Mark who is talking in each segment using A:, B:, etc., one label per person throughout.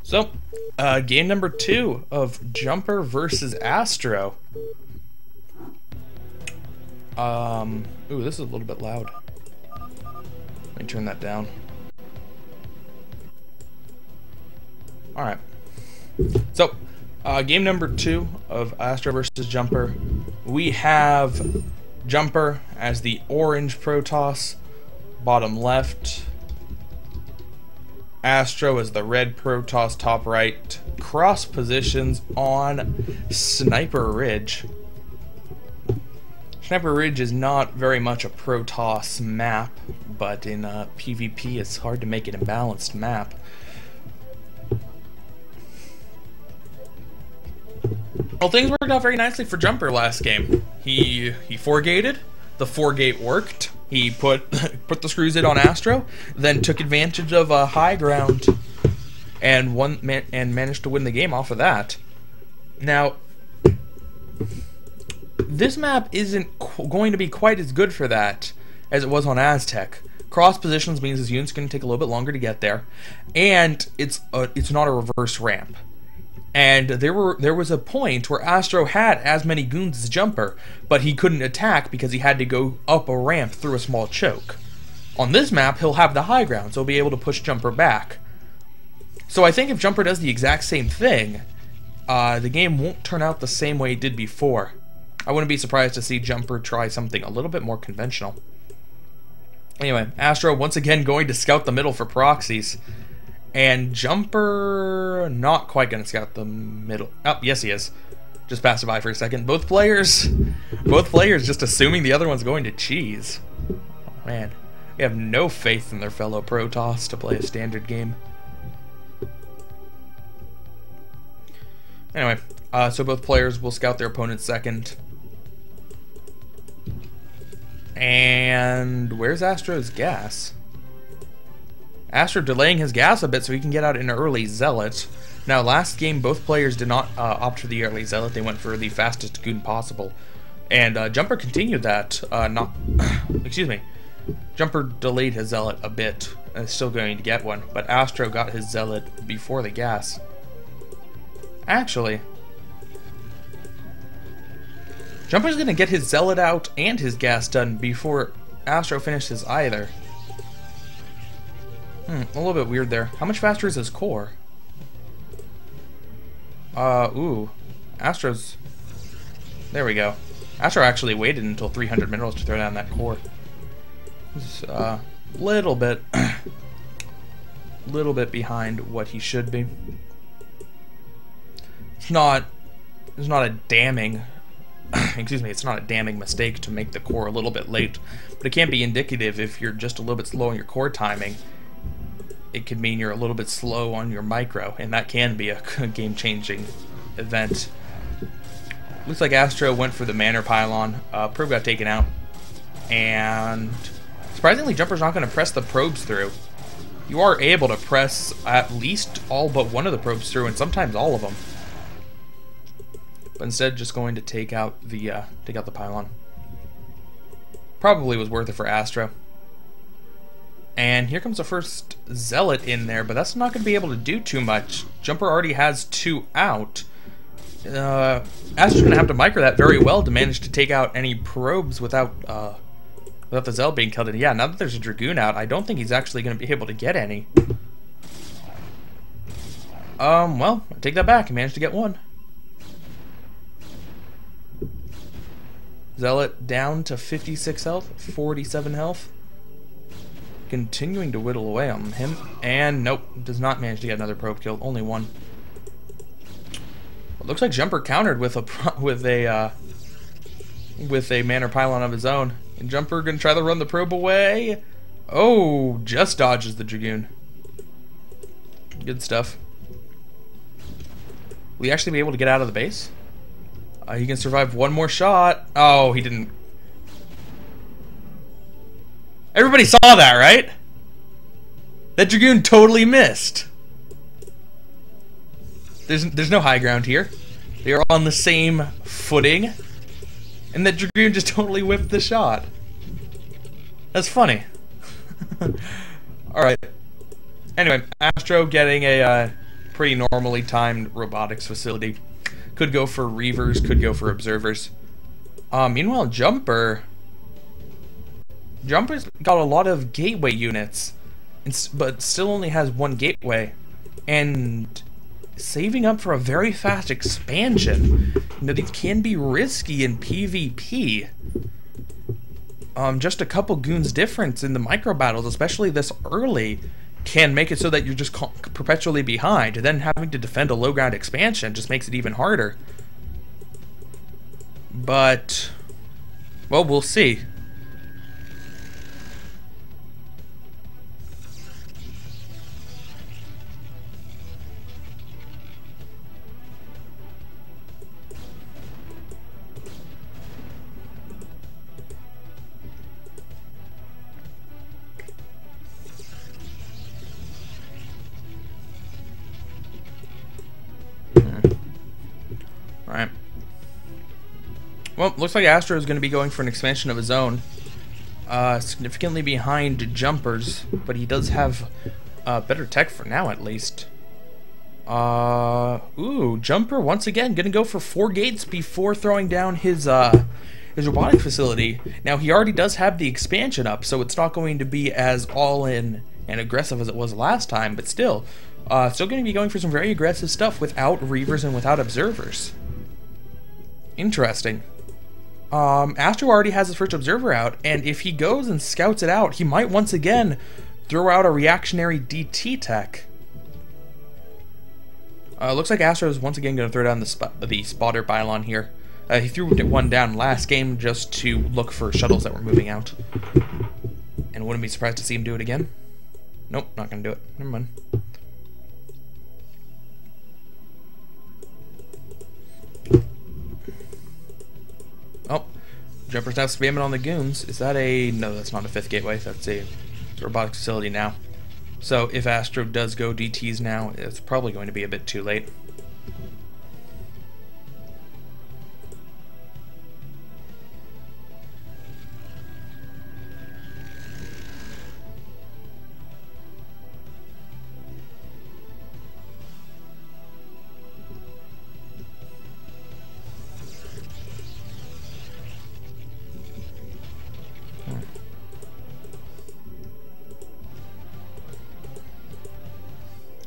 A: So, game number 2 of Jumper versus AstrO. Ooh, this is a little bit loud. Let me turn that down. Alright. So, game number 2 of AstrO versus Jumper. We have Jumper as the orange Protoss, bottom left. AstrO as the red Protoss, top right. Cross positions on Sniper Ridge. Sniper Ridge is not very much a Protoss map, but in PvP it's hard to make an imbalanced map. Well, things worked out very nicely for Jumper last game. He 4-gated, the 4-gate worked. He put the screws in on AstrO, then took advantage of a high ground and managed to win the game off of that. Now, this map isn't going to be quite as good for that as it was on Aztec. Cross positions means his unit's going to take a little bit longer to get there, and it's not a reverse ramp. And there was a point where AstrO had as many goons as Jumper, but he couldn't attack because he had to go up a ramp through a small choke. On this map, he'll have the high ground, so he'll be able to push Jumper back. So I think if Jumper does the exact same thing, the game won't turn out the same way it did before. I wouldn't be surprised to see Jumper try something a little bit more conventional. Anyway, AstrO once again going to scout the middle for proxies. And Jumper not quite going to scout the middle. Oh, yes he is. Just passed it by for a second. Both players just assuming the other one's going to cheese. Oh, man, we have no faith in their fellow Protoss to play a standard game. Anyway, so both players will scout their opponent second. And where's AstrO's gas? AstrO delaying his gas a bit so he can get out an early Zealot. Now, last game, both players did not opt for the early Zealot. They went for the fastest goon possible. And Jumper continued that. Excuse me. Jumper delayed his Zealot a bit. And is still going to get one. But AstrO got his Zealot before the gas. Actually, Jumper's going to get his Zealot out and his gas done before AstrO finishes either. A little bit weird there. How much faster is his core? Ooh. AstrO's... There we go. AstrO actually waited until 300 minerals to throw down that core. It's little bit behind what he should be. It's not a damning excuse me, it's not a damning mistake to make the core a little bit late, but it can be indicative if you're just a little bit slow in your core timing. It could mean you're a little bit slow on your micro, and that can be a game-changing event. Looks like AstrO went for the Manor Pylon. Probe got taken out, and surprisingly, Jumper's not going to press the probes through. You are able to press at least all but one of the probes through, and sometimes all of them. But instead, just going to take out the pylon. Probably was worth it for AstrO. And here comes the first Zealot in there, but that's not going to be able to do too much. Jumper already has 2 out. AstrO's going to have to micro that very well to manage to take out any probes without the Zealot being killed. And yeah, now that there's a Dragoon out, I don't think he's actually going to be able to get any. Well, I take that back. He managed to get 1. Zealot down to 56 health, 47 health. Continuing to whittle away on him, and nope, does not manage to get another probe kill. Only 1. It looks like Jumper countered with a Manor Pylon of his own, and Jumper gonna try to run the probe away. Oh, just dodges the Dragoon. Good stuff. Will he actually be able to get out of the base? He can survive 1 more shot. Oh, he didn't. Everybody saw that, right? That Dragoon totally missed. There's no high ground here. They are on the same footing. And that Dragoon just totally whipped the shot. That's funny. Alright. Anyway, AstrO getting a pretty normally timed robotics facility. Could go for Reavers, could go for Observers. Meanwhile, Jumper's got a lot of gateway units, but still only has one gateway. And saving up for a very fast expansion. You know, these can be risky in PvP. Just a couple goons difference in the micro battles, especially this early, can make it so that you're just perpetually behind. And then having to defend a low ground expansion just makes it even harder. But, well, we'll see. Alright. Well, looks like AstrO is going to be going for an expansion of his own. Significantly behind Jumper's, but he does have better tech for now, at least. Ooh, Jumper once again going to go for 4 gates before throwing down his robotic facility. Now, he already does have the expansion up, so it's not going to be as all-in and aggressive as it was last time, but still going to be going for some very aggressive stuff without Reavers and without Observers. Interesting. AstrO already has his first Observer out, and if he goes and scouts it out, he might once again throw out a reactionary DT tech. Looks like AstrO is once again going to throw down the spotter pylon here. He threw one down last game just to look for shuttles that were moving out. And wouldn't be surprised to see him do it again. Nope, not going to do it. Never mind. Oh, Jumper's now spamming on the goons. Is that a... No, that's not a 5th gateway. That's a robotic facility now. So if AstrO does go DTs now, it's probably going to be a bit too late.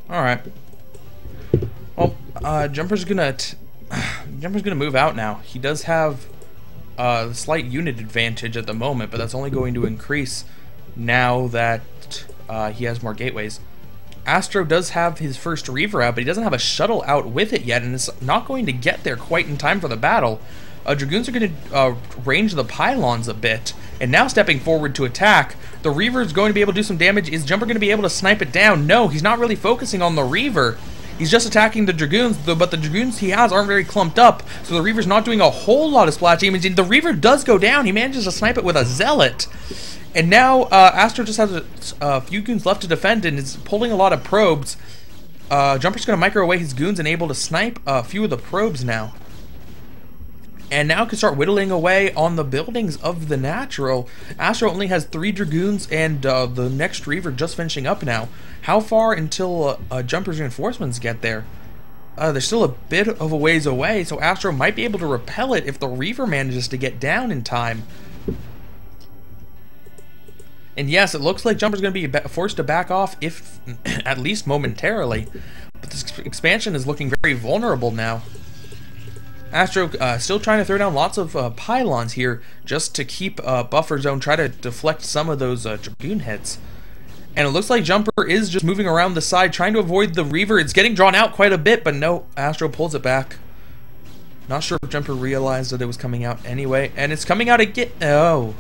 A: Alright. Well, Jumper's gonna move out now. He does have a slight unit advantage at the moment, but that's only going to increase now that he has more gateways. AstrO does have his first Reaver out, but he doesn't have a shuttle out with it yet, and it's not going to get there quite in time for the battle. Dragoons are going to range the pylons a bit, and now stepping forward to attack. The Reaver is going to be able to do some damage. Is Jumper going to be able to snipe it down? No, he's not really focusing on the Reaver. He's just attacking the Dragoons, but the Dragoons he has aren't very clumped up, so the Reaver's not doing a whole lot of splash damage. The Reaver does go down. He manages to snipe it with a Zealot. And now AstrO just has a few goons left to defend and is pulling a lot of probes. Jumper's going to micro away his goons and able to snipe a few of the probes now. And now can start whittling away on the buildings of the Natural. AstrO only has 3 Dragoons and the next Reaver just finishing up now. How far until Jumper's reinforcements get there? They're still a bit of a ways away, so AstrO might be able to repel it if the Reaver manages to get down in time. And yes, it looks like Jumper's going to be forced to back off, if at least momentarily. But this expansion is looking very vulnerable now. AstrO still trying to throw down lots of pylons here just to keep buffer zone, try to deflect some of those Dragoon hits. And it looks like Jumper is just moving around the side, trying to avoid the Reaver. It's getting drawn out quite a bit, but no, AstrO pulls it back. Not sure if Jumper realized that it was coming out anyway. And it's coming out again. Oh.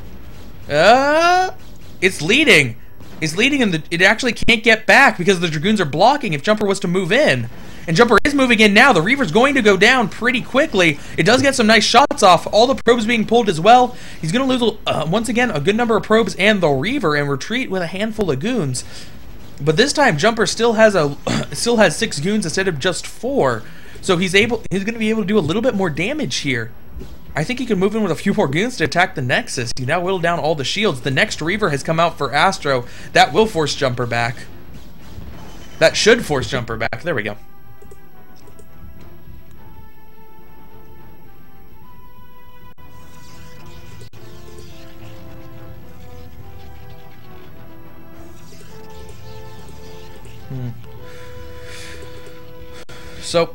A: It's leading. It's leading, and it actually can't get back because the Dragoons are blocking if Jumper was to move in. And Jumper is moving in now. The Reaver's going to go down pretty quickly. It does get some nice shots off. All the probes being pulled as well. He's going to lose, once again, a good number of probes and the Reaver and retreat with a handful of goons. But this time, Jumper still has 6 goons instead of just 4. So he's going to be able to do a little bit more damage here. I think he can move in with a few more goons to attack the Nexus. He now whittled down all the shields. The next Reaver has come out for AstrO. That will force Jumper back. That should force Jumper back. There we go. So,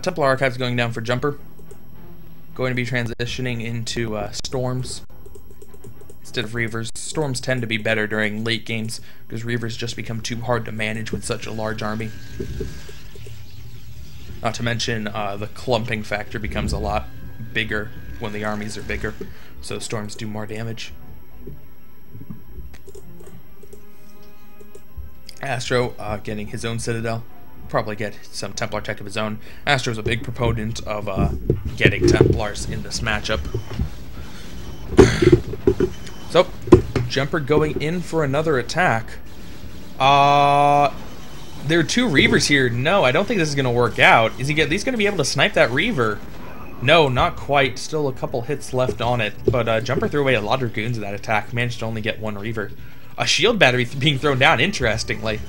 A: Templar Archives going down for Jumper. Going to be transitioning into Storms instead of Reavers. Storms tend to be better during late games because Reavers just become too hard to manage with such a large army. Not to mention the clumping factor becomes a lot bigger when the armies are bigger, so Storms do more damage. AstrO getting his own Citadel. Probably get some Templar tech of his own. AstrO's a big proponent of getting Templars in this matchup. So, Jumper going in for another attack. There are two Reavers here. No, I don't think this is going to work out. Is he at least going to be able to snipe that Reaver? No, not quite. Still a couple hits left on it. But Jumper threw away a lot of Dragoons in that attack. Managed to only get one Reaver. A shield battery being thrown down, interestingly.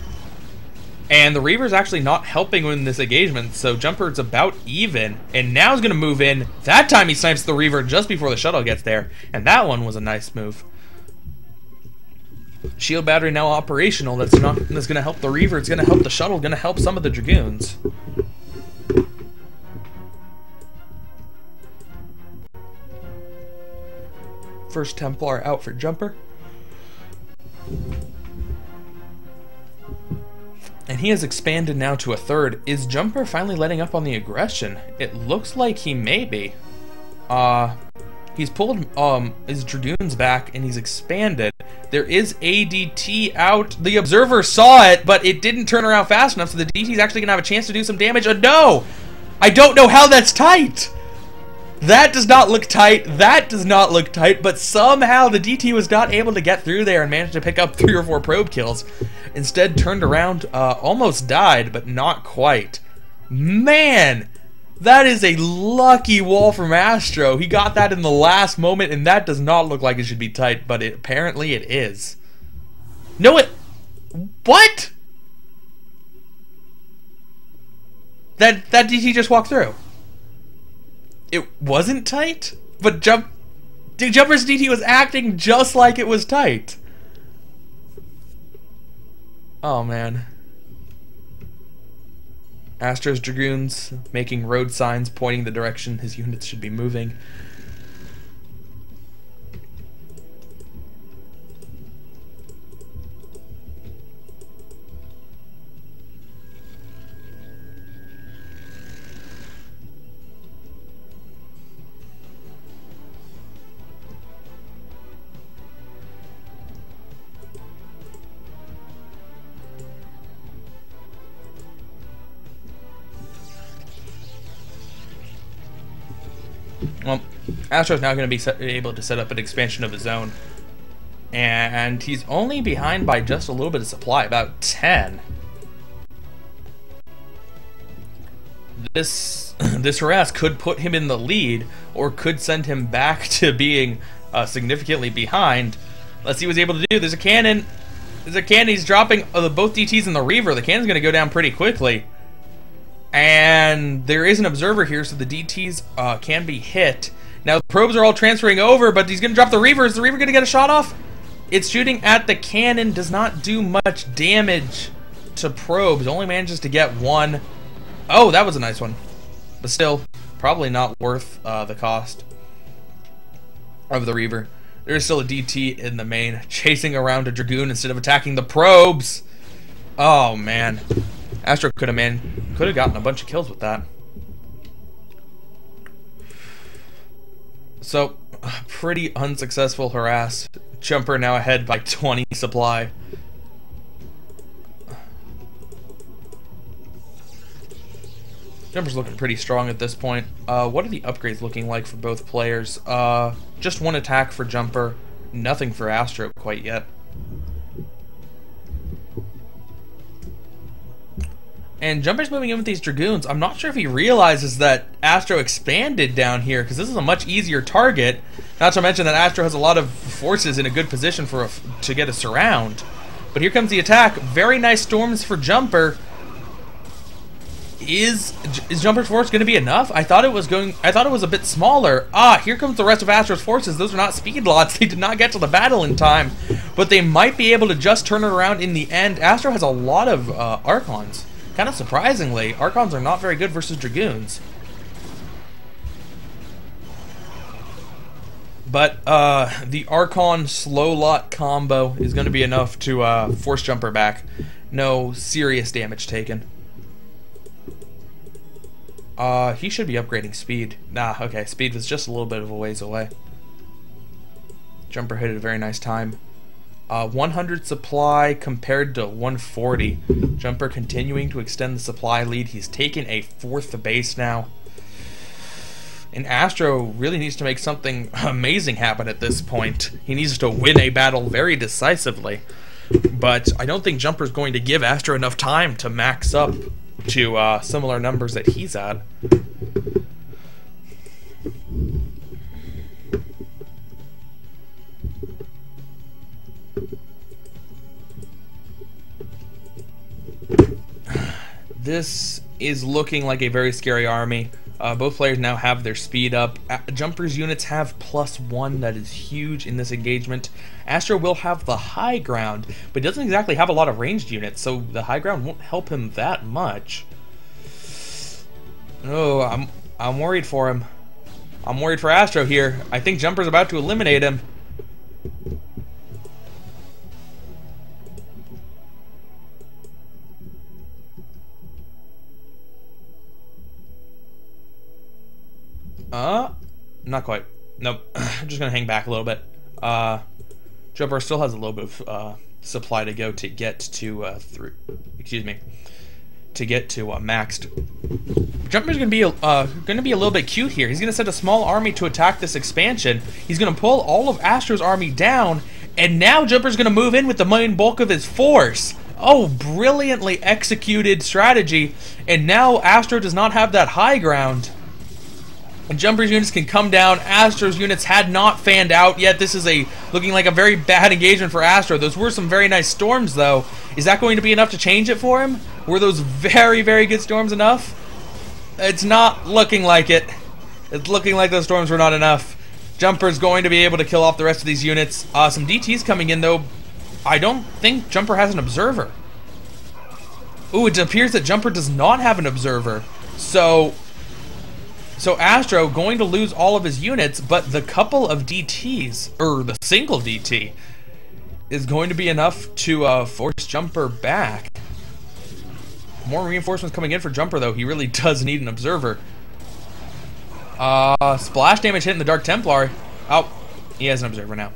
A: And the Reaver's actually not helping in this engagement, so Jumper's about even. And now he's going to move in. That time he snipes the Reaver just before the shuttle gets there. And that one was a nice move. Shield battery now operational. That's going to help the Reaver. It's going to help the shuttle. Going to help some of the Dragoons. First Templar out for Jumper. And he has expanded now to a third. Is Jumper finally letting up on the aggression? It looks like he may be. He's pulled his Dragoons back and he's expanded. There is ADT out. The Observer saw it, but it didn't turn around fast enough, so the DT's actually going to have a chance to do some damage. No! I don't know how that's tight! That does not look tight. That does not look tight, but somehow the DT was not able to get through there and managed to pick up 3 or 4 probe kills. Instead, turned around, almost died, but not quite. Man, that is a lucky wall from AstrO. He got that in the last moment, and that does not look like it should be tight, but apparently it is. No, what? That DT just walked through. It wasn't tight, but Jumper's DT was acting just like it was tight. Oh man. AstrO's Dragoons making road signs pointing the direction his units should be moving. Well, AstrO's now going to be able to set up an expansion of his own. And he's only behind by just a little bit of supply, about 10. This harass could put him in the lead, or could send him back to being significantly behind. Let's see what he's able to do. There's a cannon. There's a cannon. He's dropping both DTs and the Reaver. The cannon's going to go down pretty quickly. And there is an Observer here, so the DTs can be hit. Now the probes are all transferring over, but he's going to drop the Reaver. Is the Reaver going to get a shot off? It's shooting at the cannon. Does not do much damage to probes. Only manages to get one. Oh, that was a nice one. But still, probably not worth the cost of the Reaver. There's still a DT in the main, chasing around a Dragoon instead of attacking the probes. Oh, man. AstrO could have gotten a bunch of kills with that. So, pretty unsuccessful harass. Jumper now ahead by 20 supply. Jumper's looking pretty strong at this point. What are the upgrades looking like for both players? Just one attack for Jumper. Nothing for AstrO quite yet. And Jumper's moving in with these Dragoons. I'm not sure if he realizes that AstrO expanded down here, because this is a much easier target. Not to mention that AstrO has a lot of forces in a good position to get a surround. But here comes the attack. Very nice storms for Jumper. Is Jumper's force going to be enough? I thought it was a bit smaller. Ah, here comes the rest of Astro's forces. Those are not speed lots. They did not get to the battle in time, but they might be able to just turn it around in the end. Astro has a lot of Archons. Kind of surprisingly, Archons are not very good versus Dragoons. But the Archon slow lot combo is going to be enough to force Jumper back. No serious damage taken. He should be upgrading speed. Nah, okay, speed was just a little bit of a ways away. Jumper hit at a very nice time. 100 supply compared to 140. Jumper continuing to extend the supply lead. He's taken a 4th base now. And Astro really needs to make something amazing happen at this point. He needs to win a battle very decisively. But I don't think Jumper's going to give Astro enough time to max up to similar numbers that he's at. This is looking like a very scary army. Both players now have their speed up. Jumper's units have +1. That is huge in this engagement. Astro will have the high ground, but doesn't exactly have a lot of ranged units, so the high ground won't help him that much. Oh, I'm worried for him. I'm worried for Astro here. I think Jumper's about to eliminate him. Not quite. Nope. I'm just gonna hang back a little bit. Jumper still has a little bit of supply to go to get to maxed. Jumper's gonna be a little bit cute here. He's gonna send a small army to attack this expansion. He's gonna pull all of Astro's army down, and now Jumper's gonna move in with the main bulk of his force. Oh, brilliantly executed strategy. And now Astro does not have that high ground. And Jumper's units can come down. Astro's units had not fanned out yet. This is looking like a very bad engagement for Astro. Those were some very nice storms, though. Is that going to be enough to change it for him? Were those very, very good storms enough? It's not looking like it. It's looking like those storms were not enough. Jumper's going to be able to kill off the rest of these units. Some DTs coming in, though. I don't think Jumper has an observer. Ooh, it appears that Jumper does not have an observer. So Astro going to lose all of his units, but the couple of DTs, or the single DT, is going to be enough to force Jumper back. More reinforcements coming in for Jumper, though. He really does need an observer. Splash damage hitting the Dark Templar. Oh, he has an observer now.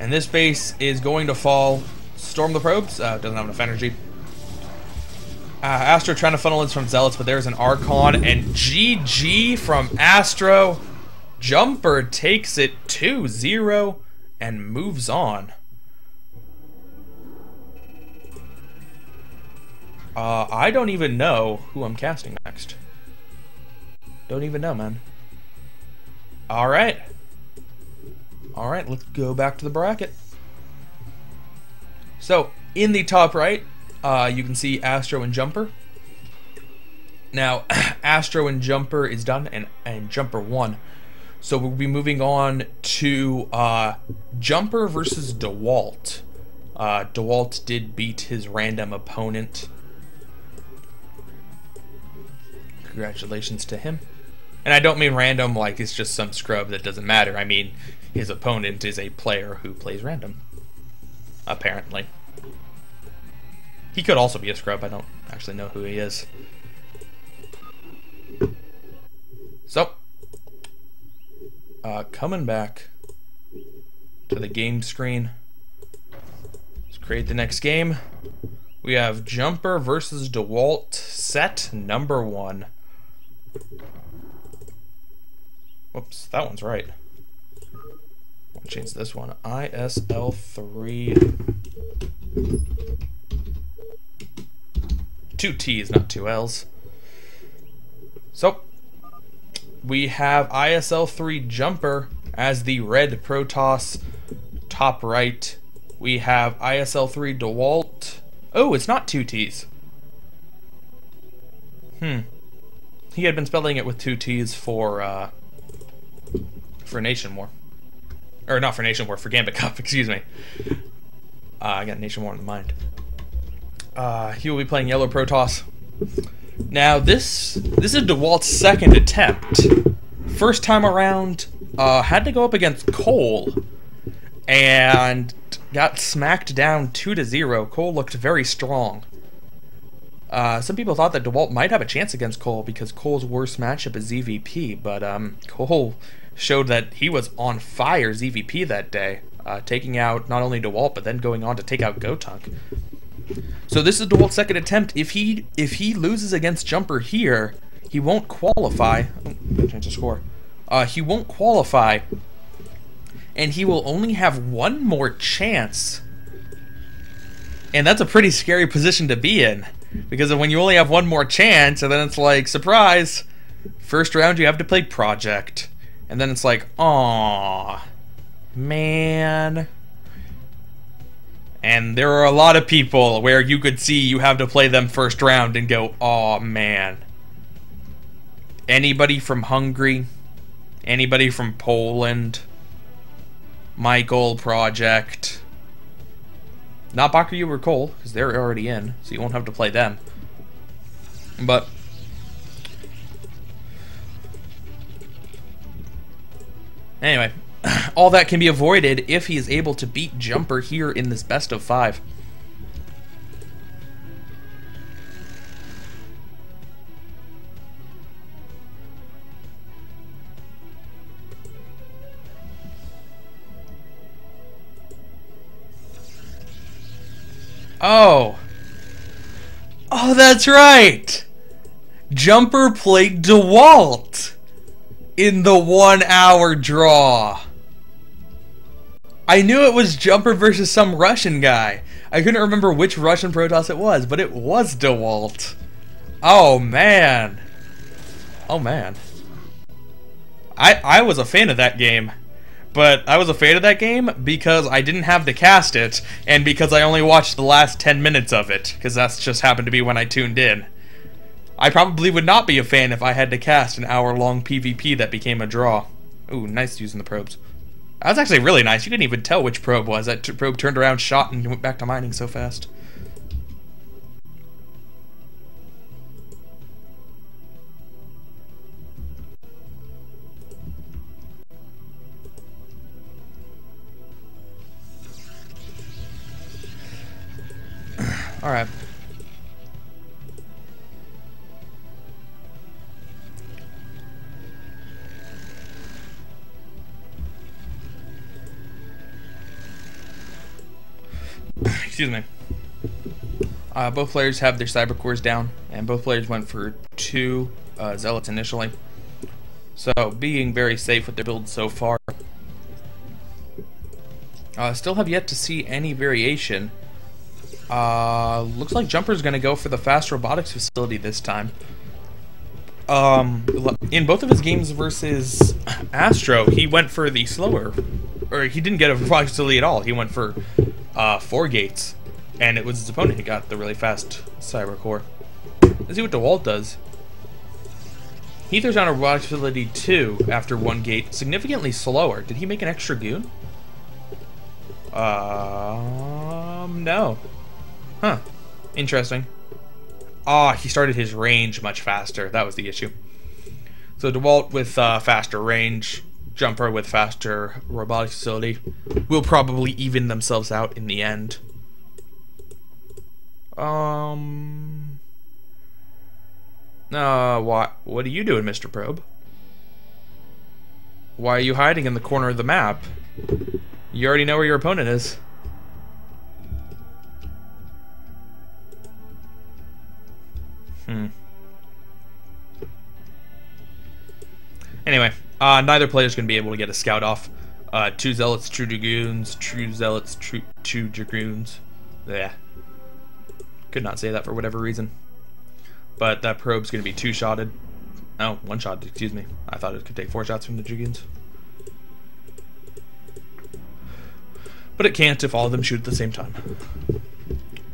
A: And this base is going to fall. Storm the probes. Doesn't have enough energy. Astro trying to funnel in from Zealots, but there's an Archon, and GG from Astro. Jumper takes it 2-0 and moves on. I don't even know who I'm casting next. Don't even know, man. Alright. Alright, let's go back to the bracket. So, in the top right, you can see Astro and Jumper. Now, Astro and Jumper is done, and Jumper won. So we'll be moving on to Jumper versus Dewalt. Dewalt did beat his random opponent. Congratulations to him. And I don't mean random like it's just some scrub that doesn't matter. I mean his opponent is a player who plays random. Apparently. He could also be a scrub. I don't actually know who he is. So, coming back to the game screen. Let's create the next game. We have Jumper versus Dewalt, set number 1. Whoops, that one's right. I'll change this one. isl3. 2 T's, not 2 L's. So, we have isl3 Jumper as the red Protoss top right, we have isl3 Dewalt. Oh, it's not two T's. He had been spelling it with two T's for Nation War. Or not for Nation War, for Gambit Cup, excuse me. I got Nation War in mind. He will be playing Yellow Protoss. Now, this is Dewalt's second attempt. First time around, had to go up against Cole, and got smacked down 2-0. Cole looked very strong. Some people thought that Dewalt might have a chance against Cole because Cole's worst matchup is ZVP, but Cole showed that he was on fire ZVP that day, taking out not only Dewalt, but then going on to take out Gotunk. So this is Dewalt's second attempt. If he loses against Jumper here, he won't qualify. Oh, change the score. He won't qualify, and he will only have one more chance. And that's a pretty scary position to be in, because when you only have one more chance, and then it's like, surprise, first round you have to play Project. And then it's like, aw, man. And there are a lot of people where you could see you have to play them first round and go, aw, man. Anybody from Hungary? Anybody from Poland? Michael, Project. Not Bakuryu or Cole, because they're already in, so you won't have to play them. But anyway, all that can be avoided if he is able to beat Jumper here in this best of 5. Oh, that's right. Jumper played Dewalt in the 1 hour draw. I knew it was Jumper versus some Russian guy. I couldn't remember which Russian Protoss it was, but it was Dewalt. Oh man. Oh man. I was a fan of that game. But I was a fan of that game because I didn't have to cast it, and because I only watched the last 10 minutes of it, because that's just happened to be when I tuned in. I probably would not be a fan if I had to cast an hour-long PvP that became a draw. Ooh, nice using the probes. That was actually really nice. You couldn't even tell which probe was. That probe turned around, shot, and went back to mining so fast. Alright. Excuse me. Both players have their cyber cores down, and both players went for 2 zealots initially. So, being very safe with their build so far. Still have yet to see any variation. Looks like Jumper's gonna go for the fast robotics facility this time. In both of his games versus AstrO, he went for the slower, or he didn't get a robotics facility at all. He went for 4 gates, and it was his opponent who got the really fast cyber core. Let's see what Dewalt does. He throws down a robotics facility 2 after 1 gate, significantly slower. Did he make an extra goon? No. Huh. Interesting. He started his range much faster. That was the issue. So Dewalt with faster range, Jumper with faster robotics facility will probably even themselves out in the end. What are you doing, Mr. Probe? Why are you hiding in the corner of the map? You already know where your opponent is. Anyway, neither player's going to be able to get a scout off. 2 zealots, 2 dragoons, 2 zealots, 2 dragoons. Yeah. Could not say that for whatever reason. But that probe's going to be 2-shotted. Oh, 1-shot, excuse me. I thought it could take 4 shots from the dragoons. but it can't if all of them shoot at the same time.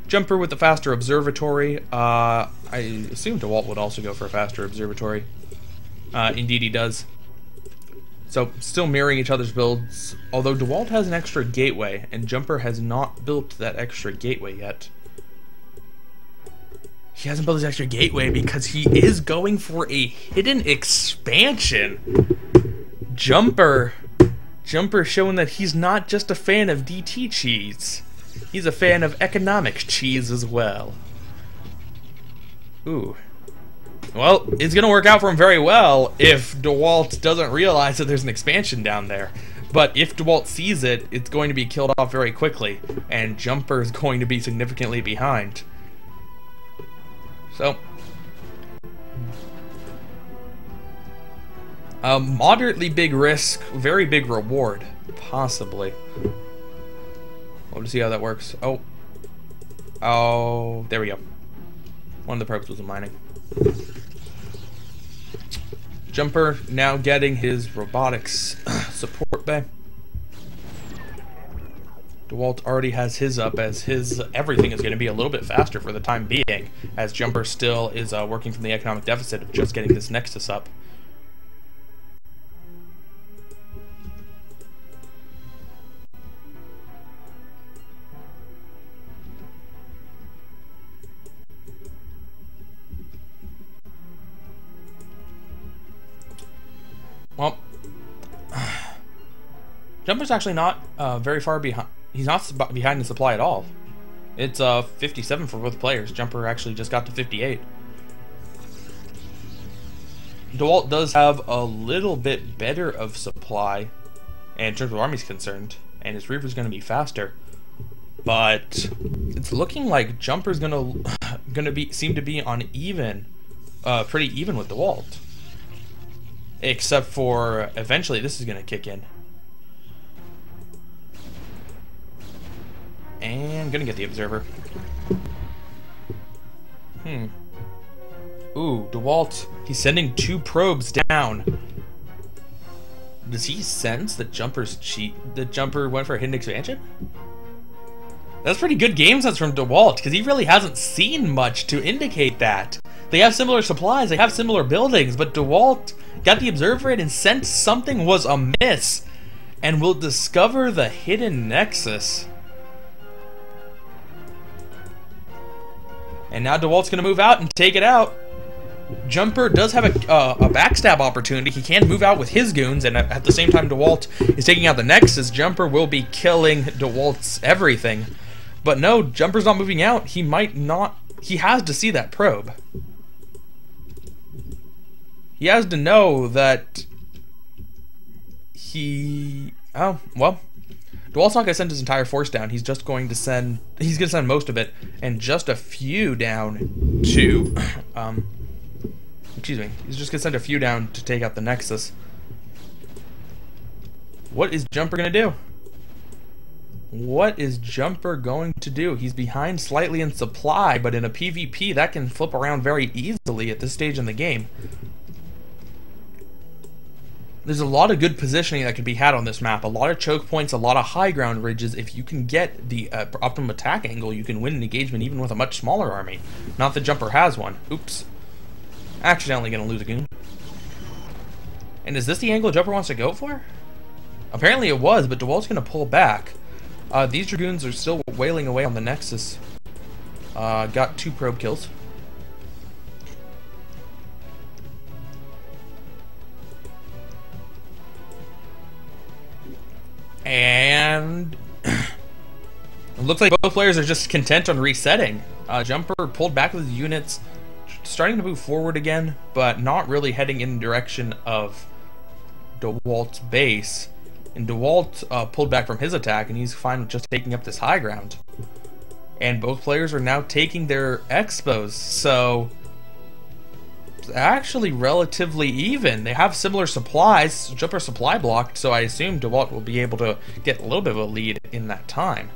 A: Jumper with the faster observatory. I assume Dewalt would also go for a faster observatory. Indeed he does. So, still mirroring each other's builds, although Dewalt has an extra gateway, and Jumper has not built that extra gateway yet. He hasn't built his extra gateway because he is going for a hidden expansion. Jumper showing that he's not just a fan of DT cheese. He's a fan of economic cheese as well. Ooh. Well, it's going to work out for him very well if Dewalt doesn't realize that there's an expansion down there. But if Dewalt sees it, it's going to be killed off very quickly, and Jumper is going to be significantly behind. So, a moderately big risk, very big reward, possibly. We'll see how that works. Oh, there we go. One of the probes was mining. Jumper now getting his robotics support bay. Dewalt already has his up, as his everything is going to be a little bit faster for the time being, as Jumper still is working from the economic deficit of just getting this Nexus up. Well, Jumper's actually not very far behind. He's not behind the supply at all. It's 57 for both players. Jumper actually just got to 58. Dewalt does have a little bit better of supply in terms of army's concerned, and his Reaper's going to be faster. But it's looking like Jumper's seem to be on pretty even with Dewalt. Except for eventually this is going to kick in. And gonna get the observer. Ooh, Dewalt, he's sending 2 probes down. Does he sense that Jumper went for a hidden expansion? That's pretty good game sense from Dewalt, because he really hasn't seen much to indicate that. They have similar supplies, they have similar buildings, but Dewalt got the observer in and sensed something was amiss, and will discover the hidden Nexus. And now Dewalt's going to move out and take it out. Jumper does have a backstab opportunity. He can move out with his goons, and at the same time Dewalt is taking out the Nexus, Jumper will be killing Dewalt's everything. But no, Jumper's not moving out. He might not. He has to see that probe. He has to know that he... Oh, well... Dewalt's not going to send his entire force down. He's just going to send... He's going to send most of it, and just a few down to... excuse me. He's just going to send a few down to take out the Nexus. What is Jumper going to do? What is Jumper going to do? He's behind slightly in supply, but in a PvP, that can flip around very easily at this stage in the game. There's a lot of good positioning that can be had on this map. A lot of choke points, a lot of high ground ridges. If you can get the optimum attack angle, you can win an engagement even with a much smaller army. Not that Jumper has one. Oops. Accidentally going to lose a goon. And is this the angle Jumper wants to go for? Apparently it was, but Dewalt's going to pull back. These Dragoons are still wailing away on the Nexus. Got 2 probe kills. And it looks like both players are just content on resetting. Jumper pulled back with his units, starting to move forward again, but not really heading in the direction of Dewalt's base. And Dewalt pulled back from his attack, and he's fine with just taking up this high ground. And both players are now taking their expos, so it's actually relatively even. They have similar supplies. Jumper supply blocked, so I assume Dewalt will be able to get a little bit of a lead in that time.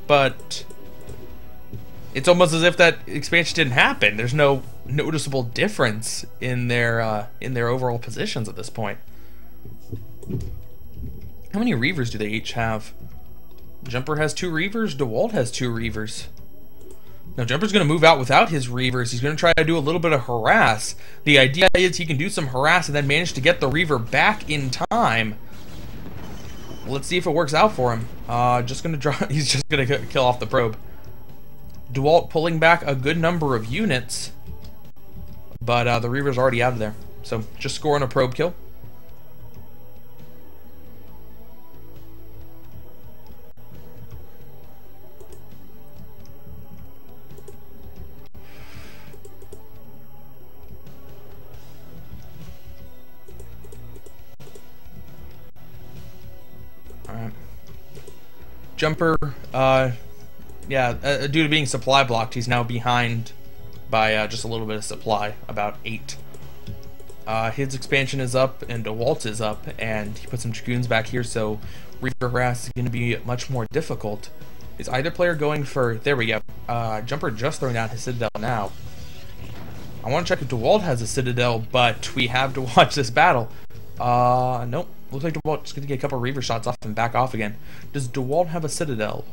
A: But it's almost as if that expansion didn't happen. There's no noticeable difference in their overall positions at this point. How many Reavers do they each have? Jumper has 2 Reavers. Dewalt has 2 Reavers. Now, Jumper's going to move out without his Reavers. He's going to try to do a little bit of harass. The idea is he can do some harass and then manage to get the Reaver back in time. Let's see if it works out for him. Just going to draw. He's just going to kill off the probe. Dewalt pulling back a good number of units, but the Reaver's already out of there. So just scoring a probe kill. Alright. Jumper, due to being supply blocked, he's now behind by just a little bit of supply, about 8. His expansion is up, and Dewalt is up, and he put some Dragoons back here, so Reaver harass is going to be much more difficult. Is either player going for... There we go. Jumper just throwing down his Citadel now. I want to check if Dewalt has a Citadel, but we have to watch this battle. Nope. Looks like Dewalt's going to get a couple Reaver shots off and back off again. Does Dewalt have a Citadel?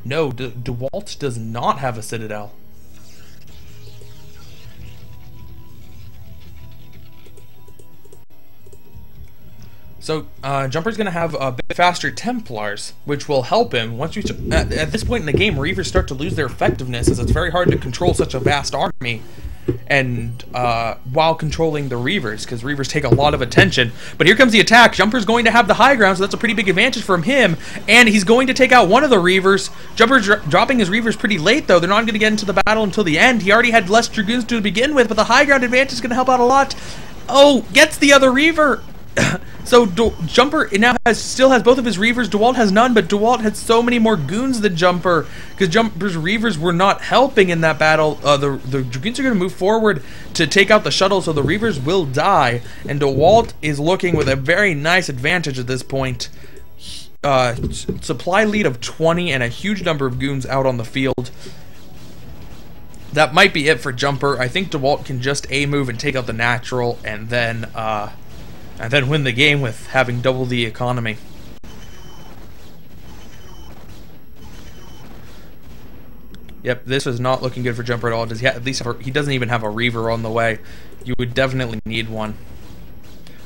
A: No, Dewalt does not have a Citadel. So, Jumper's going to have a bit faster Templars, which will help him. Once you at this point in the game, Reavers start to lose their effectiveness, as it's very hard to control such a vast army, and while controlling the Reavers, because Reavers take a lot of attention. But here comes the attack. Jumper's going to have the high ground, so that's a pretty big advantage from him, and he's going to take out one of the Reavers. Jumper's dropping his Reavers pretty late, though. They're not going to get into the battle until the end. He already had less Dragoons to begin with, but the high ground advantage is going to help out a lot. Oh, gets the other Reaver. So Jumper now still has both of his Reavers. Dewalt has none, but Dewalt had so many more goons than Jumper, because Jumper's Reavers were not helping in that battle. The Dragoons are going to move forward to take out the shuttle, so the Reavers will die, and Dewalt is looking with a very nice advantage at this point. Supply lead of 20 and a huge number of goons out on the field. That might be it for Jumper. I think Dewalt can just A-move and take out the natural, and then win the game with having double the economy. Yep, this is not looking good for Jumper at all. Does he at least have he doesn't even have a Reaver on the way. You would definitely need one.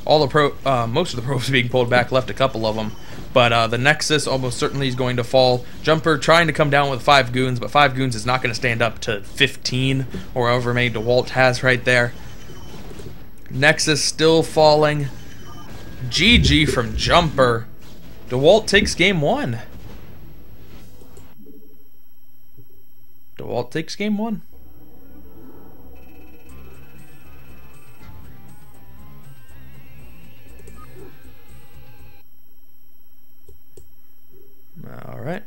A: All the most of the probes being pulled back, left a couple of them. But the Nexus almost certainly is going to fall. Jumper trying to come down with 5 goons, but 5 goons is not going to stand up to 15, or however many Dewalt has right there. Nexus still falling. GG from Jumper. Dewalt takes game 1. Dewalt takes game 1. Alright.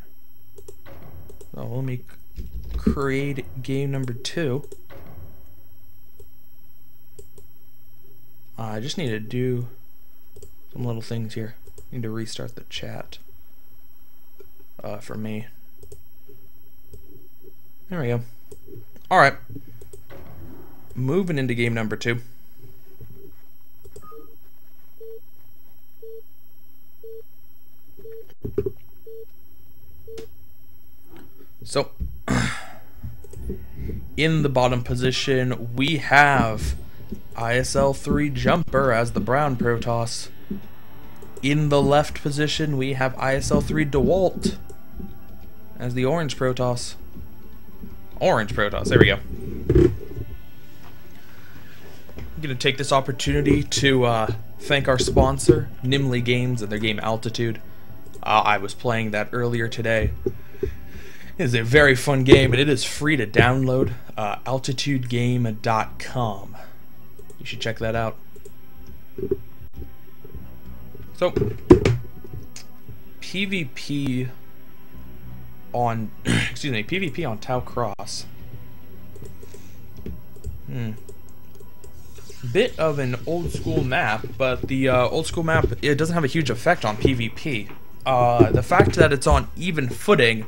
A: So let me create game number 2. I just need to do some little things here. Need to restart the chat for me. There we go. Alright. Moving into game number 2. So, in the bottom position, we have isl3 Jumper as the brown Protoss. In the left position, we have isl3 Dewalt as the orange Protoss. Orange Protoss, there we go. I'm going to take this opportunity to thank our sponsor, Nimley Games, and their game Altitude. I was playing that earlier today. It is a very fun game, and it is free to download. altitudegame.com. You should check that out. So, PvP on PvP on Tau Cross. Bit of an old school map, but the old school map, it doesn't have a huge effect on PvP. The fact that it's on even footing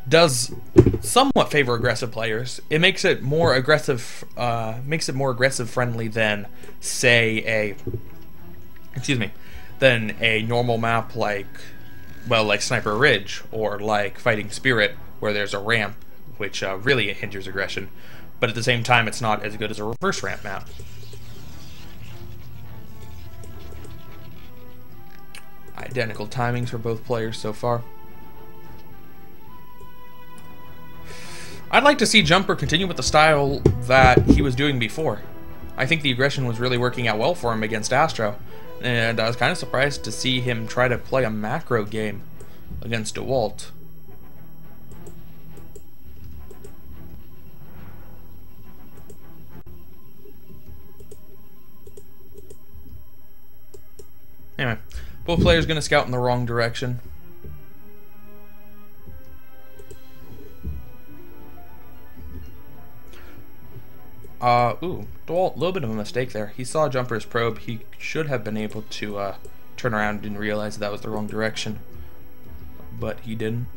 A: does somewhat favor aggressive players. It makes it more aggressive, friendly than, say, than a normal map like well, like Sniper Ridge or like Fighting Spirit, where there's a ramp, which really hinders aggression. But at the same time, it's not as good as a reverse ramp map. Identical timings for both players so far. I'd like to see Jumper continue with the style that he was doing before. I think the aggression was really working out well for him against AstrO, and I was kind of surprised to see him try to play a macro game against Dewalt. Anyway, both players going to scout in the wrong direction. Dewalt, a little bit of a mistake there. He saw Jumper's probe. He should have been able to turn around and realize that was the wrong direction, but he didn't.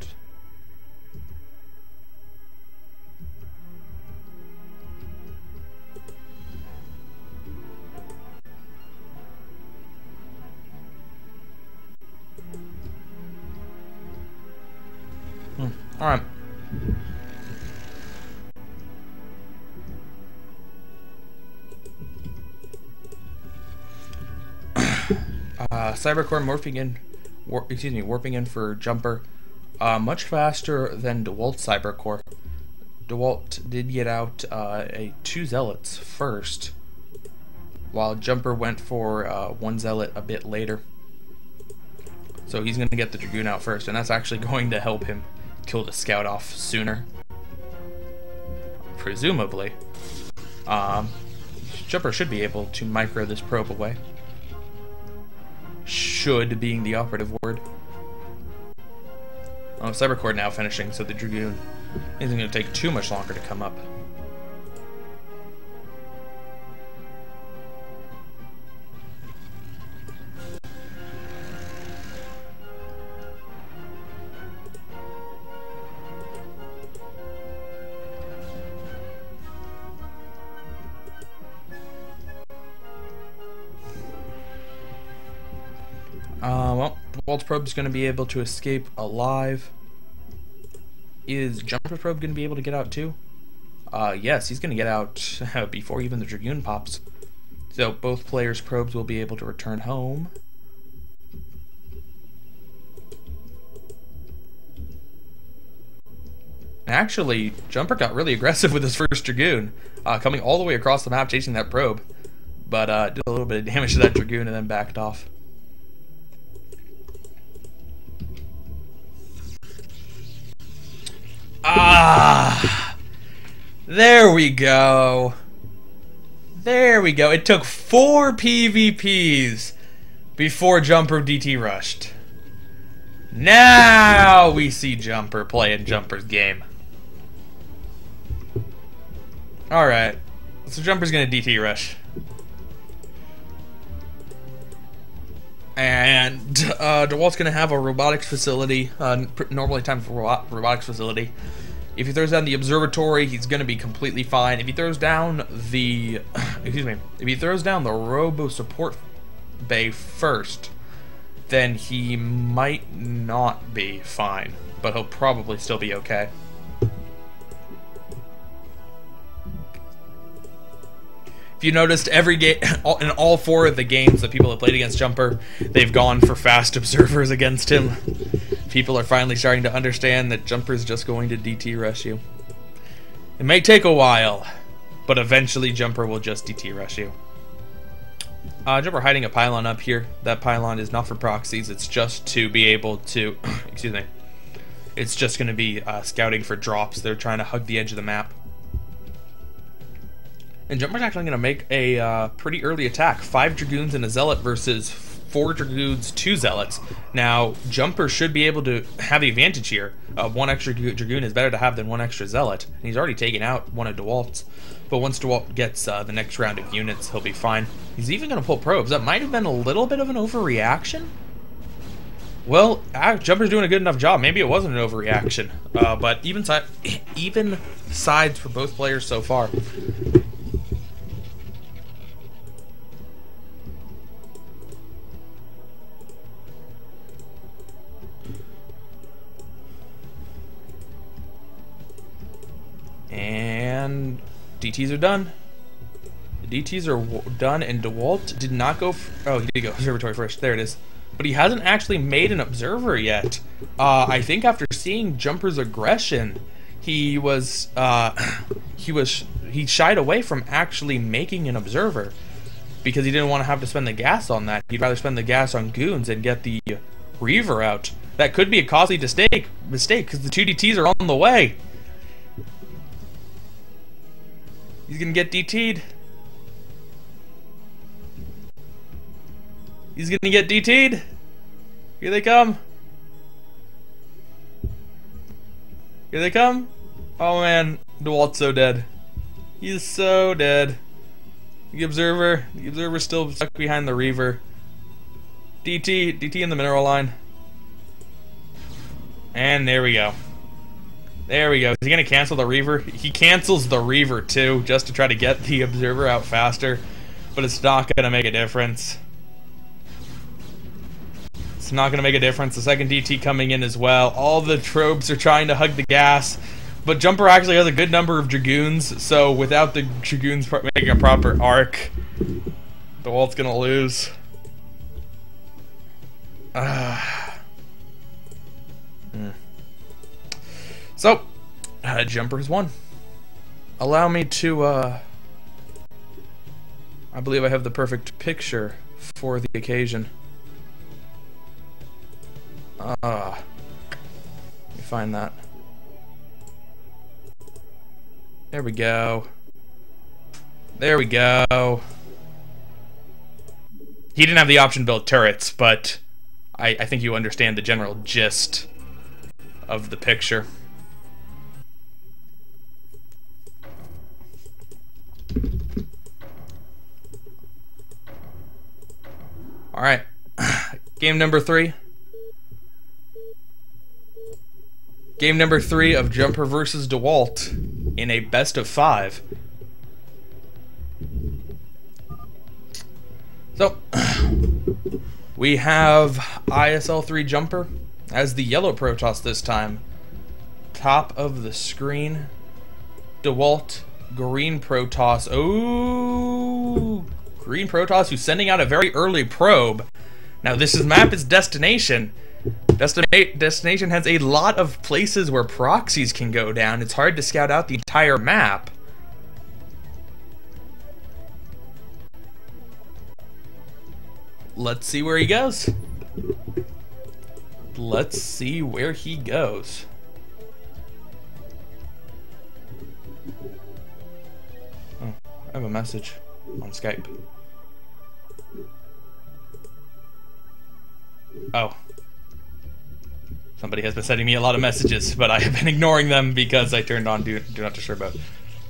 A: All right. Cybercore warping in for Jumper, much faster than Dewalt's Cybercore. Dewalt did get out two Zealots first, while Jumper went for one Zealot a bit later. So he's going to get the Dragoon out first, and that's actually going to help him kill the Scout off sooner. Presumably. Jumper should be able to micro this probe away. Should being the operative word. Oh, Cybercore now finishing, so the Dragoon isn't going to take too much longer to come up. Well, Dewalt's probe is going to be able to escape alive. Is Jumper's probe going to be able to get out too? Yes, he's going to get out before even the Dragoon pops. So both players' probes will be able to return home. Actually, Jumper got really aggressive with his first Dragoon, coming all the way across the map chasing that probe, but did a little bit of damage to that Dragoon and then backed off. There we go. There we go. It took 4 PvPs before Jumper DT rushed. Now we see Jumper playing Jumper's game. Alright. So Jumper's gonna DT rush. And Dewalt's gonna have a robotics facility, normally timed for robotics facility. If he throws down the observatory, he's gonna be completely fine. If he throws down the, if he throws down the robo support bay first, then he might not be fine, but he'll probably still be okay. If you noticed, every game, in all 4 of the games that people have played against Jumper, they've gone for fast observers against him. People are finally starting to understand that Jumper's just going to DT rush you. It may take a while, but eventually Jumper will just DT rush you. Jumper hiding a pylon up here. That pylon is not for proxies, it's just to be able to, excuse me, it's just going to be scouting for drops. They're trying to hug the edge of the map. And Jumper's actually going to make a pretty early attack. 5 Dragoons and a Zealot versus 4 Dragoons, 2 Zealots. Now, Jumper should be able to have the advantage here. 1 extra Dragoon is better to have than 1 extra Zealot. And he's already taken out one of Dewalt's. But once Dewalt gets the next round of units, he'll be fine. He's even going to pull probes. That might have been a little bit of an overreaction. Well, Jumper's doing a good enough job. Maybe it wasn't an overreaction. But even sides for both players so far. And DTs are done. The DTs are done, and Dewalt did not go. Oh, he did go observatory first. There it is. But he hasn't actually made an observer yet. I think after seeing Jumper's aggression, he shied away from actually making an observer because he didn't want to have to spend the gas on that. He'd rather spend the gas on goons and get the Reaver out. That could be a costly mistake because the 2 DTs are on the way. He's gonna get DT'd. He's gonna get DT'd. Here they come. Here they come. Oh man, Dewalt's so dead. He's so dead. The observer's still stuck behind the Reaver. DT in the mineral line. And there we go. There we go. Is he gonna cancel the Reaver? He cancels the Reaver too, just to try to get the observer out faster. But it's not gonna make a difference. It's not gonna make a difference. The second DT coming in as well. All the Trobes are trying to hug the gas. But Jumper actually has a good number of Dragoons, so without the Dragoons making a proper arc, Dewalt's gonna lose. So, Jumper's won. Allow me to, I believe I have the perfect picture for the occasion. Let me find that. There we go. There we go. He didn't have the option to build turrets, but I think you understand the general gist of the picture. Alright. Game number 3. Game number 3 of Jumper versus Dewalt in a best of 5. So, we have isl3 Jumper as the yellow Protoss this time. Top of the screen. Dewalt, green Protoss. Oh, green Protoss who's sending out a very early probe. Now this map is destination. Destination has a lot of places where proxies can go down. It's hard to scout out the entire map. Let's see where he goes. Let's see where he goes. Oh, I have a message on Skype. Oh. Somebody has been sending me a lot of messages, but I have been ignoring them because I turned on Do Not Disturb mode.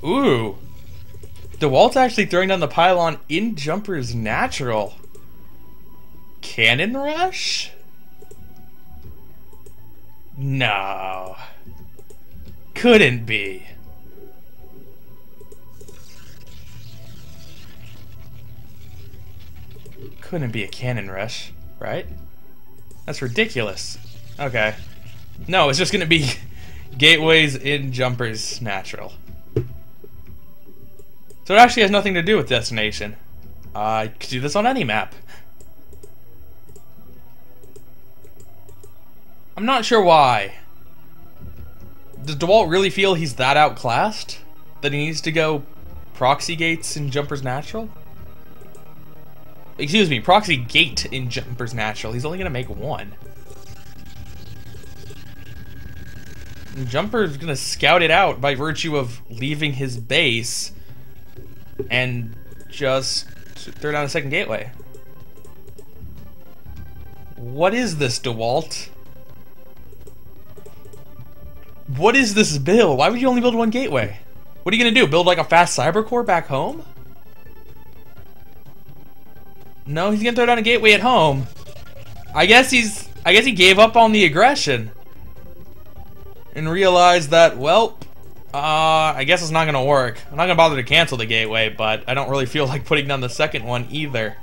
A: Ooh. Dewalt's actually throwing down the pylon in Jumper's natural. Cannon rush? No. Couldn't be. Couldn't be a cannon rush, right? That's ridiculous. Okay. No, it's just gonna be gateways in Jumper's natural. So it actually has nothing to do with destination. I could do this on any map. I'm not sure why. Does Dewalt really feel he's that outclassed? That he needs to go proxy gates in Jumper's natural? Excuse me, proxy gate in Jumper's natural. He's only gonna make one. And Jumper's gonna scout it out by virtue of leaving his base and just throw down a second gateway. What is this, Dewalt? What is this build? Why would you only build one gateway? What are you gonna do? Build like a fast cyber core back home? No, he's gonna throw down a gateway at home. I guess he gave up on the aggression and realized that, well, I guess it's not gonna work. I'm not gonna bother to cancel the gateway, but I don't really feel like putting down the second one either.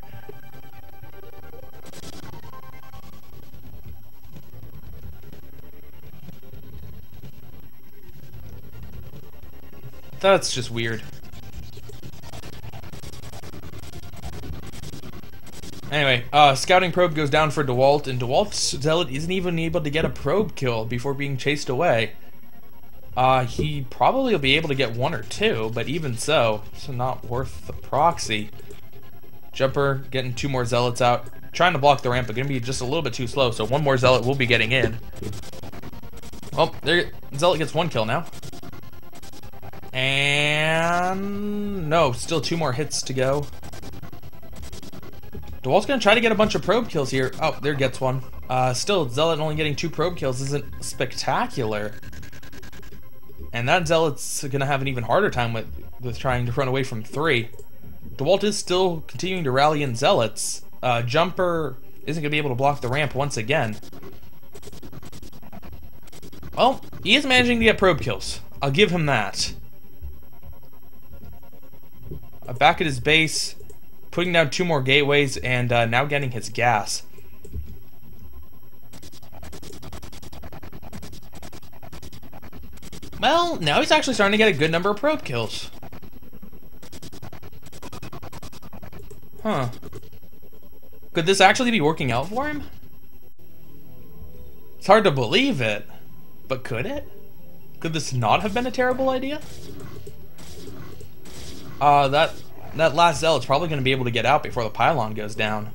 A: That's just weird. Anyway, scouting probe goes down for Dewalt, and Dewalt's Zealot isn't even able to get a probe kill before being chased away. He probably will be able to get one or two, but even so, it's not worth the proxy. Jumper getting 2 more Zealots out, trying to block the ramp, but gonna be just a little bit too slow, so 1 more Zealot will be getting in. Well, there, Zealot gets 1 kill now. And no, still 2 more hits to go. Dewalt's gonna try to get a bunch of probe kills here. Oh, there gets 1. Still, Zealot only getting 2 probe kills isn't spectacular. And that Zealot's gonna have an even harder time with trying to run away from 3. Dewalt is still continuing to rally in Zealots. Jumper isn't gonna be able to block the ramp once again. Well, he is managing to get probe kills. I'll give him that. Back at his base, putting down 2 more gateways, and now getting his gas. Well, now he's actually starting to get a good number of probe kills. Huh. Could this actually be working out for him? It's hard to believe it, but could it? Could this not have been a terrible idea? That last Zealot's probably going to be able to get out before the pylon goes down.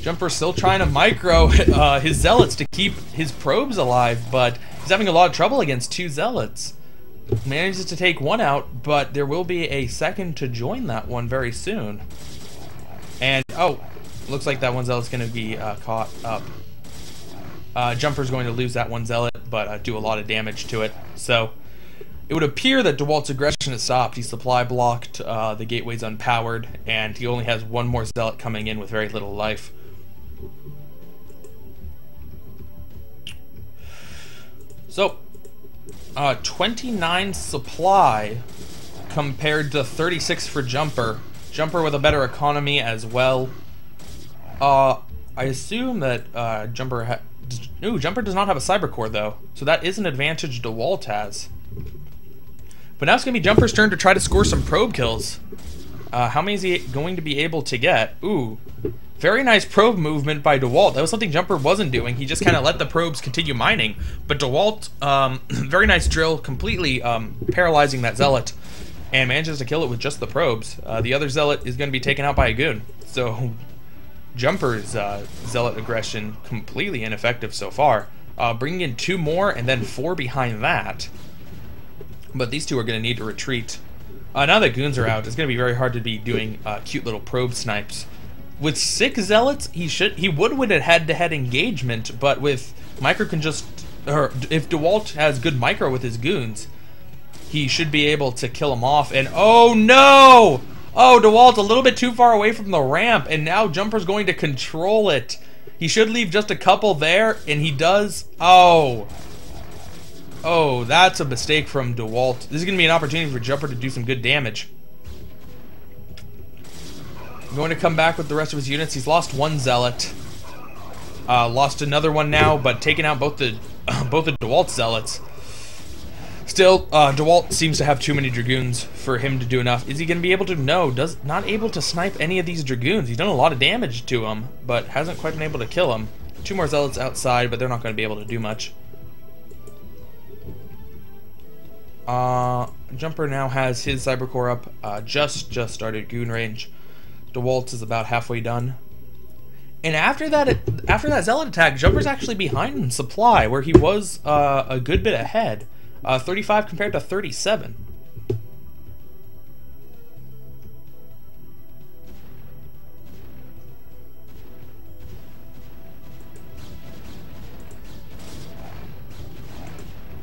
A: Jumper's still trying to micro his Zealots to keep his probes alive, but he's having a lot of trouble against 2 Zealots. Manages to take 1 out, but there will be a second to join that one very soon. And, oh, looks like that 1 Zealot's going to be caught up. Jumper's going to lose that 1 Zealot, but do a lot of damage to it. So, it would appear that Dewalt's aggression has stopped. He's supply blocked, the gateway's unpowered, and he only has 1 more Zealot coming in with very little life. So, 29 supply compared to 36 for Jumper. Jumper with a better economy as well. I assume that Jumper Jumper does not have a cyber core though, so that is an advantage Dewalt has. But now it's going to be Jumper's turn to try to score some probe kills. How many is he going to be able to get? Ooh, very nice probe movement by Dewalt. That was something Jumper wasn't doing. He just kind of let the probes continue mining. But Dewalt, very nice drill, completely paralyzing that Zealot, and manages to kill it with just the probes. The other Zealot is going to be taken out by a goon. So Jumper's Zealot aggression completely ineffective so far. Bringing in 2 more and then 4 behind that. But these 2 are going to need to retreat. Now that goons are out, it's going to be very hard to be doing cute little probe snipes. With 6 Zealots, he would win a head-to-head engagement, but with micro can just, or if Dewalt has good micro with his goons, he should be able to kill him off. And oh no! Oh, Dewalt's a little bit too far away from the ramp, and now Jumper's going to control it. He should leave just a couple there, and he does. Oh. Oh, that's a mistake from Dewalt. This is going to be an opportunity for Jumper to do some good damage. Going to come back with the rest of his units. He's lost 1 Zealot. Lost another one now, but taking out both the Dewalt Zealots. Still, Dewalt seems to have too many Dragoons for him to do enough. Is he going to be able to? No, not able to snipe any of these Dragoons. He's done a lot of damage to them, but hasn't quite been able to kill them. 2 more Zealots outside, but they're not going to be able to do much. Jumper now has his cyber core up. Just started goon range. Dewalt is about halfway done. And after that Zealot attack, Jumper's actually behind in supply, where he was a good bit ahead. 35 compared to 37.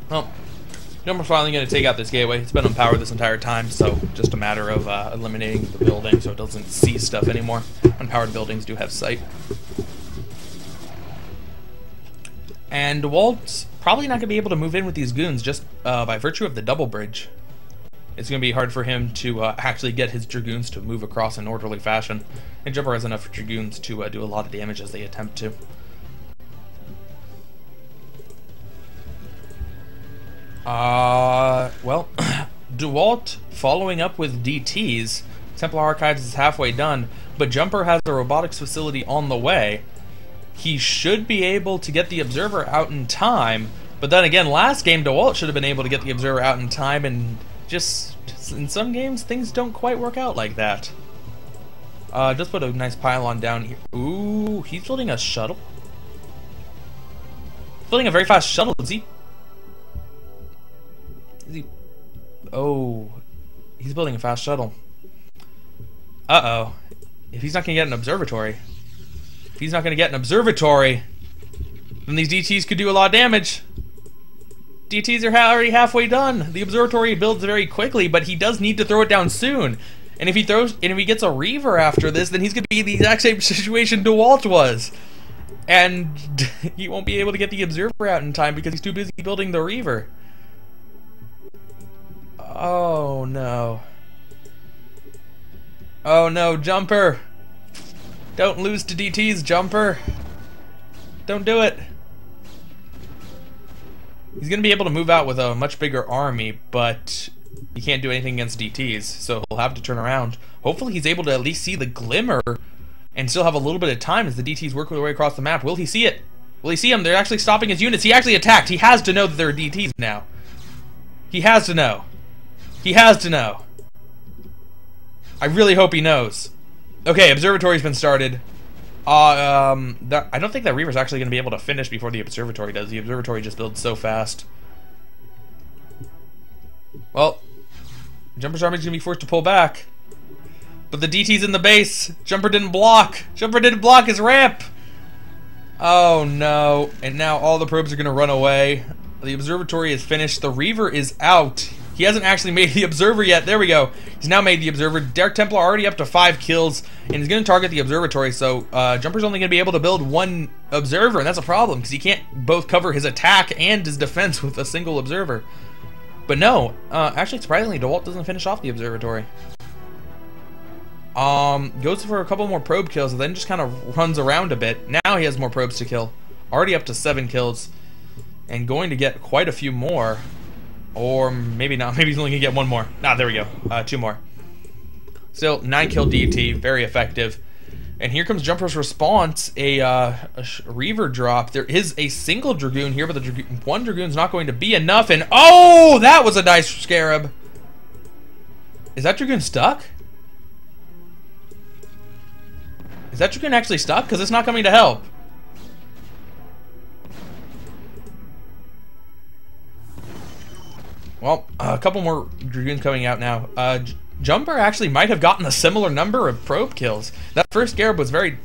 A: Well, Jumper's finally going to take out this gateway. It's been unpowered this entire time, so just a matter of eliminating the building so it doesn't see stuff anymore. Unpowered buildings do have sight. And Dewalt's probably not going to be able to move in with these goons just by virtue of the double bridge. It's going to be hard for him to actually get his Dragoons to move across in orderly fashion. And Jumper has enough Dragoons to do a lot of damage as they attempt to. Well, Dewalt following up with DTs. Templar Archives is halfway done, but Jumper has a robotics facility on the way. He should be able to get the Observer out in time, but then again, last game Dewalt should have been able to get the Observer out in time, and just in some games things don't quite work out like that. Just put a nice pylon down here. Ooh, he's building a shuttle. He's building a very fast shuttle. Is he? Oh, he's building a fast shuttle. Uh-oh. If he's not going to get an observatory, then these DTs could do a lot of damage. DTs are already halfway done. The observatory builds very quickly, but he does need to throw it down soon. And if he gets a Reaver after this, then he's going to be in the exact same situation Dewalt was. And he won't be able to get the Observer out in time because he's too busy building the Reaver. Oh no. Oh no, Jumper. Don't lose to DTs, Jumper. Don't do it. He's going to be able to move out with a much bigger army, but he can't do anything against DTs, so he'll have to turn around. Hopefully he's able to at least see the glimmer and still have a little bit of time as the DTs work their way across the map. Will he see it? Will he see them? They're actually stopping his units. He actually attacked. He has to know that there are DTs now. He has to know. He has to know. I really hope he knows. Okay, observatory's been started. I don't think that Reaver's actually going to be able to finish before the observatory does. The observatory just builds so fast. Well, Jumper's army's going to be forced to pull back. But the DT's in the base. Jumper didn't block. Jumper didn't block his ramp. Oh no. And now all the probes are going to run away. The observatory is finished. The Reaver is out. He hasn't actually made the Observer yet. There we go. He's now made the Observer. Dark Templar already up to 5 kills, and he's going to target the Observatory, so Jumper's only going to be able to build one Observer, and that's a problem, because he can't both cover his attack and his defense with a single Observer. But no, actually, surprisingly, Dewalt doesn't finish off the Observatory. Goes for a couple more probe kills, and then just kind of runs around a bit. Now he has more probes to kill. Already up to 7 kills, and going to get quite a few more. Or maybe not. Maybe he's only going to get 1 more. Ah, there we go. 2 more. Still, 9 kill DT. Very effective. And here comes Jumper's response. A Reaver drop. There is a single Dragoon here, but the one Dragoon's not going to be enough. And oh, that was a nice Scarab. Is that Dragoon stuck? Is that Dragoon actually stuck? Because it's not coming to help. Well, a couple more Dragoons coming out now. Jumper actually might have gotten a similar number of probe kills. That first Scarab was very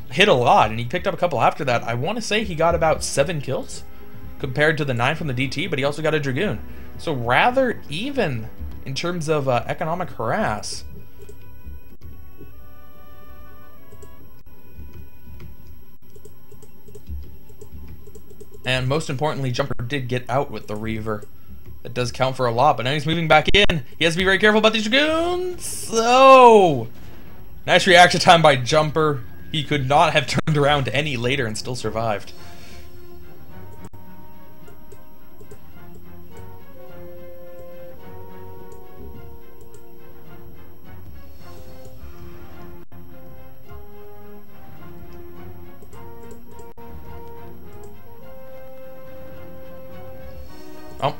A: hit a lot, and he picked up a couple after that. I want to say he got about 7 kills compared to the 9 from the DT, but he also got a Dragoon. So rather even in terms of economic harass. And most importantly, Jumper did get out with the Reaver. That does count for a lot, but now he's moving back in. He has to be very careful about these Dragoons. So, nice reaction time by Jumper. He could not have turned around any later and still survived. Oh.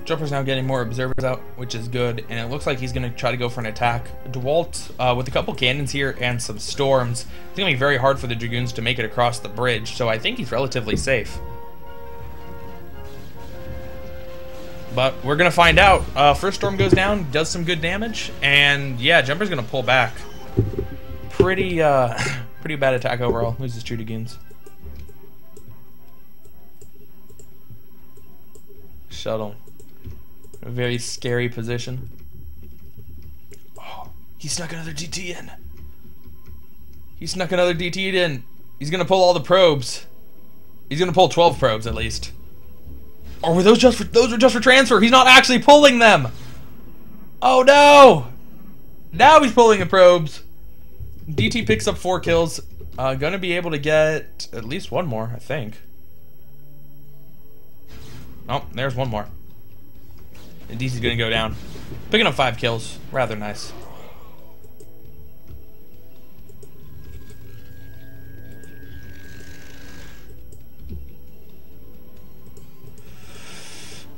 A: Jumper's now getting more observers out, which is good, and it looks like he's going to try to go for an attack. Dewalt, with a couple cannons here and some storms, it's going to be very hard for the Dragoons to make it across the bridge, so I think he's relatively safe. But we're going to find out. First storm goes down, does some good damage, and yeah, Jumper's going to pull back. Pretty bad attack overall. Loses 2 Dragoons. Shuttle. A very scary position. Oh, he snuck another DT in. He snuck another DT in. He's gonna pull all the probes. He's gonna pull 12 probes at least. Or were those just for, those were just for transfer? He's not actually pulling them. Oh no! Now he's pulling the probes. DT picks up 4 kills. Gonna be able to get at least 1 more, I think. Oh, there's one more. And DC's gonna go down. Picking up 5 kills. Rather nice.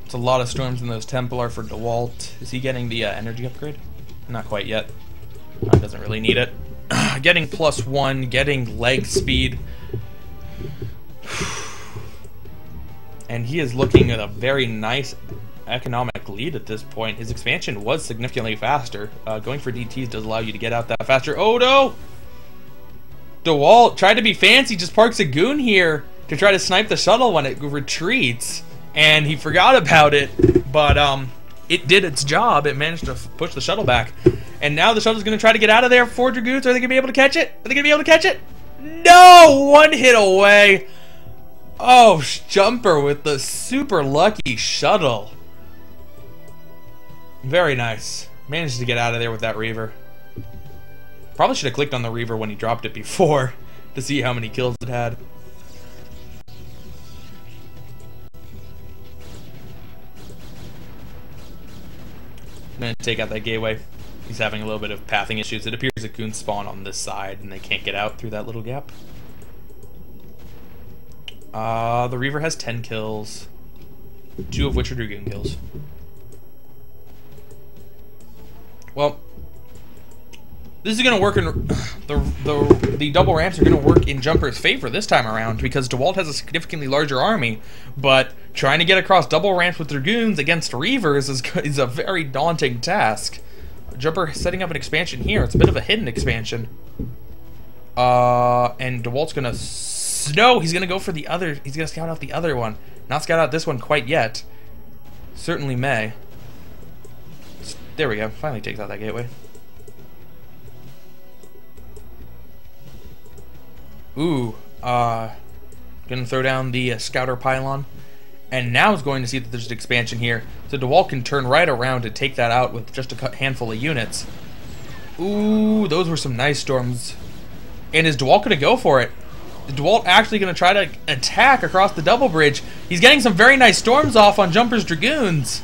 A: It's a lot of storms in those Templar for Dewalt. Is he getting the energy upgrade? Not quite yet. Doesn't really need it. Getting +1, getting leg speed. And he is looking at a very nice economic lead at this point. His expansion was significantly faster. Going for DTs does allow you to get out that faster. Oh no! Dewalt tried to be fancy, just parks a goon here to try to snipe the shuttle when it retreats. And he forgot about it, but it did its job. It managed to push the shuttle back. And now the shuttle's going to try to get out of there. 4 Dragoons, are they going to be able to catch it? Are they going to be able to catch it? No! 1 hit away. Oh, Jumper with the super lucky shuttle. Very nice. Managed to get out of there with that Reaver. Probably should have clicked on the Reaver when he dropped it before to see how many kills it had. I'm going to take out that gateway. He's having a little bit of pathing issues. It appears a goon spawn on this side and they can't get out through that little gap. The Reaver has 10 kills, 2 of which are Dragoon kills. Well, this is going to work in the double ramps are going to work in Jumper's favor this time around because Dewalt has a significantly larger army, but trying to get across double ramps with Dragoons against Reavers is a very daunting task. Jumper setting up an expansion here. It's a bit of a hidden expansion. And Dewalt's going to... No, he's going to go for the other... He's going to scout out the other one. Not scout out this one quite yet. Certainly may. There we go. Finally takes out that gateway. Ooh, gonna throw down the scouter pylon, and now is going to see that there's an expansion here, so Dewalt can turn right around and take that out with just a handful of units. Ooh, those were some nice storms. And is Dewalt gonna go for it? Is Dewalt actually gonna try to attack across the double bridge? He's getting some very nice storms off on Jumper's Dragoons.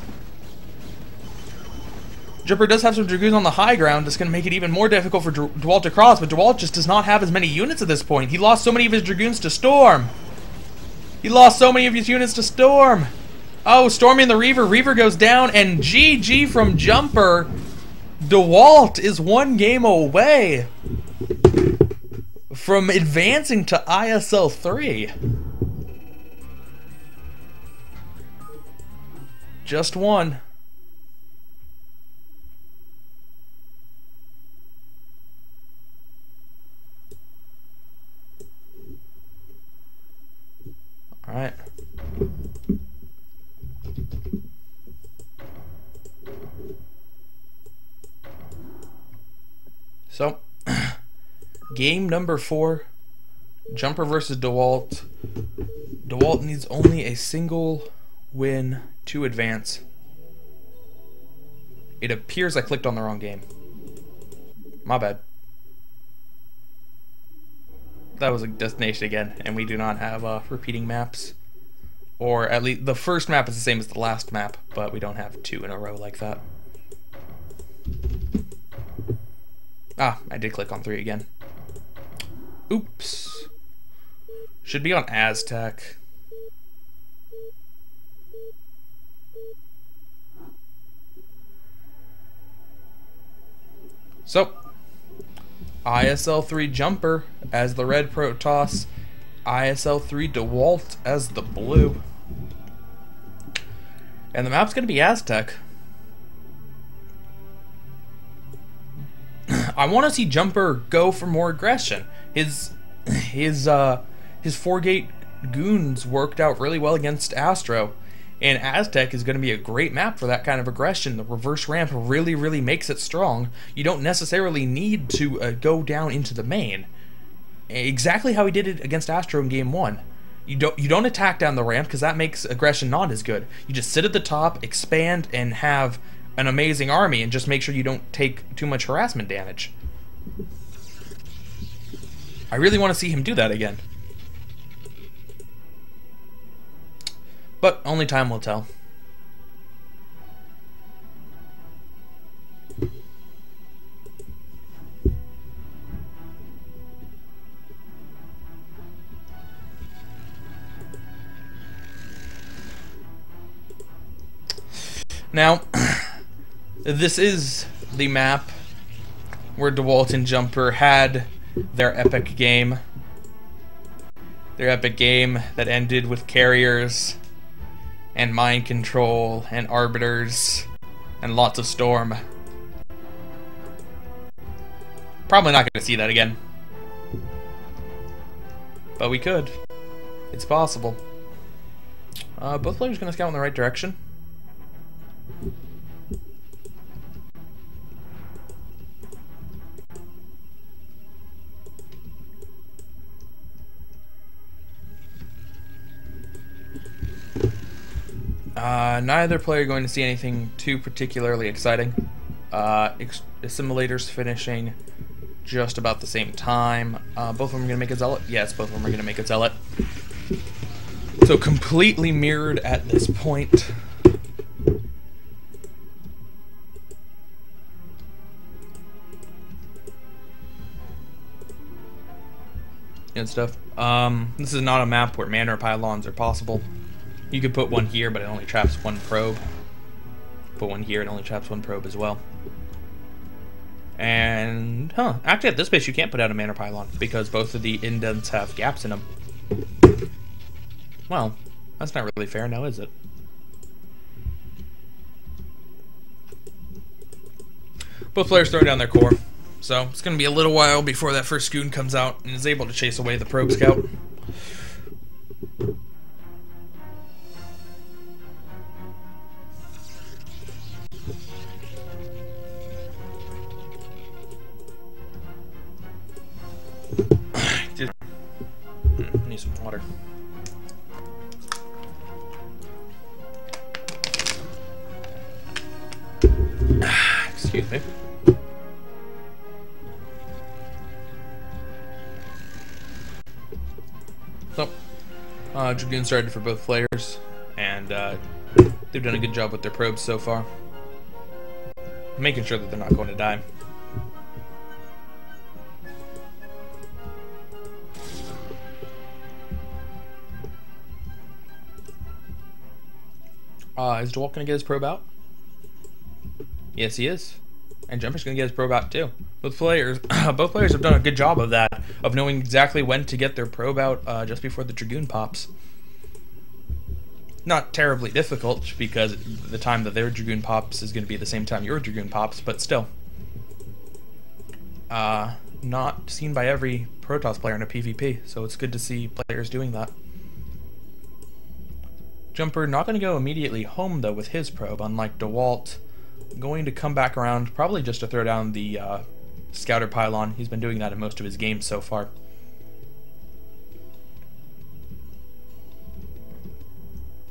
A: Jumper does have some Dragoons on the high ground. That's going to make it even more difficult for Dewalt to cross, but Dewalt just does not have as many units at this point. He lost so many of his Dragoons to Storm. He lost so many of his units to Storm. Oh, Stormy and the Reaver. Reaver goes down, and GG from Jumper. Dewalt is 1 game away from advancing to ISL3. Just 1. All right. So, game number 4, Jumper versus Dewalt. Dewalt needs only a single win to advance. It appears I clicked on the wrong game. My bad. That was a destination again, and we do not have repeating maps. Or at least the first map is the same as the last map, but we don't have 2 in a row like that. Ah, I did click on 3 again. Oops. Should be on Aztec. So, ISL3 Jumper as the red Protoss, ISL3 Dewalt as the blue. And the map's going to be Aztec. I want to see Jumper go for more aggression. His 4-gate goons worked out really well against AstrO. And Aztec is going to be a great map for that kind of aggression. The reverse ramp really makes it strong. You don't necessarily need to go down into the main. Exactly how he did it against AstrO in game 1. You don't attack down the ramp because that makes aggression not as good. You just sit at the top, expand, and have an amazing army, and just make sure you don't take too much harassment damage. I really want to see him do that again. But only time will tell. Now, this is the map where Dewalt and Jumper had their epic game. Their epic game that ended with carriers and mind control and arbiters and lots of storm. Probably not going to see that again. But we could. It's possible. Both players going to scout in the right direction. Neither player going to see anything too particularly exciting. Assimilators finishing just about the same time. Both of them are going to make a Zealot? Yes, both of them are going to make a Zealot. So completely mirrored at this point. And stuff. This is not a map where mana pylons are possible. You could put one here, but it only traps one probe. Put one here, it only traps one probe as well. And, actually at this base you can't put out a mana pylon, because both of the indents have gaps in them. Well, that's not really fair now, is it? Both players throwing down their core, so it's going to be a little while before that first Scoon comes out and is able to chase away the probe scout. Need some water. Excuse me. So, Dragoon started for both players, and they've done a good job with their probes so far, making sure that they're not going to die. Is Dewalt going to get his probe out? Yes, he is. And Jumper's going to get his probe out too. Both players have done a good job of that, of knowing exactly when to get their probe out just before the Dragoon pops. Not terribly difficult, because the time that their Dragoon pops is going to be the same time your Dragoon pops, but still. Not seen by every Protoss player in a PvP, so it's good to see players doing that. Jumper not going to go immediately home, though, with his probe, unlike Dewalt. Going to come back around, probably just to throw down the Scouter Pylon. He's been doing that in most of his games so far.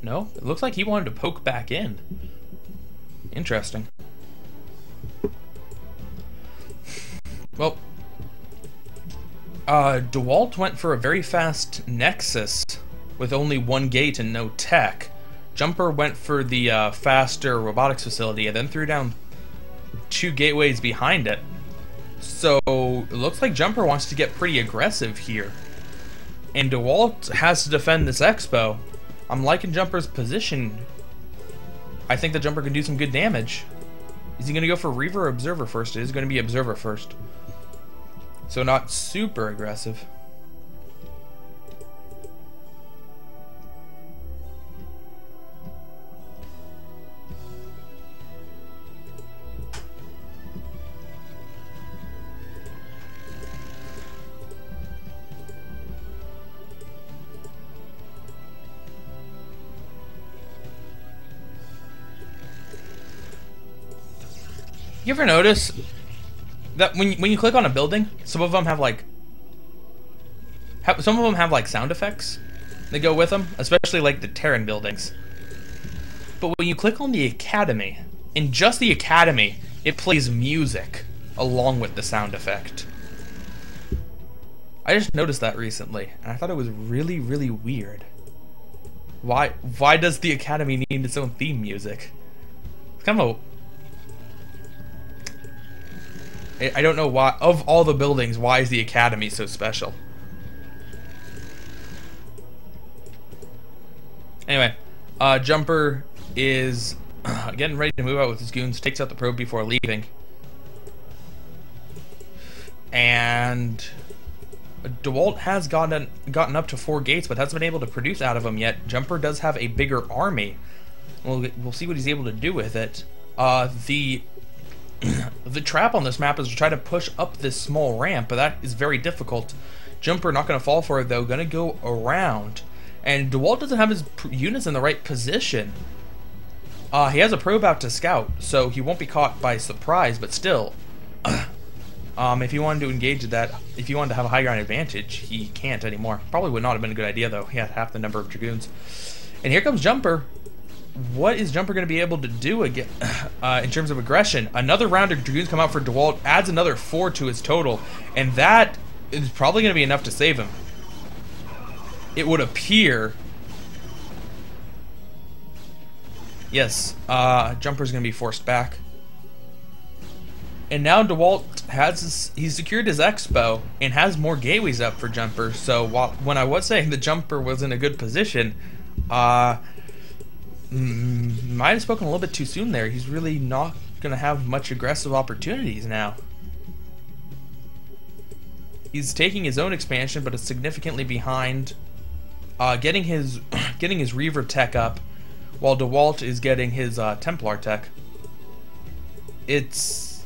A: No? It looks like he wanted to poke back in. Interesting. Well, Dewalt went for a very fast Nexus with only one gate and no tech. Jumper went for the faster robotics facility and then threw down 2 gateways behind it. So it looks like Jumper wants to get pretty aggressive here. And Dewalt has to defend this expo. I'm liking Jumper's position. I think that Jumper can do some good damage. Is he going to go for Reaver or Observer first? It is going to be Observer first. So not super aggressive. You ever notice that when you click on a building, some of them have like sound effects that go with them, especially like the Terran buildings. But when you click on the Academy, in just the Academy, it plays music along with the sound effect. I just noticed that recently, and I thought it was really, really weird. Why does the Academy need its own theme music? It's kind of a... I don't know why, of all the buildings, why is the Academy so special? Anyway, Jumper is getting ready to move out with his goons, takes out the probe before leaving. And Dewalt has gotten up to 4 gates, but hasn't been able to produce out of them yet. Jumper does have a bigger army. We'll see what he's able to do with it. The trap on this map is to try to push up this small ramp, but that is very difficult. Jumper not going to fall for it though, going to go around. And Dewalt doesn't have his units in the right position. He has a probe out to scout, so he won't be caught by surprise, but still. If he wanted to engage that, if he wanted to have a high ground advantage, he can't anymore. Probably would not have been a good idea though. He had half the number of Dragoons. And here comes Jumper. What is Jumper going to be able to do again in terms of aggression? Another round of Dragoons come out for Dewalt, adds another 4 to his total, and that is probably going to be enough to save him. It would appear. Yes, Jumper's going to be forced back. And now Dewalt he's secured his expo and has more gateways up for Jumper. So when I was saying the Jumper was in a good position, might have spoken a little bit too soon there. He's really not going to have much aggressive opportunities now. He's taking his own expansion, but is significantly behind. Getting his Reaver tech up, while Dewalt is getting his Templar tech. It's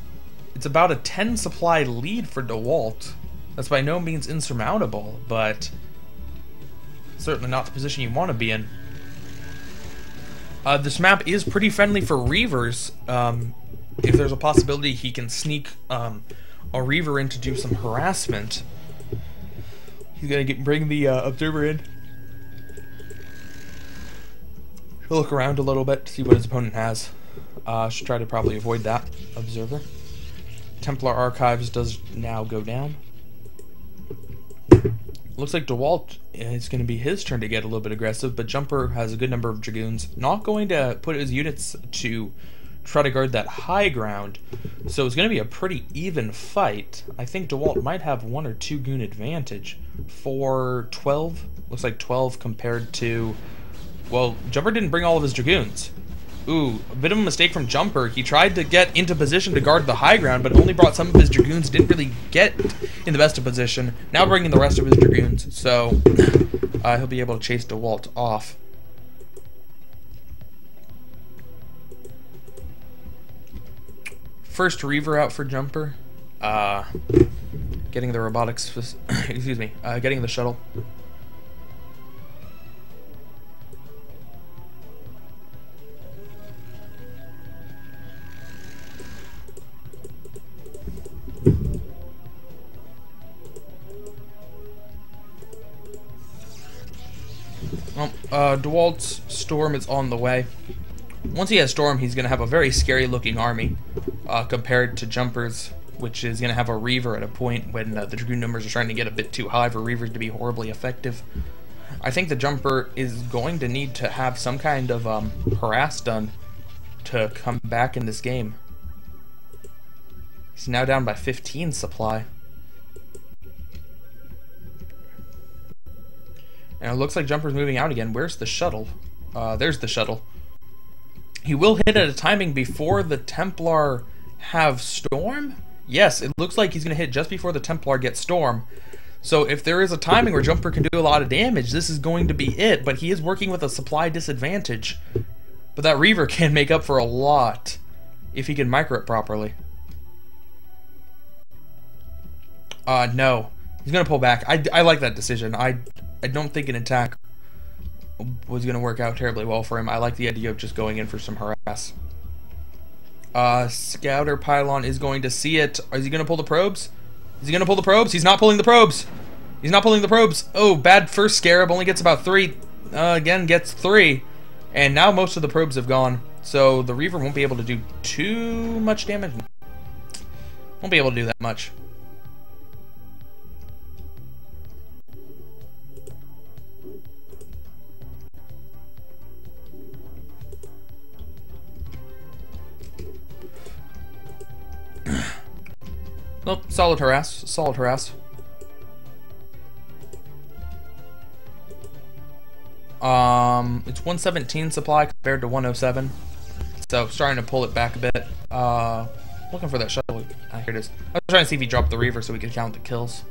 A: about a 10 supply lead for Dewalt. That's by no means insurmountable, but certainly not the position you want to be in. This map is pretty friendly for Reavers. If there's a possibility he can sneak a Reaver in to do some harassment. He's gonna bring the Observer in. He'll look around a little bit to see what his opponent has. Should try to probably avoid that Observer. Templar Archives does now go down. Looks like Dewalt, it's going to be his turn to get a little bit aggressive, but Jumper has a good number of Dragoons. Not going to put his units to try to guard that high ground, so it's going to be a pretty even fight. I think Dewalt might have 1 or 2 goon advantage for 12. Looks like 12 compared to... Well, Jumper didn't bring all of his Dragoons. Ooh, a bit of a mistake from Jumper. He tried to get into position to guard the high ground, but only brought some of his Dragoons. Didn't really get in the best of position. Now bringing the rest of his Dragoons, so he'll be able to chase Dewalt off. First Reaver out for Jumper. Getting the robotics, excuse me, getting the shuttle. Well, Dewalt's Storm is on the way. Once he has Storm, he's going to have a very scary looking army compared to Jumper's, which is going to have a Reaver at a point when the Dragoon numbers are trying to get a bit too high for Reavers to be horribly effective. I think the Jumper is going to need to have some kind of harass done to come back in this game. He's now down by 15 supply. And it looks like Jumper's moving out again. Where's the shuttle? There's the shuttle. He will hit at a timing before the Templar have Storm? Yes, it looks like he's going to hit just before the Templar gets Storm. So if there is a timing where Jumper can do a lot of damage, this is going to be it. But he is working with a supply disadvantage. But that Reaver can make up for a lot if he can micro it properly. No. He's going to pull back. I like that decision. I don't think an attack was going to work out terribly well for him. I like the idea of just going in for some harass. Scouter Pylon is going to see it. Is he going to pull the probes? Is he going to pull the probes? He's not pulling the probes. He's not pulling the probes. Oh, bad first Scarab. Only gets about 3. Again, gets 3. And now most of the probes have gone. So the Reaver won't be able to do too much damage. Won't be able to do that much. Nope, solid harass. Solid harass. It's 117 supply compared to 107. So starting to pull it back a bit. Looking for that shuttle. Here it is. I was trying to see if he dropped the Reaver so we could count the kills.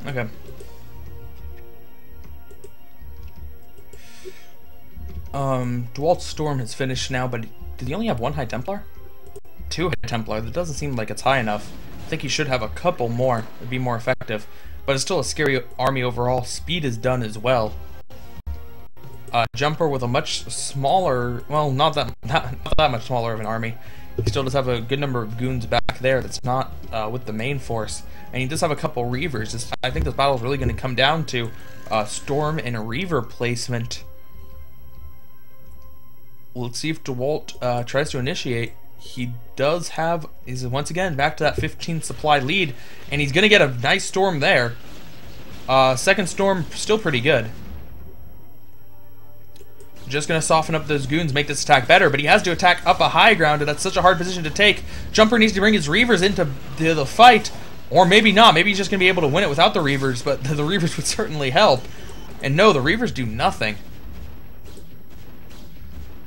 A: Okay. Dewalt's Storm has finished now, but did he only have one High Templar? Two High Templar. That doesn't seem like it's high enough. I think he should have a couple more. It'd be more effective. But it's still a scary army overall. Speed is done as well. Jumper with a much smaller, well, not that much smaller of an army. He still does have a good number of goons back there that's not with the main force. And he does have a couple Reavers. I think this battle is really going to come down to Storm and Reaver placement. Let's see if Dewalt tries to initiate. He does have, he's once again back to that 15 supply lead, and he's going to get a nice Storm there. Second Storm, still pretty good. Just going to soften up those goons, make this attack better, but he has to attack up a high ground, and that's such a hard position to take. Jumper needs to bring his Reavers into the fight, or maybe not. Maybe he's just going to be able to win it without the Reavers, but the Reavers would certainly help. And no, the Reavers do nothing.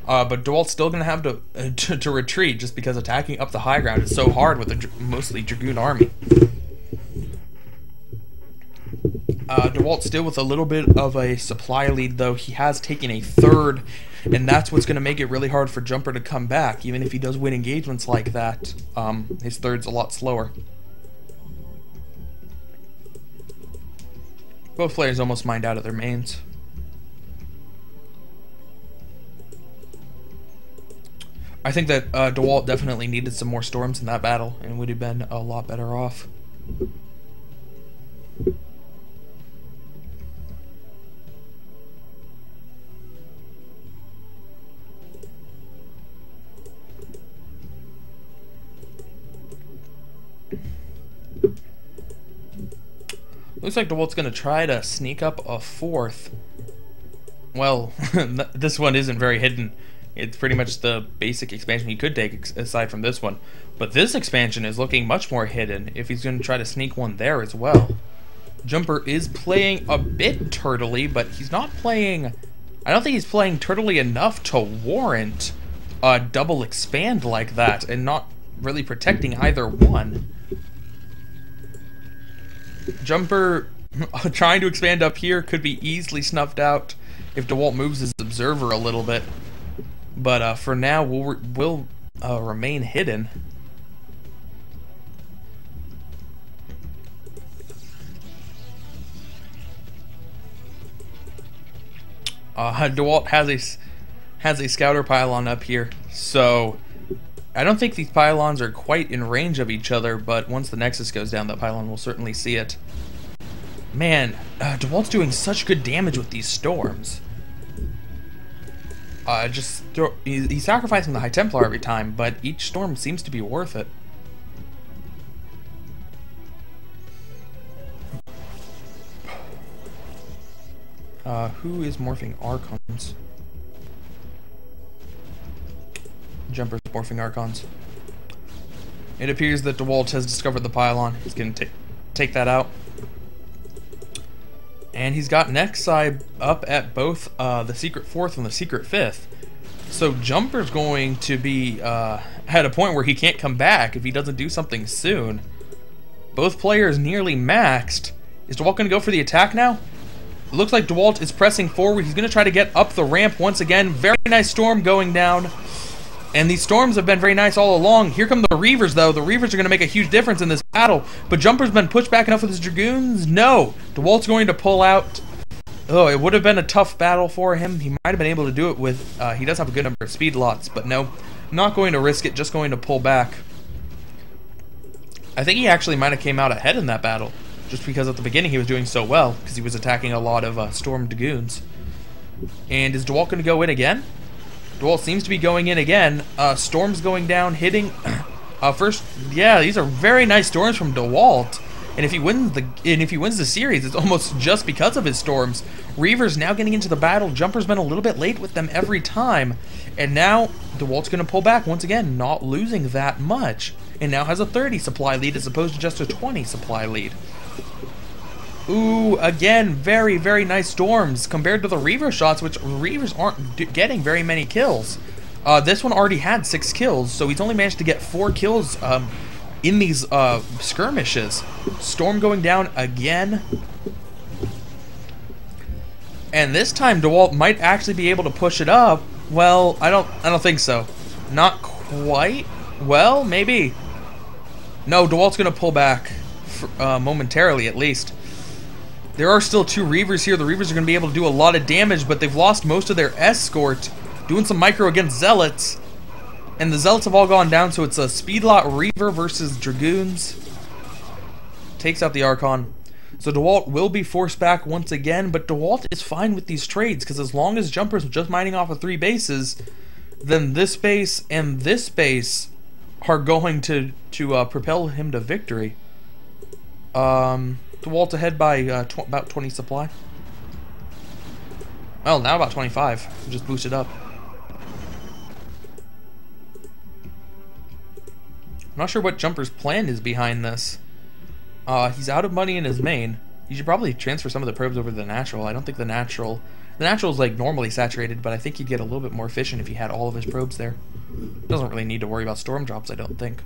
A: But Dewalt's still going to have to retreat just because attacking up the high ground is so hard with a mostly Dragoon army. Dewalt still with a little bit of a supply lead, though. He has taken a third, and that's what's going to make it really hard for Jumper to come back. Even if he does win engagements like that, his third's a lot slower. Both players almost mined out of their mains. I think that Dewalt definitely needed some more Storms in that battle and would have been a lot better off. Looks like Dewalt's going to try to sneak up a fourth. Well, this one isn't very hidden. It's pretty much the basic expansion he could take aside from this one. But this expansion is looking much more hidden if he's going to try to sneak one there as well. Jumper is playing a bit turtly, but he's not playing... I don't think he's playing turtly enough to warrant a double expand like that and not really protecting either one. Jumper trying to expand up here could be easily snuffed out if Dewalt moves his observer a little bit. But for now, we'll remain hidden. Dewalt has a scouter pylon up here, so I don't think these pylons are quite in range of each other. But once the Nexus goes down, that pylon will certainly see it. Man, Dewalt's doing such good damage with these Storms. He's sacrificing the High Templar every time, but each Storm seems to be worth it. Who is morphing Archons? Jumper's morphing Archons. It appears that Dewalt has discovered the pylon. He's going to take that out. And he's got Nexi up at both the Secret 4th and the Secret 5th. So Jumper's going to be at a point where he can't come back if he doesn't do something soon. Both players nearly maxed. Is Dewalt going to go for the attack now? It looks like Dewalt is pressing forward. He's going to try to get up the ramp once again. Very nice Storm going down. And these Storms have been very nice all along. Here come the Reavers, though. The Reavers are going to make a huge difference in this battle. But Jumper's been pushed back enough with his Dragoons? No. Dewalt's going to pull out. Oh, it would have been a tough battle for him. He might have been able to do it with... he does have a good number of speed lots, but no. Not going to risk it, just going to pull back. I think he actually might have came out ahead in that battle. just because at the beginning he was doing so well, because he was attacking a lot of stormed goons. And is Dewalt going to go in again? Dewalt seems to be going in again. Storm's going down, hitting... first, yeah, these are very nice storms from Dewalt. And if he wins the series, it's almost just because of his storms. Reaver's now getting into the battle. Jumper's been a little bit late with them every time. And now Dewalt's going to pull back once again, not losing that much. And now has a 30 supply lead as opposed to just a 20 supply lead. Ooh, again, very, very nice storms compared to the Reaver shots, which Reavers aren't getting very many kills. This one already had 6 kills, so he's only managed to get 4 kills in these skirmishes. Storm going down again. And this time Dewalt might actually be able to push it up. Well, I don't think so. Not quite. Well, maybe. No, Dewalt's gonna pull back for, momentarily at least. There are still 2 Reavers here. The Reavers are gonna be able to do a lot of damage, but they've lost most of their escort. Doing some micro against Zealots. And the Zealots have all gone down, so it's a Speedlot Reaver versus Dragoons. Takes out the Archon. So Dewalt will be forced back once again, but Dewalt is fine with these trades, because as long as Jumper's just mining off of 3 bases, then this base and this base are going to propel him to victory. Dewalt ahead by about 20 supply. Well, now about 25. Just boosted up. I'm not sure what Jumper's plan is behind this. He's out of money in his main. You should probably transfer some of the probes over to the natural. I don't think the natural is like normally saturated, but I think you'd get a little bit more efficient if he had all of his probes there. Doesn't really need to worry about storm drops, I don't think.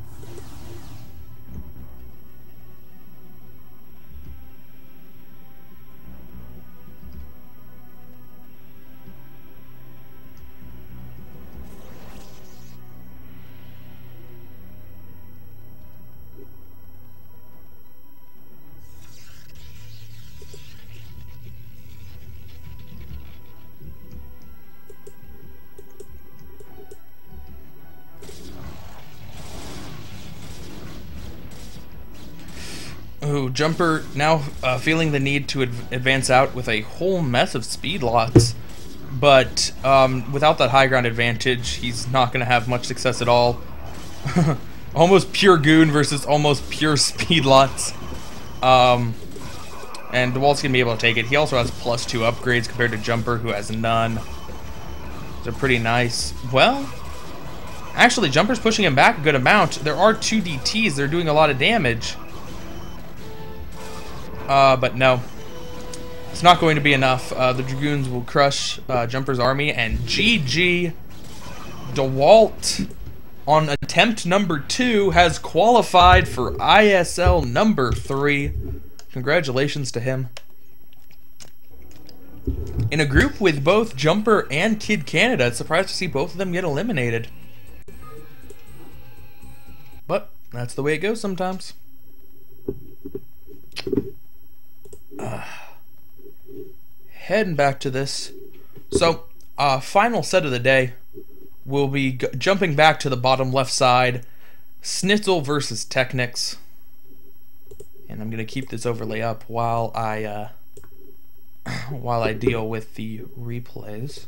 A: Ooh, Jumper now feeling the need to advance out with a whole mess of speed lots, but without that high ground advantage, he's not going to have much success at all. Almost pure goon versus almost pure speed lots. And Dewalt's going to be able to take it. He also has +2 upgrades compared to Jumper, who has none. So pretty nice. Well, actually, Jumper's pushing him back a good amount. There are 2 DTs. They're doing a lot of damage. But no, it's not going to be enough. The Dragoons will crush Jumper's army, and GG. Dewalt, on attempt number 2, has qualified for ISL number 3. Congratulations to him. In a group with both Jumper and Kid Canada, it's surprised to see both of them get eliminated. But that's the way it goes sometimes. Heading back to this. So, final set of the day. We'll be jumping back to the bottom left side. SneazeL versus TechnicS. And I'm going to keep this overlay up while I deal with the replays.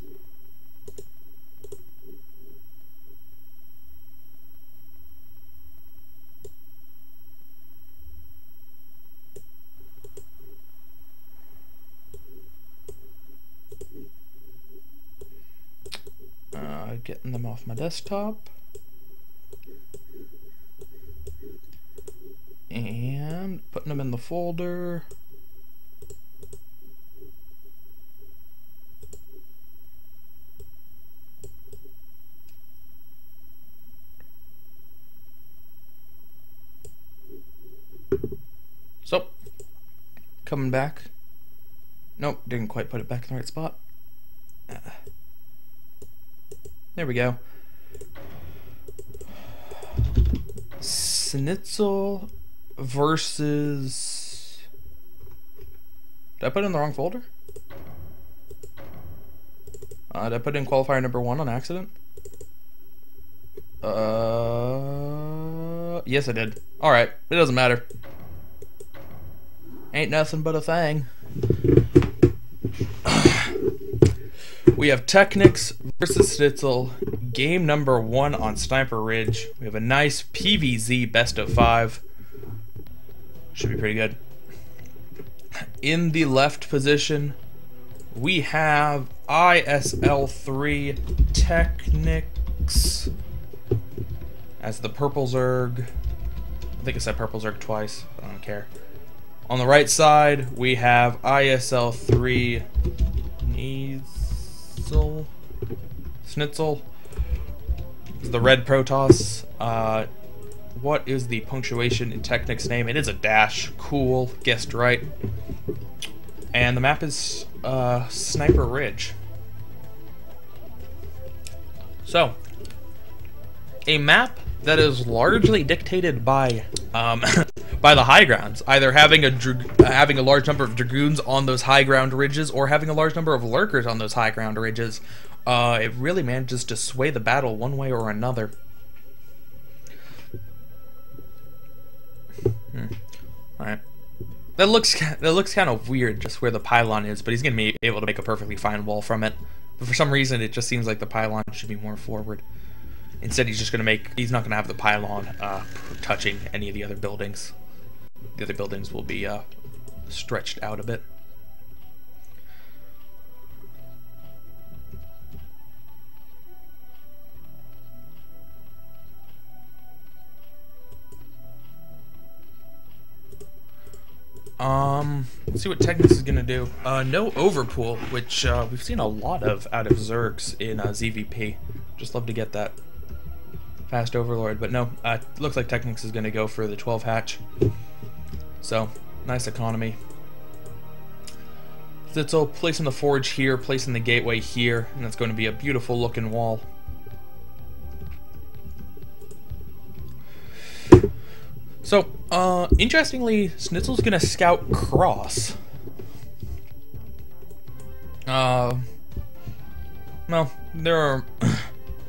A: Getting them off my desktop. And putting them in the folder. So, coming back. Nope, didn't quite put it back in the right spot. There we go. SneazeL versus... Did I put it in the wrong folder? Did I put in qualifier number 1 on accident? Yes I did. Alright, it doesn't matter. Ain't nothing but a thing. We have TechnicS versus SneazeL, game number 1 on Sniper Ridge. We have a nice PvZ best of 5. Should be pretty good. In the left position, we have isl3 TechnicS as the purple Zerg. I think I said purple Zerg twice, but I don't care. On the right side, we have isl3 SneazeL, the red Protoss. What is the punctuation in TechnicS name? It is a dash. Cool, guessed right. And the map is Sniper Ridge. So, a map that is largely dictated by by the high grounds, either having a large number of dragoons on those high ground ridges or having a large number of lurkers on those high ground ridges. It really manages to sway the battle one way or another. Alright. That looks kind of weird, just where the pylon is, but he's going to be able to make a perfectly fine wall from it. But for some reason, it just seems like the pylon should be more forward. Instead, he's not going to have the pylon touching any of the other buildings. The other buildings will be stretched out a bit. Let's see what TechnicS is gonna do. No overpool, which we've seen a lot of out of Zergs in ZVP. Just love to get that fast overlord, but no. Looks like TechnicS is gonna go for the 12 hatch. So nice economy. SneazeL placing the forge here, placing the gateway here, and that's going to be a beautiful looking wall. So, interestingly, SneazeL's gonna scout cross. Well, there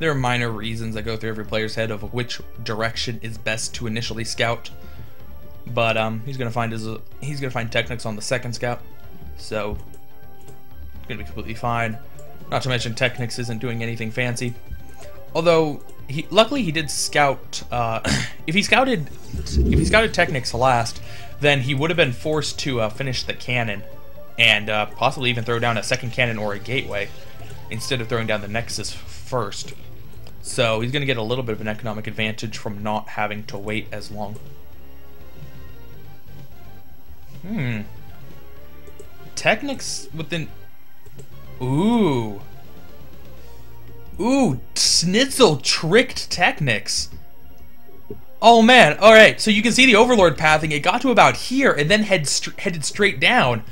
A: are minor reasons that go through every player's head of which direction is best to initially scout. But he's gonna find TechnicS on the second scout, so it's gonna be completely fine. Not to mention TechnicS isn't doing anything fancy. Although luckily he did scout. If he scouted TechnicS last, then he would have been forced to finish the cannon and possibly even throw down a second cannon or a gateway instead of throwing down the Nexus first. So he's going to get a little bit of an economic advantage from not having to wait as long. TechnicS within. Ooh, SneazeL tricked TechnicS. Oh man, alright, so you can see the Overlord pathing. It got to about here and then headed straight down.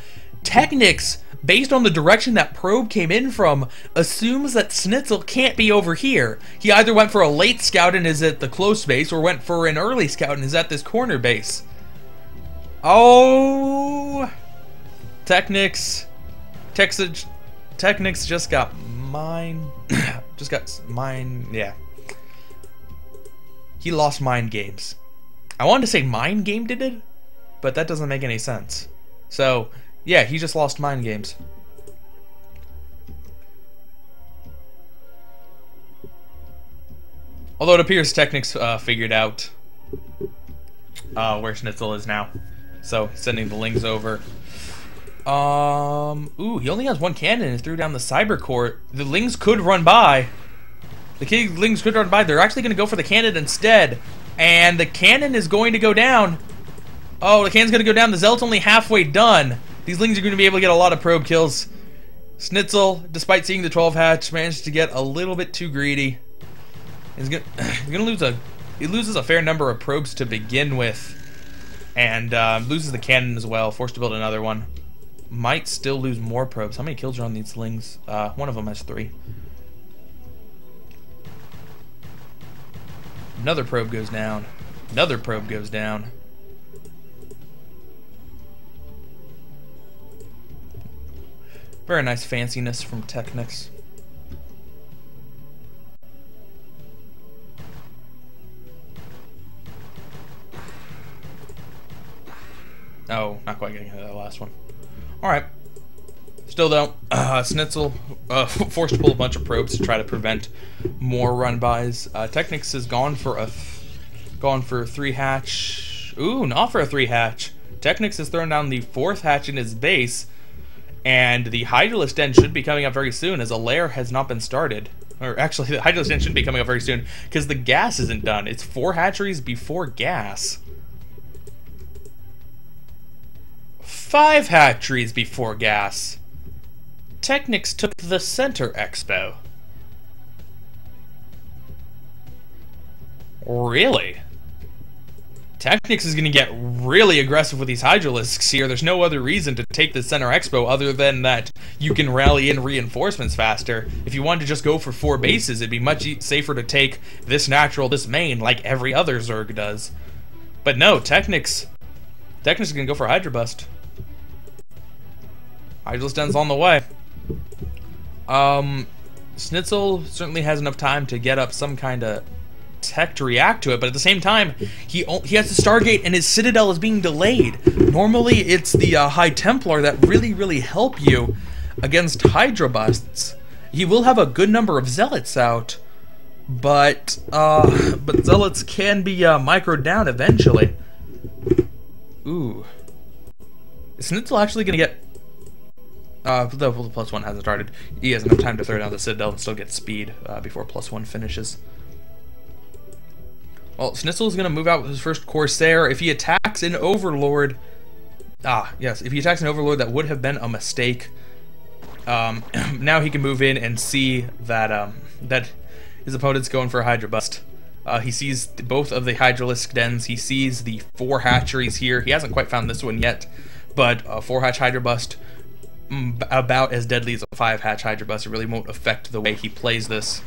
A: TechnicS, based on the direction that probe came in from, assumes that SneazeL can't be over here. He either went for a late scout and is at the close base, or went for an early scout and is at this corner base. Oh, TechnicS just got mine. Yeah. He lost mind games. I wanted to say mind game did it, but that doesn't make any sense. So, yeah, he just lost mind games. Although it appears TechnicS figured out where SneazeL is now. So, sending the Lings over. Ooh, he only has one cannon and threw down the cyber core. The Lings could run by. Lings could run by. They're actually going to go for the cannon instead. And the cannon is going to go down. Oh, the cannon's going to go down. The Zealot's only halfway done. These Lings are going to be able to get a lot of probe kills. SneazeL, despite seeing the 12 hatch, managed to get a little bit too greedy. He's going to lose he loses a fair number of probes to begin with. And loses the cannon as well. Forced to build another one. Might still lose more probes. How many kills are on these Lings? One of them has 3. Another probe goes down. Another probe goes down. Very nice fanciness from TechnicS. Oh, not quite getting into that last one. Alright. Still though, SneazeL forced to pull a bunch of probes to try to prevent more run-bys. TechnicS has gone for a 3-hatch. Ooh, not for a 3-hatch. TechnicS has thrown down the 4th hatch in his base, and the Hydralisk Den should be coming up very soon, as a lair has not been started. Or actually, the Hydralisk Den shouldn't be coming up very soon, because the gas isn't done. It's 4 hatcheries before gas. 5 hatcheries before gas. TechnicS took the Center Expo. Really? TechnicS is going to get really aggressive with these Hydralisks here. There's no other reason to take the Center Expo other than that you can rally in reinforcements faster. If you wanted to just go for 4 bases, it'd be much safer to take this natural, this main, like every other Zerg does. But no, TechnicS is going to go for Hydra Bust. Hydralisk Den's on the way. SneazeL certainly has enough time to get up some kind of tech to react to it, but at the same time, he has the Stargate and his Citadel is being delayed. Normally, it's the High Templar that really help you against Hydra Busts. He will have a good number of Zealots out, but Zealots can be microed down eventually. Ooh. Is SneazeL actually going to get... the +1 hasn't started. He has enough time to throw down the Citadel and still get speed before +1 finishes. Well, SneazeL is going to move out with his first Corsair. If he attacks an Overlord... yes, if he attacks an Overlord, that would have been a mistake. Now he can move in and see that that his opponent's going for a Hydra Bust. He sees both of the Hydralisk Dens. He sees the 4 hatcheries here. He hasn't quite found this one yet, but a 4-hatch Hydra Bust, about as deadly as a 5-hatch Hydra Bust. It really won't affect the way he plays this.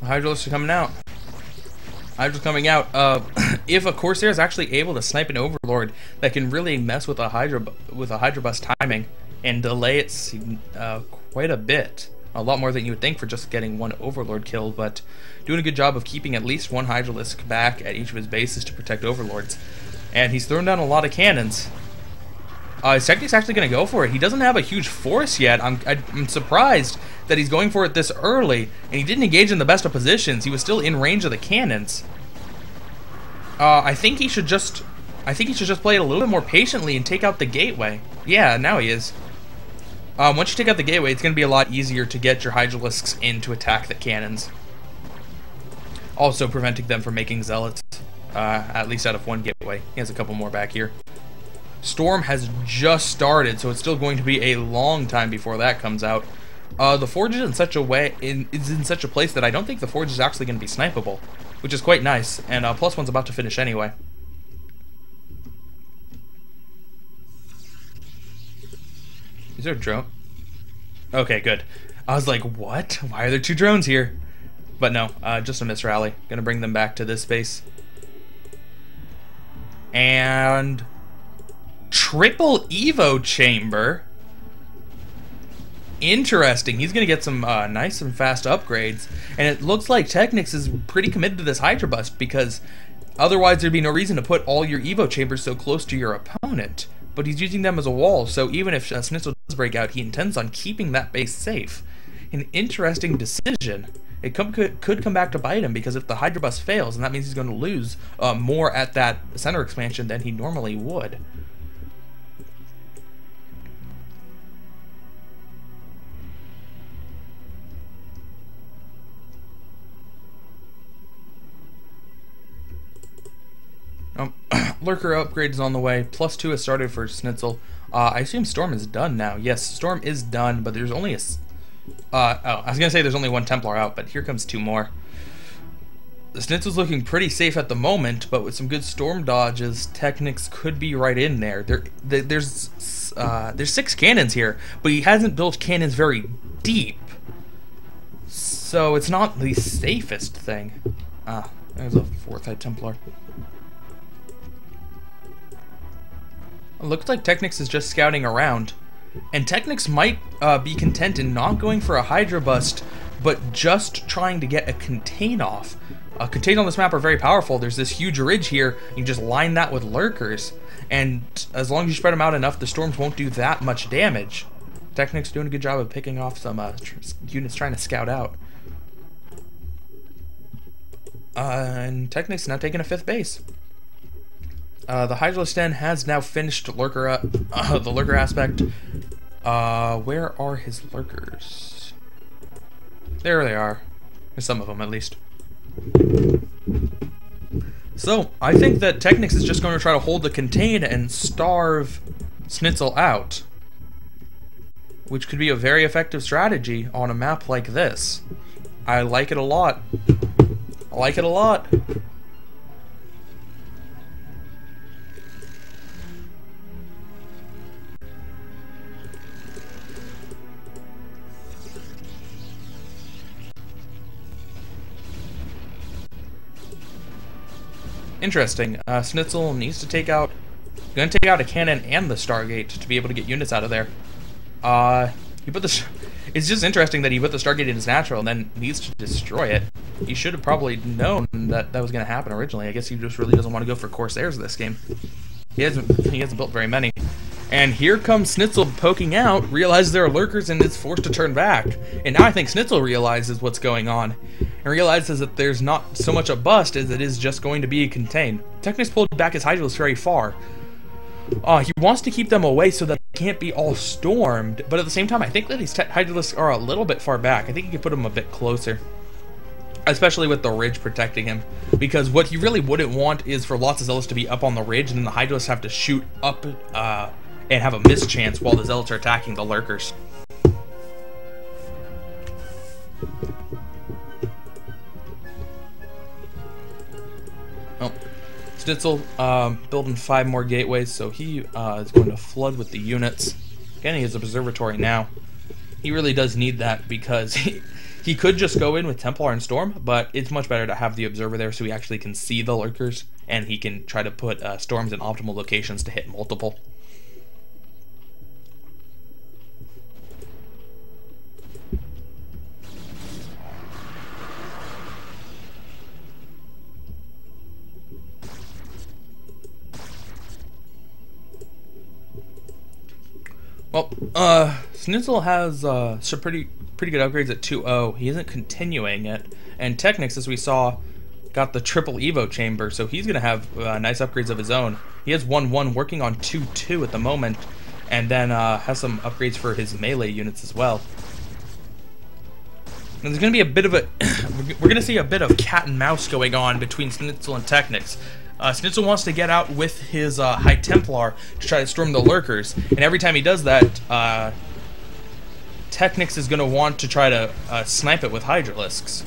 A: Hydralisk are coming out. Hydra's coming out. If a Corsair is actually able to snipe an Overlord, that can really mess with a Hydra Bust timing and delay it quite a bit. A lot more than you would think for just getting 1 Overlord killed, but doing a good job of keeping at least 1 Hydralisk back at each of his bases to protect Overlords. And he's thrown down a lot of cannons. Is TechnicS actually going to go for it? He doesn't have a huge force yet. I'm surprised that he's going for it this early, and he didn't engage in the best of positions. He was still in range of the cannons. I think he should just play it a little bit more patiently and take out the gateway. Yeah, now he is. Once you take out the gateway, it's going to be a lot easier to get your Hydralisks in to attack the cannons. Also preventing them from making Zealots, at least out of 1 gateway. He has a couple more back here. Storm has just started, so it's still going to be a long time before that comes out. The Forge is in such a place that I don't think the Forge is actually going to be snipeable, which is quite nice. And +1's about to finish anyway. Is there a drone? Okay, good. I was like, what? Why are there 2 drones here? But no, just a misrally. Gonna bring them back to this base. And... triple Evo chamber. Interesting. He's going to get some nice and fast upgrades. And it looks like TechnicS is pretty committed to this Hydra Bust, because otherwise there'd be no reason to put all your Evo chambers so close to your opponent. But he's using them as a wall, so even if SneazeL does break out, he intends on keeping that base safe. An interesting decision. It could come back to bite him, because if the Hydra Bust fails, and that means he's going to lose more at that center expansion than he normally would. Lurker upgrade is on the way. +2 has started for SneazeL. I assume Storm is done now. Yes, Storm is done, but there's only a... I was going to say there's only 1 Templar out, but here comes 2 more. SneazeL's looking pretty safe at the moment, but with some good storm dodges, TechnicS could be right in there. There's 6 cannons here, but he hasn't built cannons very deep, so it's not the safest thing. Ah, there's a 4th High Templar. It looks like TechnicS is just scouting around, and TechnicS might be content in not going for a Hydra bust, but just trying to get a contain off. Contain on this map are very powerful. There's this huge ridge here. You can just line that with lurkers, and as long as you spread them out enough, the storms won't do that much damage. TechnicS doing a good job of picking off some units trying to scout out. And TechnicS now taking a 5th base. The Hydralisk Den has now finished the lurker aspect. Where are his lurkers? There they are. Some of them, at least. So, I think that TechnicS is just going to try to hold the contain and starve SneazeL out, which could be a very effective strategy on a map like this. I like it a lot. I like it a lot. Interesting. SneazeL needs to take out a cannon and the Stargate to be able to get units out of there. It's just interesting that he put the Stargate in his natural and then needs to destroy it. He should have probably known that that was going to happen originally. I guess he just really doesn't want to go for Corsairs this game. He hasn't built very many. And here comes SneazeL poking out, realizes there are lurkers, and is forced to turn back. And now I think SneazeL realizes what's going on, and realizes that there's not so much a bust as it is just going to be a contain. TechnicS pulled back his Hydralisk very far. He wants to keep them away so that they can't be all stormed, but at the same time, I think that these Hydralisks are a little bit far back. I think he could put them a bit closer, especially with the ridge protecting him, because what he really wouldn't want is for lots of Zealots to be up on the ridge, and then the Hydralisks have to shoot up and have a mischance while the Zealots are attacking the lurkers. Oh, SneazeL building 5 more gateways, so he is going to flood with the units. Getting his observatory now. He really does need that because he could just go in with Templar and Storm, but it's much better to have the observer there so he actually can see the lurkers, and he can try to put storms in optimal locations to hit multiple. Well, SneazeL has some pretty good upgrades at 2.0. He isn't continuing it, and TechnicS, as we saw, got the triple Evo chamber, so he's gonna have nice upgrades of his own. He has 1.1 working on 2.2 at the moment, and then has some upgrades for his melee units as well. And there's gonna be a bit of a we're gonna see a bit of cat and mouse going on between SneazeL and TechnicS. SneazeL wants to get out with his High Templar to try to storm the lurkers, and every time he does that, TechnicS is going to want to try to snipe it with Hydralisks.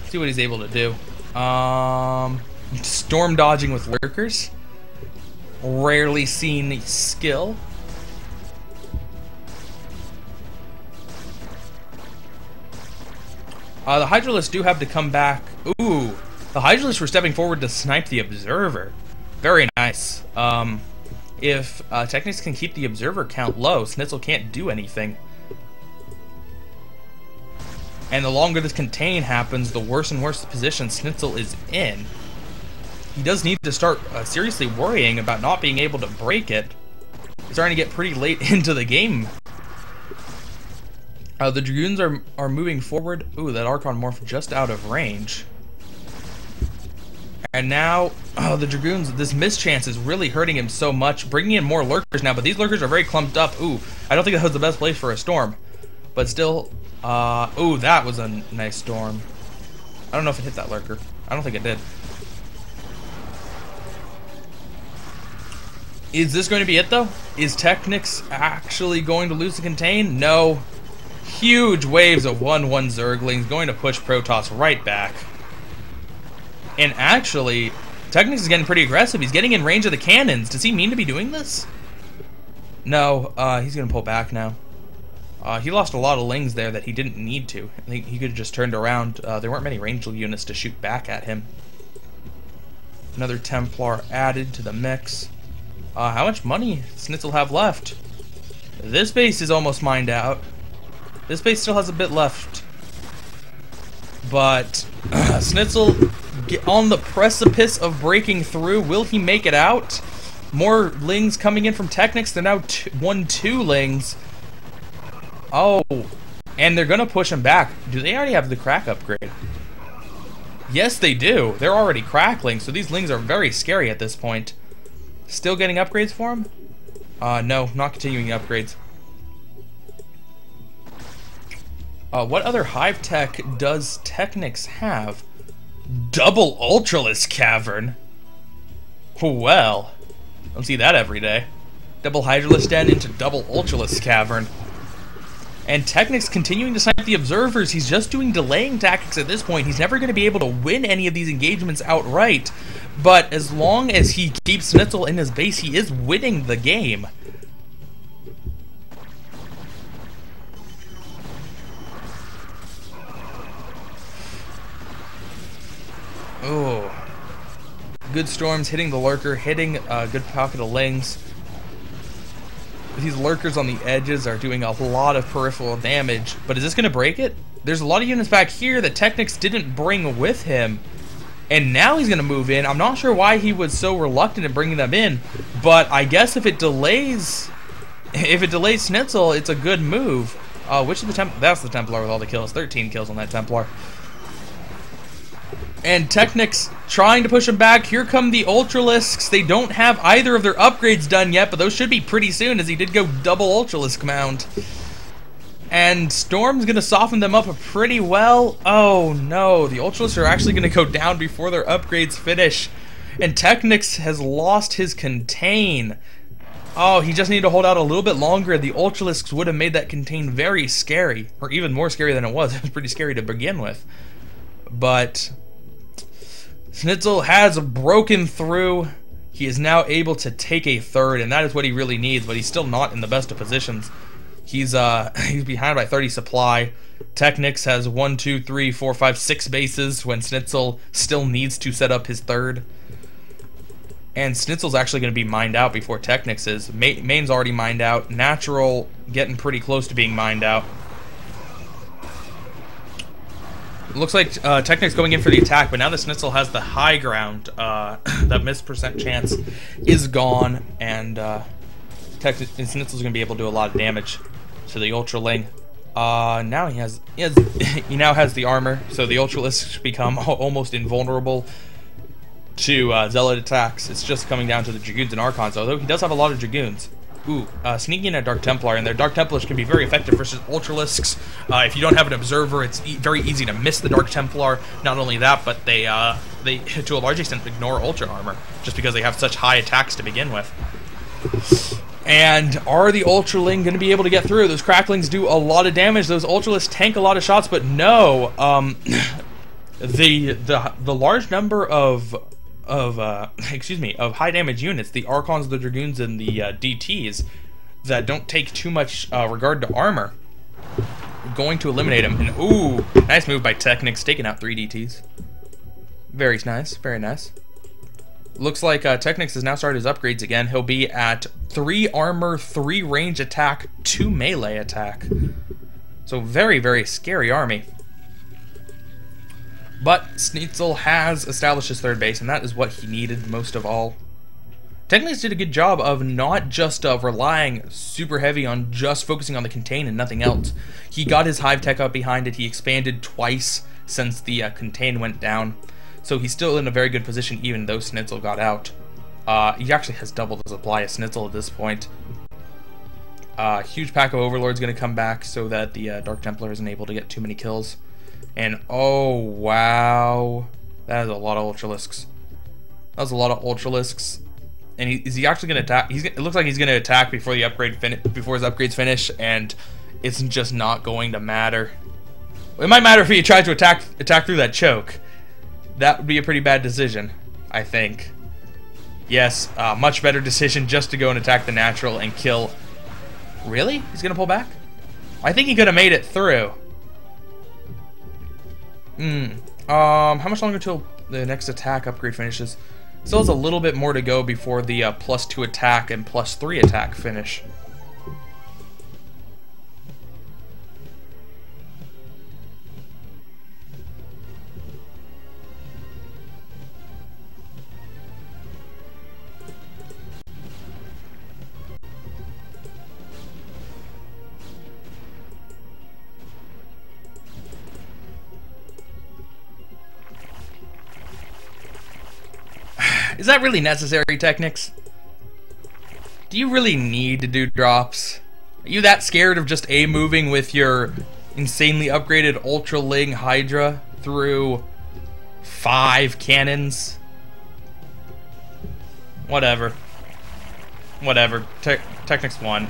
A: See what he's able to do. Storm dodging with lurkers. Rarely seen skill. The Hydralisks do have to come back. Ooh, the Hydralisks were stepping forward to snipe the Observer. Very nice. If TechnicS can keep the Observer count low, SneazeL can't do anything. And the longer this contain happens, the worse and worse the position SneazeL is in. He does need to start seriously worrying about not being able to break it. It's starting to get pretty late into the game. The Dragoons are moving forward. Ooh, that Archon Morph just out of range. And now, the Dragoons, this mischance is really hurting him so much, bringing in more lurkers now, but these lurkers are very clumped up. Ooh, I don't think that was the best place for a storm. But still, ooh, that was a nice storm. I don't know if it hit that lurker. I don't think it did. Is this going to be it, though? Is TechnicS actually going to lose the contain? No. Huge waves of 1/1 Zerglings going to push Protoss right back. And actually, TechnicS is getting pretty aggressive. He's getting in range of the cannons. Does he mean to be doing this? No, he's going to pull back now. He lost a lot of lings there that he didn't need to. I think he could have just turned around. There weren't many ranged units to shoot back at him. Another Templar added to the mix. How much money does SneazeL have left? This base is almost mined out. This base still has a bit left. But SneazeL on the precipice of breaking through. Will he make it out? More lings coming in from TechnicS. They're now 1-2 lings. Oh, and they're going to push him back. Do they already have the crack upgrade? Yes, they do. They're already crackling, so these lings are very scary at this point. Still getting upgrades for him? No, not continuing upgrades. What other hive tech does TechnicS have? Double Ultralisk Cavern? Well, I don't see that every day. Double Hydralisk Den into double Ultralisk Cavern. And TechnicS continuing to snipe the observers. He's just doing delaying tactics at this point. He's never going to be able to win any of these engagements outright. But as long as he keeps SneazeL in his base, he is winning the game. Oh. Good storms hitting the lurker, hitting a good pocket of lings. These lurkers on the edges are doing a lot of peripheral damage, but is this going to break it? There's a lot of units back here that TechnicS didn't bring with him, and now he's going to move in. I'm not sure why he was so reluctant in bringing them in, but I guess if it delays SneazeL, it's a good move. Which of the that's the Templar with all the kills. 13 kills on that Templar. And TechnicS trying to push him back. Here come the Ultralisks. They don't have either of their upgrades done yet, but those should be pretty soon, as he did go double Ultralisk mount. And Storm's going to soften them up pretty well. Oh no, the Ultralisks are actually going to go down before their upgrades finish. And TechnicS has lost his contain. Oh, he just needed to hold out a little bit longer. The Ultralisks would have made that contain very scary, or even more scary than it was. It was pretty scary to begin with. But SneazeL has broken through. He is now able to take a third, and that is what he really needs, but he's still not in the best of positions. He's behind by 30 supply. TechnicS has 1, 2, 3, 4, 5, 6 bases when SneazeL still needs to set up his third. And SneazeL's actually going to be mined out before TechnicS is. Main's already mined out. Natural getting pretty close to being mined out. Looks like TechnicS going in for the attack, but now that SneazeL has the high ground, that miss percent chance is gone, and SneazeL's going to be able to do a lot of damage to the Ultraling. Now he now has the armor, so the Ultralisks become almost invulnerable to Zealot attacks. It's just coming down to the Dragoons and Archons, although he does have a lot of Dragoons. Ooh, sneaking in a Dark Templar in there. Dark Templars can be very effective versus Ultralisks. If you don't have an observer, it's very easy to miss the Dark Templar. Not only that, but they to a large extent ignore Ultra Armor, just because they have such high attacks to begin with. And are the Ultraling going to be able to get through? Those Cracklings do a lot of damage. Those Ultralisks tank a lot of shots, but no. The large number of high damage units, the Archons, the Dragoons, and the DTs that don't take too much regard to armor, going to eliminate him. And ooh, nice move by TechnicS, taking out 3 DTs. Very nice, very nice. Looks like TechnicS has now started his upgrades again. He'll be at 3 armor, 3 range attack, 2 melee attack. So very, very scary army. But SneazeL has established his third base, and that is what he needed most of all. TechnicS did a good job of not just relying super heavy on just focusing on the contain and nothing else. He got his hive tech up behind it. He expanded twice since the contain went down. So he's still in a very good position even though SneazeL got out. He actually has double the supply of SneazeL at this point. Huge pack of Overlord's going to come back so that the Dark Templar isn't able to get too many kills. And oh wow, that is a lot of Ultralisks. That was a lot of Ultralisks. And is he actually going to attack? It looks like he's going to attack before the upgrade before his upgrades finish. And it's just not going to matter. It might matter if he tried to attack through that choke. That would be a pretty bad decision, I think. Yes, much better decision just to go and attack the natural and kill. Really? He's gonna pull back? I think he could have made it through. How much longer till the next attack upgrade finishes? Still has a little bit more to go before the +2 attack and +3 attack finish. Is that really necessary, TechnicS? Do you really need to do drops? Are you that scared of just A-moving with your insanely upgraded Ultra Ling Hydra through 5 cannons? Whatever. Whatever. TechnicS won.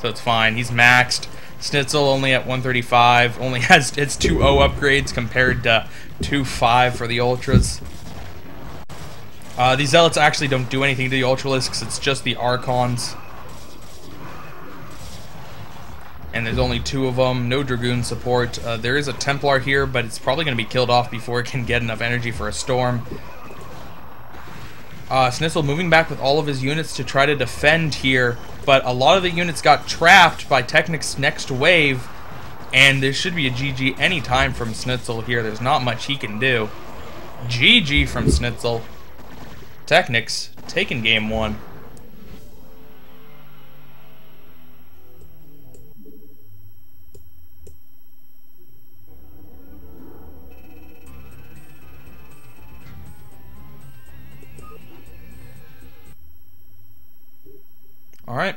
A: So it's fine. He's maxed. SneazeL only at 135. Only has its 2.0 upgrades compared to 2.5 for the Ultras. These Zealots actually don't do anything to the Ultralisks, it's just the Archons. And there's only 2 of them, no Dragoon support. There is a Templar here, but it's probably going to be killed off before it can get enough energy for a storm. SneazeL moving back with all of his units to try to defend here, but a lot of the units got trapped by TechnicS' next wave, and there should be a GG anytime from SneazeL here. There's not much he can do. GG from SneazeL. TechnicS taking game 1. All right.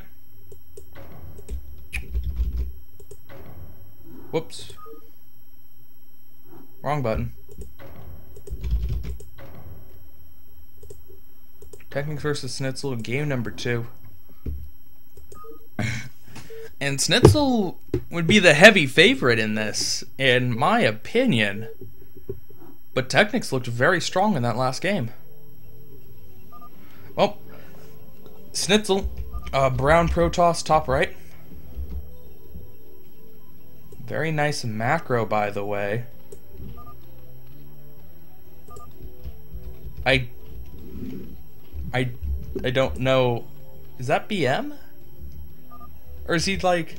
A: Whoops. Wrong button. TechnicS versus SneazeL, game number 2. And SneazeL would be the heavy favorite in this, in my opinion. But TechnicS looked very strong in that last game. Well, SneazeL, brown Protoss top right. Very nice macro, by the way. I don't know. Is that BM? Or is he like...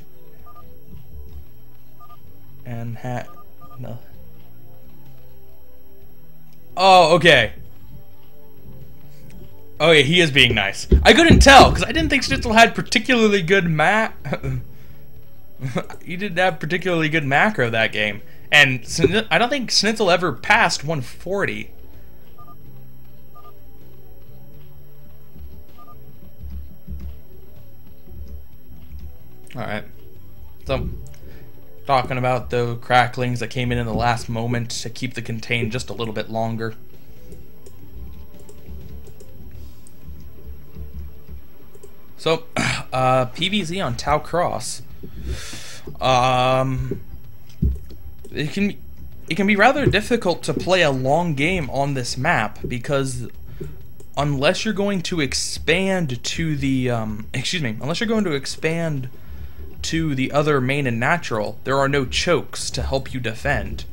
A: And hat... No. Oh, okay. Oh yeah, he is being nice. I couldn't tell, because I didn't think SneazeL had particularly good he didn't have particularly good macro that game. And I don't think SneazeL ever passed 140. Alright, so talking about the cracklings that came in the last moment to keep the contain just a little bit longer. So, PVZ on Tau Cross. It can be rather difficult to play a long game on this map because unless you're going to expand to the unless you're going to expand to the other main and natural, there are no chokes to help you defend.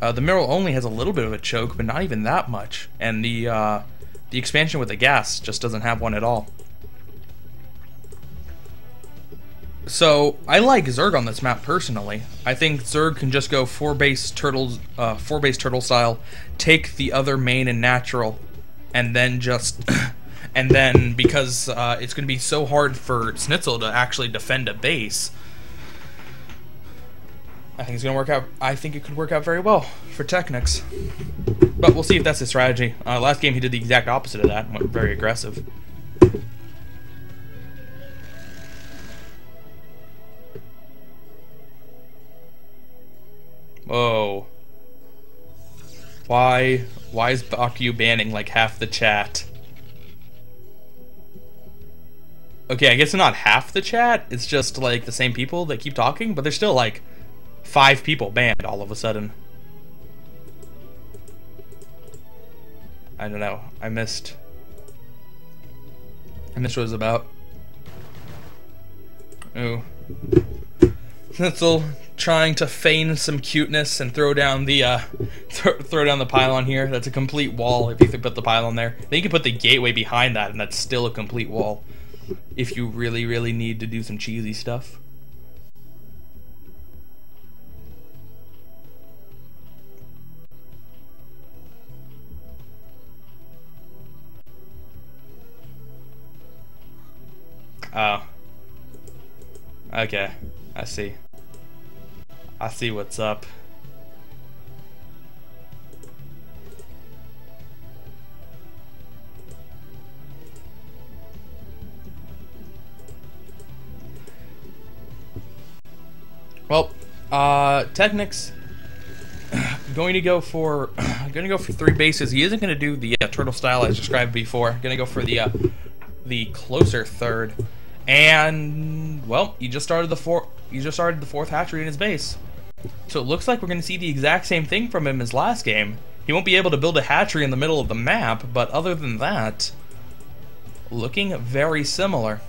A: The mineral only has a little bit of a choke, but not even that much, and the expansion with the gas just doesn't have one at all. So I like Zerg on this map personally. I think Zerg can just go 4-base turtle style, take the other main and natural, and then just and then because it's going to be so hard for SneazeL to actually defend a base, I think it's going to work out. I think it could work out very well for TechnicS, but we'll see if that's his strategy. Last game he did the exact opposite of that and went very aggressive. Whoa. Why is Baku banning like half the chat? Okay, I guess not half the chat. It's just like the same people that keep talking, but there's still like 5 people banned all of a sudden. I don't know. I missed what it was about. Ooh. SneazeL trying to feign some cuteness and throw down the throw down the pylon here. That's a complete wall if you put the pylon there. Then you can put the gateway behind that, and that's still a complete wall. If you really, really need to do some cheesy stuff. Oh. Okay. I see. I see what's up. Well, TechnicS going to go for 3 bases. He isn't going to do the turtle style as described before. Going to go for the closer third, and well, he just started the 4th hatchery in his base. So it looks like we're going to see the exact same thing from him as last game. He won't be able to build a hatchery in the middle of the map, but other than that, looking very similar.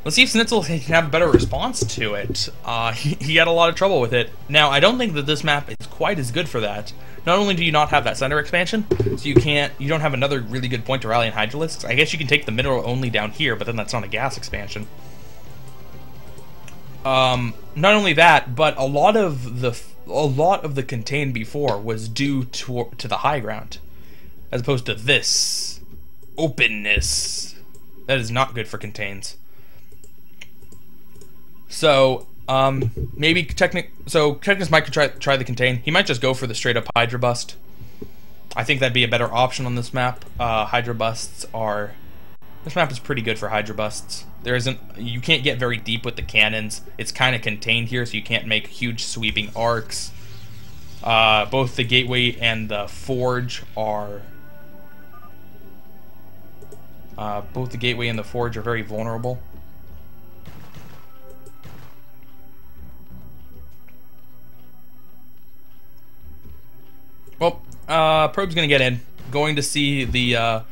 A: Let's see if SneazeL can have a better response to it. He had a lot of trouble with it. Now, I don't think that this map is quite as good for that. Not only do you not have that center expansion, so you don't have another really good point to rally in Hydralisks. I guess you can take the middle only down here, but then that's not a gas expansion. Not only that, but a lot of the contain before was due to the high ground, as opposed to this openness. That is not good for contains. So, maybe TechnicS might try the contain. He might just go for the straight up Hydra Bust. I think that'd be a better option on this map. Hydra Busts are... This map is pretty good for Hydra Busts. You can't get very deep with the cannons. It's kind of contained here, so you can't make huge sweeping arcs. Both the gateway and the forge are... both the gateway and the forge are very vulnerable. Well, Probe's gonna get in. Going to see the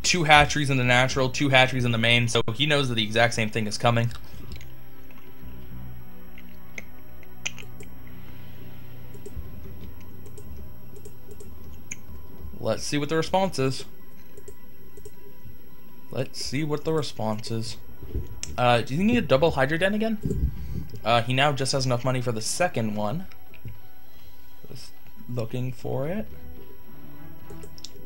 A: 2 hatcheries in the natural, 2 hatcheries in the main, so he knows that the exact same thing is coming. Let's see what the response is. Let's see what the response is. Do you need a double Hydra Den again? He now just has enough money for the second one. Just looking for it.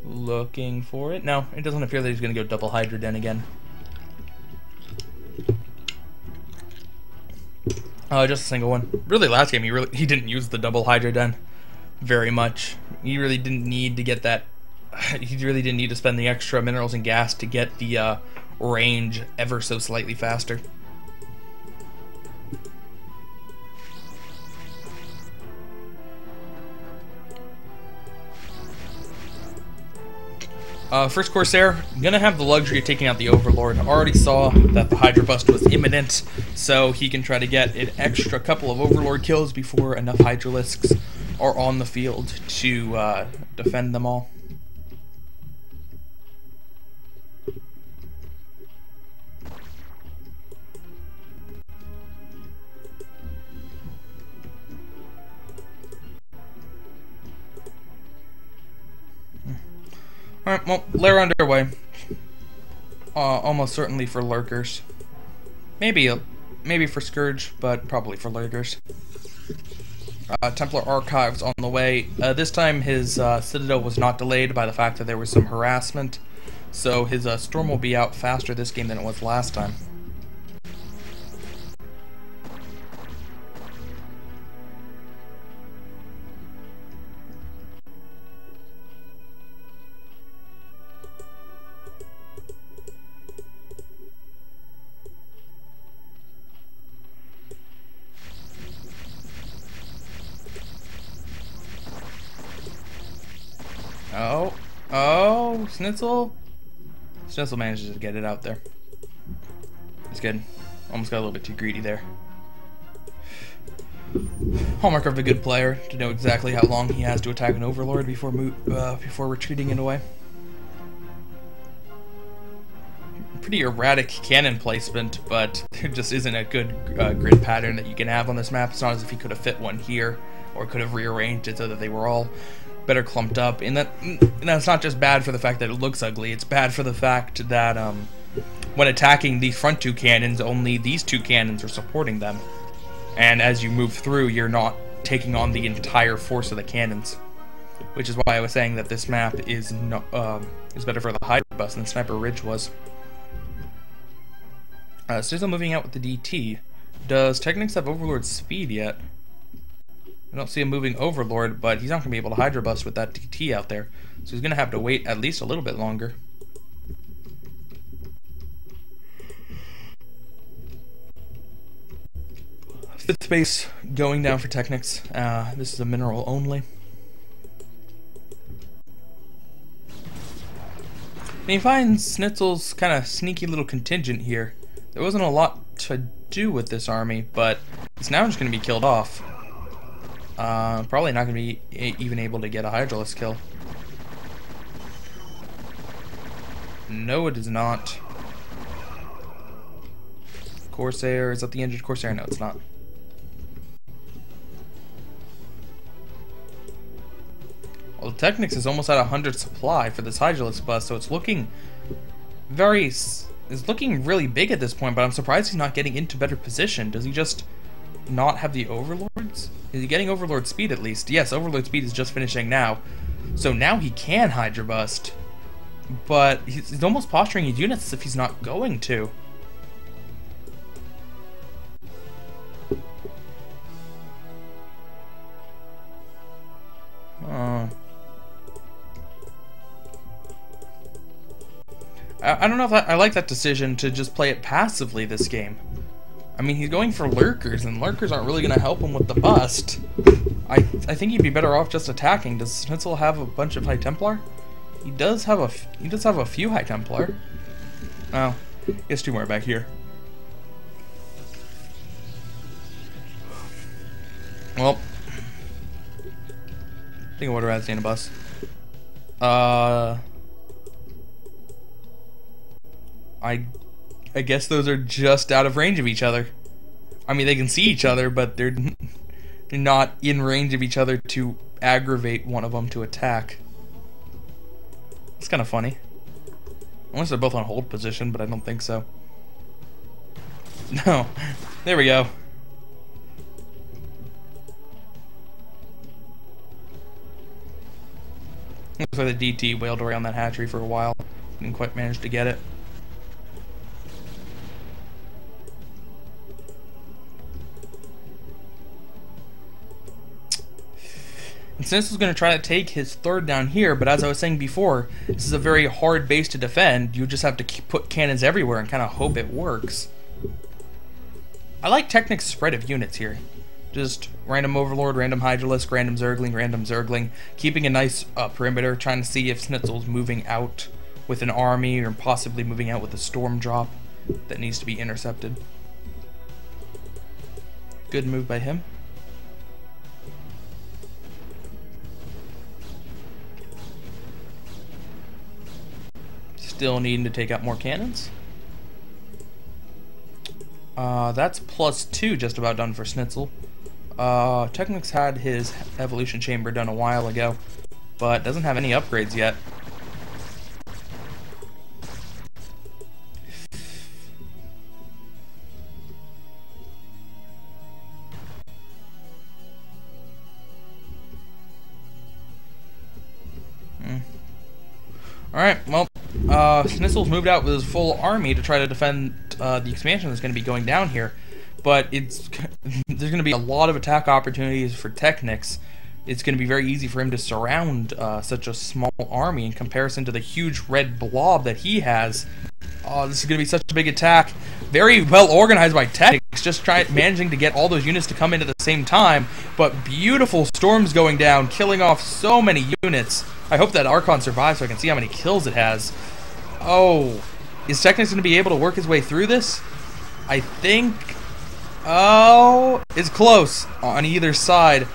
A: Looking for it. No, it doesn't appear that he's going to go double Hydra Den again. Just a single one. Really, last game he didn't use the double Hydra Den very much. He really didn't need to get that. He really didn't need to spend the extra minerals and gas to get the range ever so slightly faster. First Corsair, gonna have the luxury of taking out the Overlord. Already saw that the Hydra Bust was imminent, so he can try to get an extra couple of Overlord kills before enough Hydralisks are on the field to defend them all. Alright, well, lair underway. Almost certainly for lurkers. Maybe for Scourge, but probably for lurkers. Templar Archives on the way. This time his Citadel was not delayed by the fact that there was some harassment, so his Storm will be out faster this game than it was last time. SneazeL manages to get it out there. It's good. Almost got a little bit too greedy there. Hallmark of a good player, to know exactly how long he has to attack an overlord before retreating it away. Pretty erratic cannon placement, but there just isn't a good grid pattern that you can have on this map. It's not as if he could have fit one here, or could have rearranged it so that they were all better clumped up. And that's not just bad for the fact that it looks ugly, it's bad for the fact that when attacking the front two cannons, only these two cannons are supporting them. And as you move through, you're not taking on the entire force of the cannons. Which is why I was saying that this map is better for the Hydra bus than Sniper Ridge was. SneazeL moving out with the DT. Does TechnicS have Overlord speed yet? I don't see him moving Overlord, but he's not going to be able to Hydra bust with that DT out there. So he's going to have to wait at least a little bit longer. Fifth space going down for TechnicS. This is a mineral only. And he finds SneazeL's kind of sneaky little contingent here. There wasn't a lot to do with this army, but it's now just going to be killed off. Probably not going to be even able to get a Hydralisk kill. No, it is not. Corsair, is that the injured Corsair? No, it's not. Well, TechnicS is almost at 100 supply for this Hydralisk bus, so it's looking really big at this point, but I'm surprised he's not getting into better position. Does he just not have the Overlords? Is he getting Overlord speed at least? Yes, Overlord speed is just finishing now. So now he can Hydra bust, but he's almost posturing his units as if he's not going to. I don't know if I like that decision to just play it passively this game. I mean, he's going for lurkers, and lurkers aren't really going to help him with the bust. I think he'd be better off just attacking. Does SneazeL have a bunch of High Templar? He does have a few High Templar. Oh, he has two more back here. Well, I think I would have rather seen a bus. I guess those are just out of range of each other. I mean, they can see each other, but they're not in range of each other to aggravate one of them to attack. It's kind of funny. Unless they're both on hold position, but I don't think so. No. There we go. Looks like the DT wailed around that hatchery for a while. Didn't quite manage to get it. And SneazeL's going to try to take his third down here, but as I was saying before, this is a very hard base to defend. You just have to put cannons everywhere and kind of hope it works. I like TechnicS' spread of units here. Just random Overlord, random Hydralisk, random Zergling, keeping a nice perimeter, trying to see if SneazeL's moving out with an army or possibly moving out with a storm drop that needs to be intercepted. Good move by him. Still needing to take out more cannons. That's +2 just about done for SneazeL. TechnicS had his evolution chamber done a while ago, but doesn't have any upgrades yet. Alright, well, SneazeL's moved out with his full army to try to defend the expansion that's going to be going down here. But there's going to be a lot of attack opportunities for TechnicS. It's going to be very easy for him to surround such a small army in comparison to the huge red blob that he has. Oh, this is going to be such a big attack. Very well organized by TechnicS, just managing to get all those units to come in at the same time. But beautiful storms going down, killing off so many units. I hope that Archon survives so I can see how many kills it has. Oh, is TechnicS going to be able to work his way through this? I think... Oh, it's close on either side.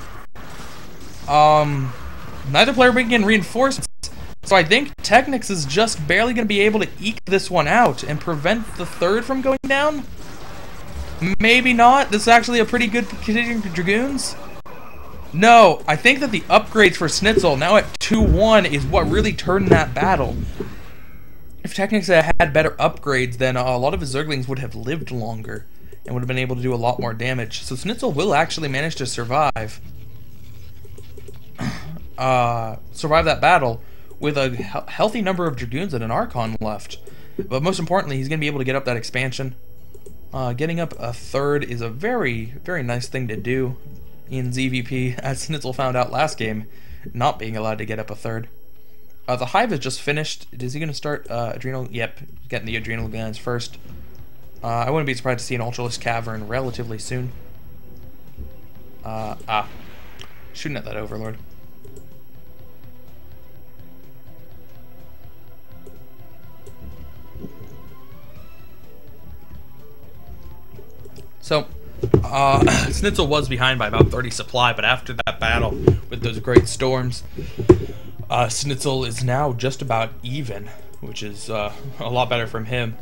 A: Neither player bringing in reinforcements. So I think TechnicS is just barely going to be able to eke this one out and prevent the third from going down. Maybe not. This is actually a pretty good contingent for Dragoons. No, I think that the upgrades for SneazeL now at 2-1 is what really turned that battle. If TechnicS had better upgrades, then a lot of his Zerglings would have lived longer and would have been able to do a lot more damage. So SneazeL will actually manage to survive that battle with a healthy number of Dragoons and an Archon left. But most importantly, he's going to be able to get up that expansion. Getting up a third is a very, very nice thing to do in ZVP, as SneazeL found out last game, not being allowed to get up a third. The Hive is just finished. Is he going to start Adrenal? Yep, getting the Adrenal glands first. I wouldn't be surprised to see an Ultralisk Cavern relatively soon. Shooting at that Overlord. So, SneazeL was behind by about 30 supply, but after that battle with those great storms, SneazeL is now just about even, which is a lot better from him.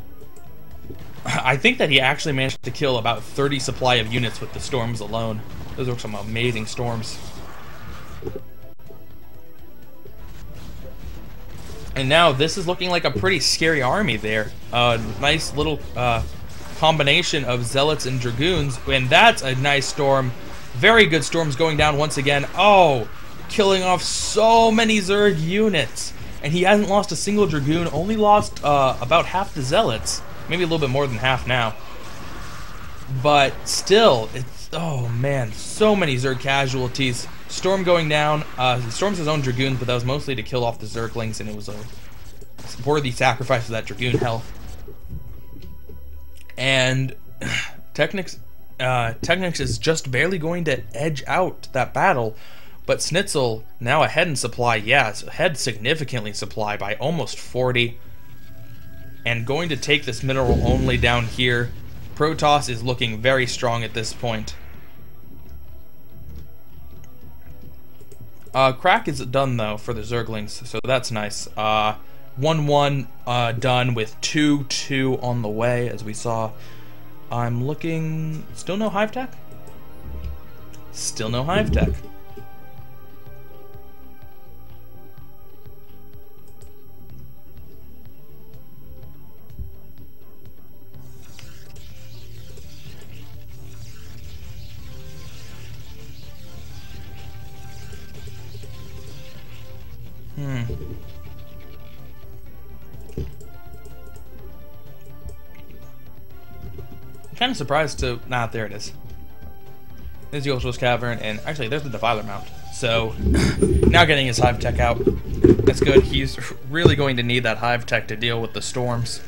A: I think that he actually managed to kill about 30 supply of units with the storms alone. Those were some amazing storms. And now this is looking like a pretty scary army there. Nice little combination of Zealots and Dragoons, and that's a nice storm. Very good storms going down once again. Oh, killing off so many Zerg units. And he hasn't lost a single Dragoon, only lost about half the Zealots. Maybe a little bit more than half now. But still, it's, oh man, so many Zerg casualties. Storm going down. He storms his own Dragoons, but that was mostly to kill off the Zerglings, and it was a worthy sacrifice of that Dragoon health. And TechnicS is just barely going to edge out that battle, but SneazeL now ahead in supply. Yes, ahead significantly supply by almost 40, and going to take this mineral only down here. Protoss is looking very strong at this point. Crack is done though for the Zerglings, so that's nice. 1-1 done with 2-2 on the way, as we saw. I'm looking... Still no Hive Tech? Still no Hive Tech. Kind of surprised to... Nah, there it is. There's the Ultralisk Cavern, and actually there's the Defiler Mount. So, now getting his Hive Tech out. That's good. He's really going to need that Hive Tech to deal with the storms.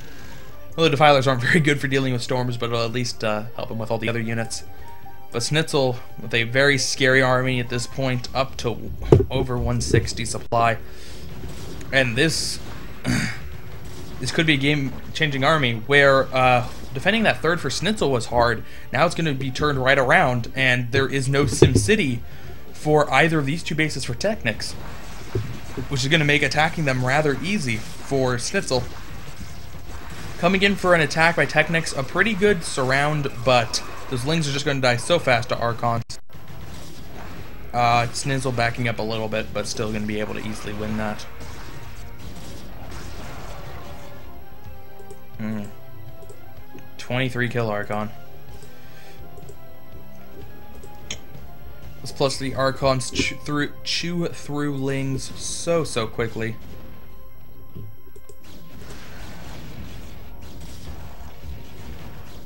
A: Well, the Defilers aren't very good for dealing with storms, but it'll at least help him with all the other units. But SneazeL, with a very scary army at this point, up to over 160 supply. And this could be a game-changing army where defending that third for SneazeL was hard. Now it's going to be turned right around, and there is no SimCity for either of these two bases for TechnicS, which is going to make attacking them rather easy for SneazeL. Coming in for an attack by TechnicS, a pretty good surround, but those Lings are just going to die so fast to Archons. SneazeL backing up a little bit, but still going to be able to easily win that. 23 kill Archon. Plus the Archons chew through Lings so quickly.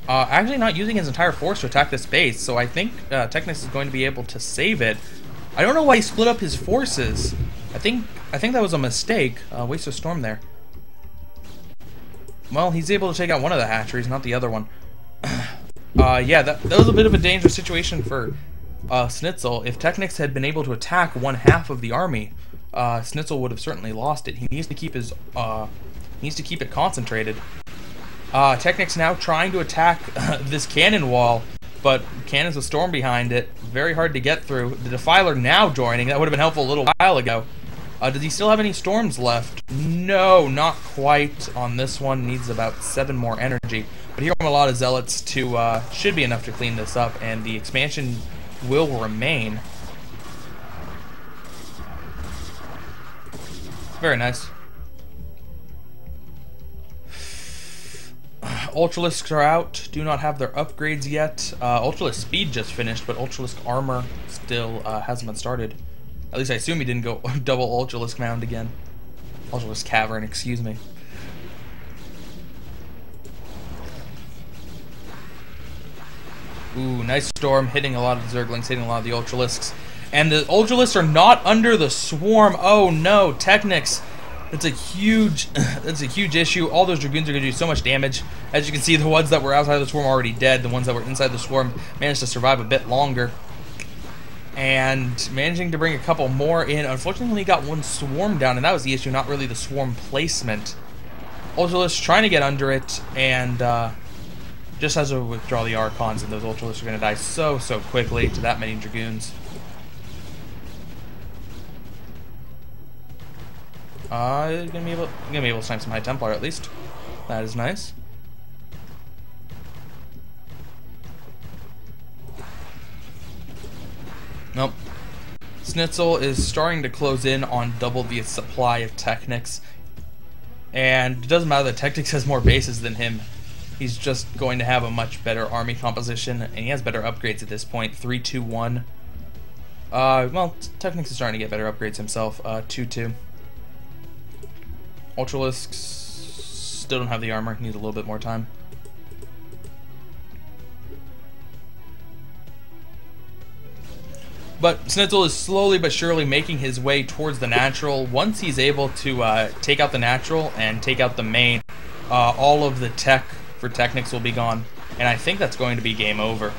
A: Actually not using his entire force to attack this base, so I think TechnicS is going to be able to save it. I don't know why he split up his forces. I think that was a mistake. Waste of Storm there. Well, he's able to take out one of the hatcheries, not the other one. Yeah, that was a bit of a dangerous situation for SneazeL. If TechnicS had been able to attack one half of the army, SneazeL would have certainly lost it. He needs to keep his it concentrated. TechnicS now trying to attack this cannon wall, but cannon's a storm behind it. Very hard to get through. The Defiler now joining. That would have been helpful a little while ago. Does he still have any storms left? No, not quite on this one. Needs about 7 more energy. But here from a lot of Zealots to should be enough to clean this up, and the expansion will remain. Very nice. Ultralisks are out. Do not have their upgrades yet. Ultralisk speed just finished, but Ultralisk armor still hasn't been started. At least I assume he didn't go double Ultralisk mound again. Ultralisk cavern, excuse me. Ooh, nice storm, hitting a lot of the Zerglings, hitting a lot of the Ultralisks. And the Ultralisks are not under the swarm. Oh no, TechnicS. That's a huge issue. All those Dragoons are going to do so much damage. As you can see, the ones that were outside the swarm are already dead. The ones that were inside the swarm managed to survive a bit longer. And managing to bring a couple more in. Unfortunately, he got one swarm down, and that was the issue, not really the swarm placement. Ultralisk trying to get under it, and just has to withdraw the Archons, and those Ultralisks are going to die so quickly to that many Dragoons. Gonna be able to snipe some High Templar at least. That is nice. Nope. SneazeL is starting to close in on double the supply of TechnicS. And it doesn't matter that TechnicS has more bases than him. He's just going to have a much better army composition, and he has better upgrades at this point. 3-2-1. Well, TechnicS is starting to get better upgrades himself. 2-2. Ultralisks still don't have the armor. Needs a little bit more time. But SneazeL is slowly but surely making his way towards the natural. Once he's able to take out the natural and take out the main, all of the tech for TechnicS will be gone. And I think that's going to be game over.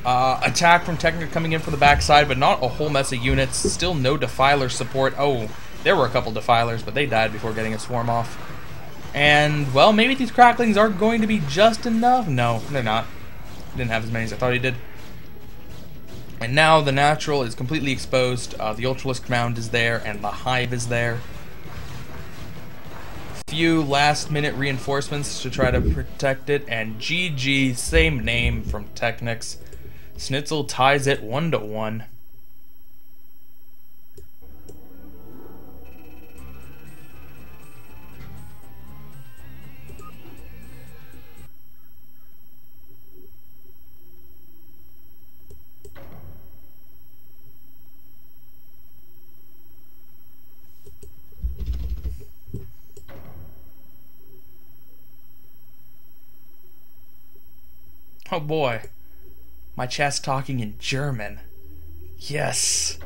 A: Attack from TechnicS coming in from the backside, but not a whole mess of units. Still no Defiler support. Oh, there were a couple Defilers, but they died before getting a swarm off. And, well, maybe these Cracklings are going to be just enough. No, they're not. Didn't have as many as I thought he did. And now the natural is completely exposed. The Ultralisk mound is there, and the hive is there. Few last-minute reinforcements to try to protect it, and GG, same name from TechnicS. SneazeL ties it 1-1. Oh boy, my chat's talking in German. Yes.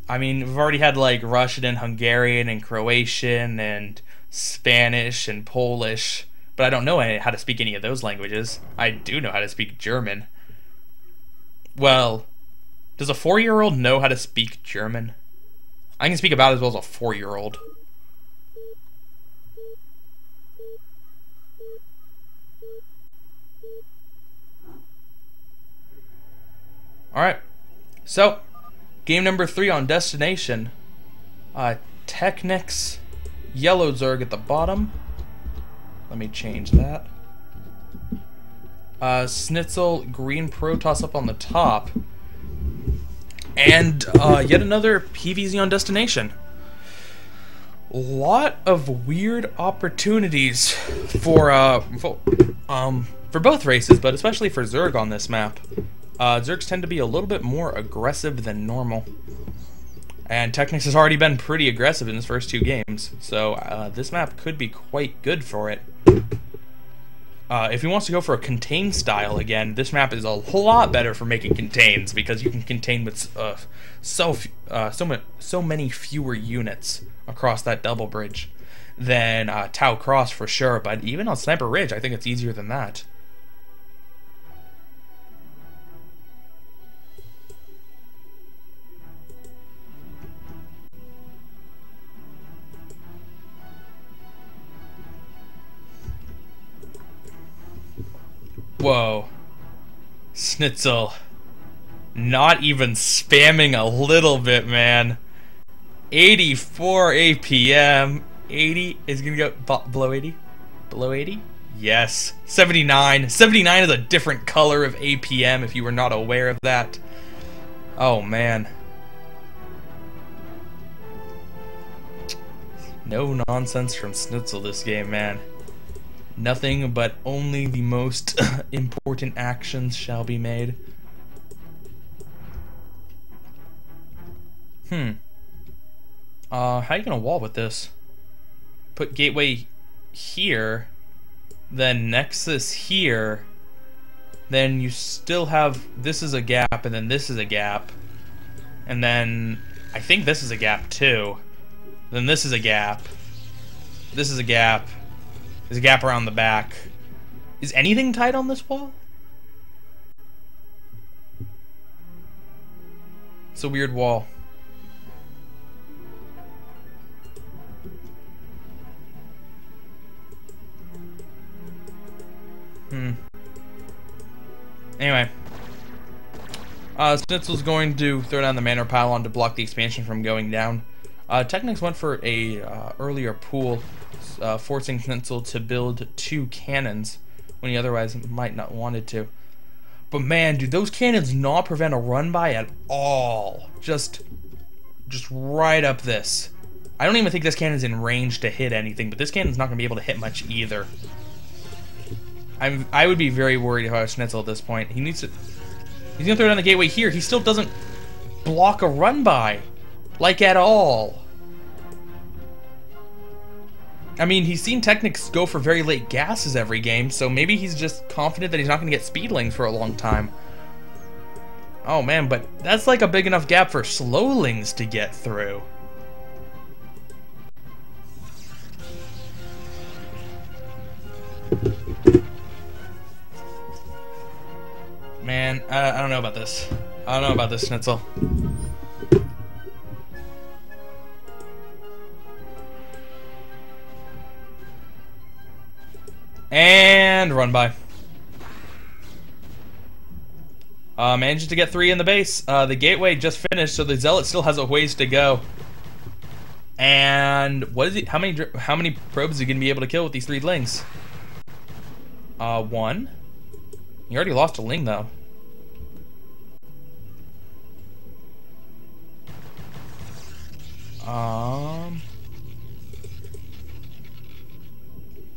A: I mean, we've already had like Russian and Hungarian and Croatian and Spanish and Polish, but I don't know how to speak any of those languages. I do know how to speak German. Well, does a 4-year-old know how to speak German? I can speak about as well as a 4-year-old. Alright, so, game number 3 on Destination. TechnicS, yellow Zerg at the bottom. Let me change that. SneazeL, green Protoss up on the top. And yet another PvZ on Destination. A lot of weird opportunities for both races, but especially for Zerg on this map. Zergs tend to be a little bit more aggressive than normal. And TechnicS has already been pretty aggressive in his first 2 games, so this map could be quite good for it. If he wants to go for a contain style again, this map is a lot better for making contains, because you can contain with so many fewer units across that double bridge than Tau Cross for sure, but even on Sniper Ridge, I think it's easier than that. Whoa. SneazeL. Not even spamming a little bit, man. 84 APM. 80 is gonna go below 80? Below 80? Yes. 79. 79 is a different color of APM if you were not aware of that. Oh, man. No nonsense from SneazeL this game, man. Nothing but only the most important actions shall be made. How are you gonna wall with this? Put gateway here, then nexus here, then you still have, this is a gap, and then this is a gap, and then I think this is a gap too. Then this is a gap. This is a gap. There's a gap around the back. Is anything tight on this wall? It's a weird wall. Anyway. SneazeL's going to throw down the manor pylon to block the expansion from going down. TechnicS went for a earlier pool, forcing SneazeL to build 2 cannons when he otherwise might not wanted to. But man, dude, those cannons not prevent a run by at all. Just right up this. I don't even think this cannon's in range to hit anything, but this cannon's not gonna be able to hit much either. I would be very worried if I was SneazeL at this point. He's gonna throw down the gateway here. He still doesn't block a run by, like at all. I mean, he's seen TechnicS go for very late gases every game, so maybe he's just confident that he's not gonna get speedlings for a long time. Oh man, but that's like a big enough gap for slowlings to get through. Man, I don't know about this. I don't know about this, SneazeL. And run by. Manages to get 3 in the base. The gateway just finished, so the Zealot still has a ways to go. And what is it? How many probes is he gonna be able to kill with these 3 lings? 1. You already lost a ling though.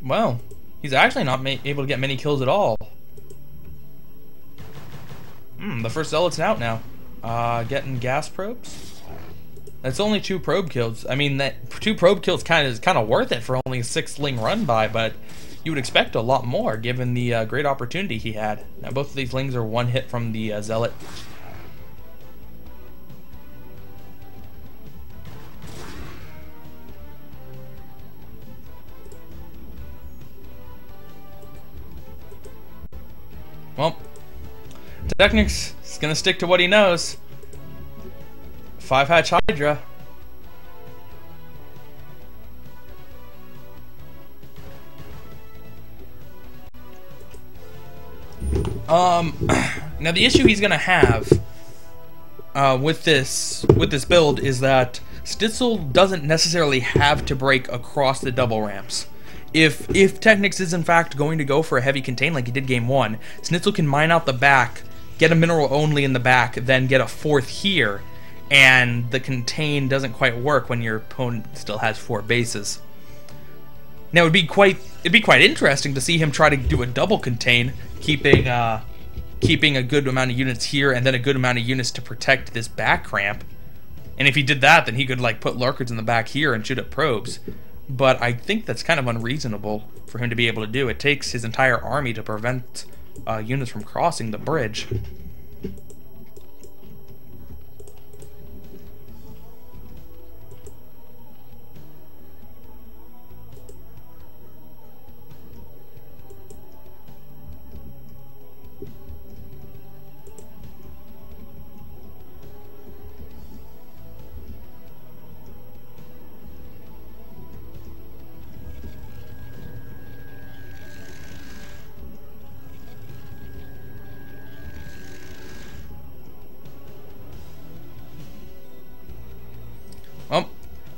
A: Well, he's actually not able to get many kills at all. The first Zealot's out now. Getting gas probes. That's only 2 probe kills. I mean, that 2 probe kills is kind of worth it for only a 6 ling run by, but you would expect a lot more given the great opportunity he had. Now both of these lings are 1 hit from the Zealot. Well, TechnicS is gonna stick to what he knows. 5-hatch Hydra. Now the issue he's gonna have with this build is that SneazeL doesn't necessarily have to break across the double ramps. If TechnicS is in fact going to go for a heavy contain like he did game 1, SneazeL can mine out the back, get a mineral only in the back, then get a 4th here, and the contain doesn't quite work when your opponent still has 4 bases. Now it'd be quite interesting to see him try to do a double contain, keeping a good amount of units here and then a good amount of units to protect this back ramp. And if he did that, then he could like put lurkers in the back here and shoot at probes. But I think that's kind of unreasonable for him to be able to do. It takes his entire army to prevent units from crossing the bridge.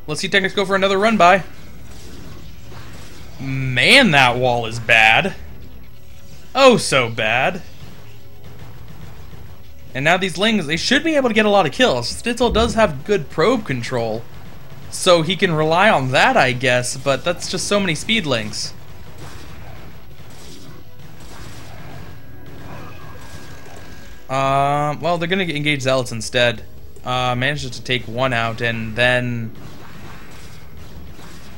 A: let's see TechnicS go for another run by. Man, that wall is bad. Oh, so bad. And now these Lings, they should be able to get a lot of kills. SneazeL does have good probe control, so he can rely on that, I guess, but that's just so many speedlings. Well, they're gonna engage Zealots instead. Manages to take one out, and then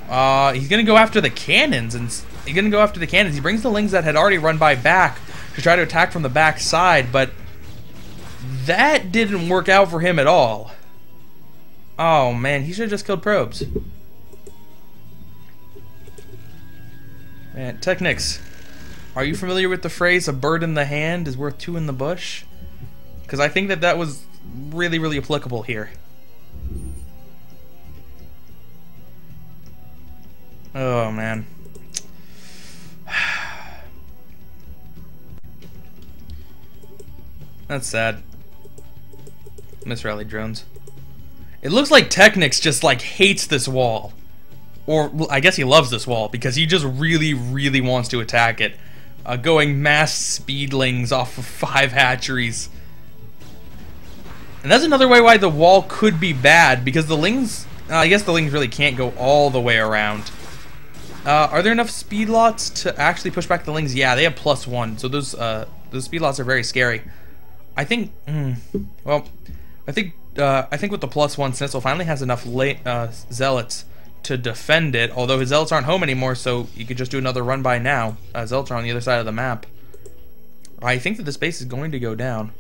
A: he's gonna go after the cannons, and he's gonna go after the cannons. He brings the Lings that had already run by back to try to attack from the back side, but that didn't work out for him at all. Oh man, he should have just killed probes. Man, TechnicS, are you familiar with the phrase "a bird in the hand is worth two in the bush"? Because I think that that was really, really applicable here. Oh man. That's sad. Misrallied drones. It looks like TechnicS just like hates this wall. Or well, I guess he loves this wall because he just really, really wants to attack it. Going mass speedlings off of 5 hatcheries. And that's another way why the wall could be bad, because the Lings, I guess the Lings really can't go all the way around. Are there enough speed lots to actually push back the Lings? Yeah, they have +1, so those speed lots are very scary. I think, well, I think with the +1, SneazeL finally has enough Zealots to defend it, although his Zealots aren't home anymore, so you could just do another run by now. Zealots are on the other side of the map. I think that this base is going to go down.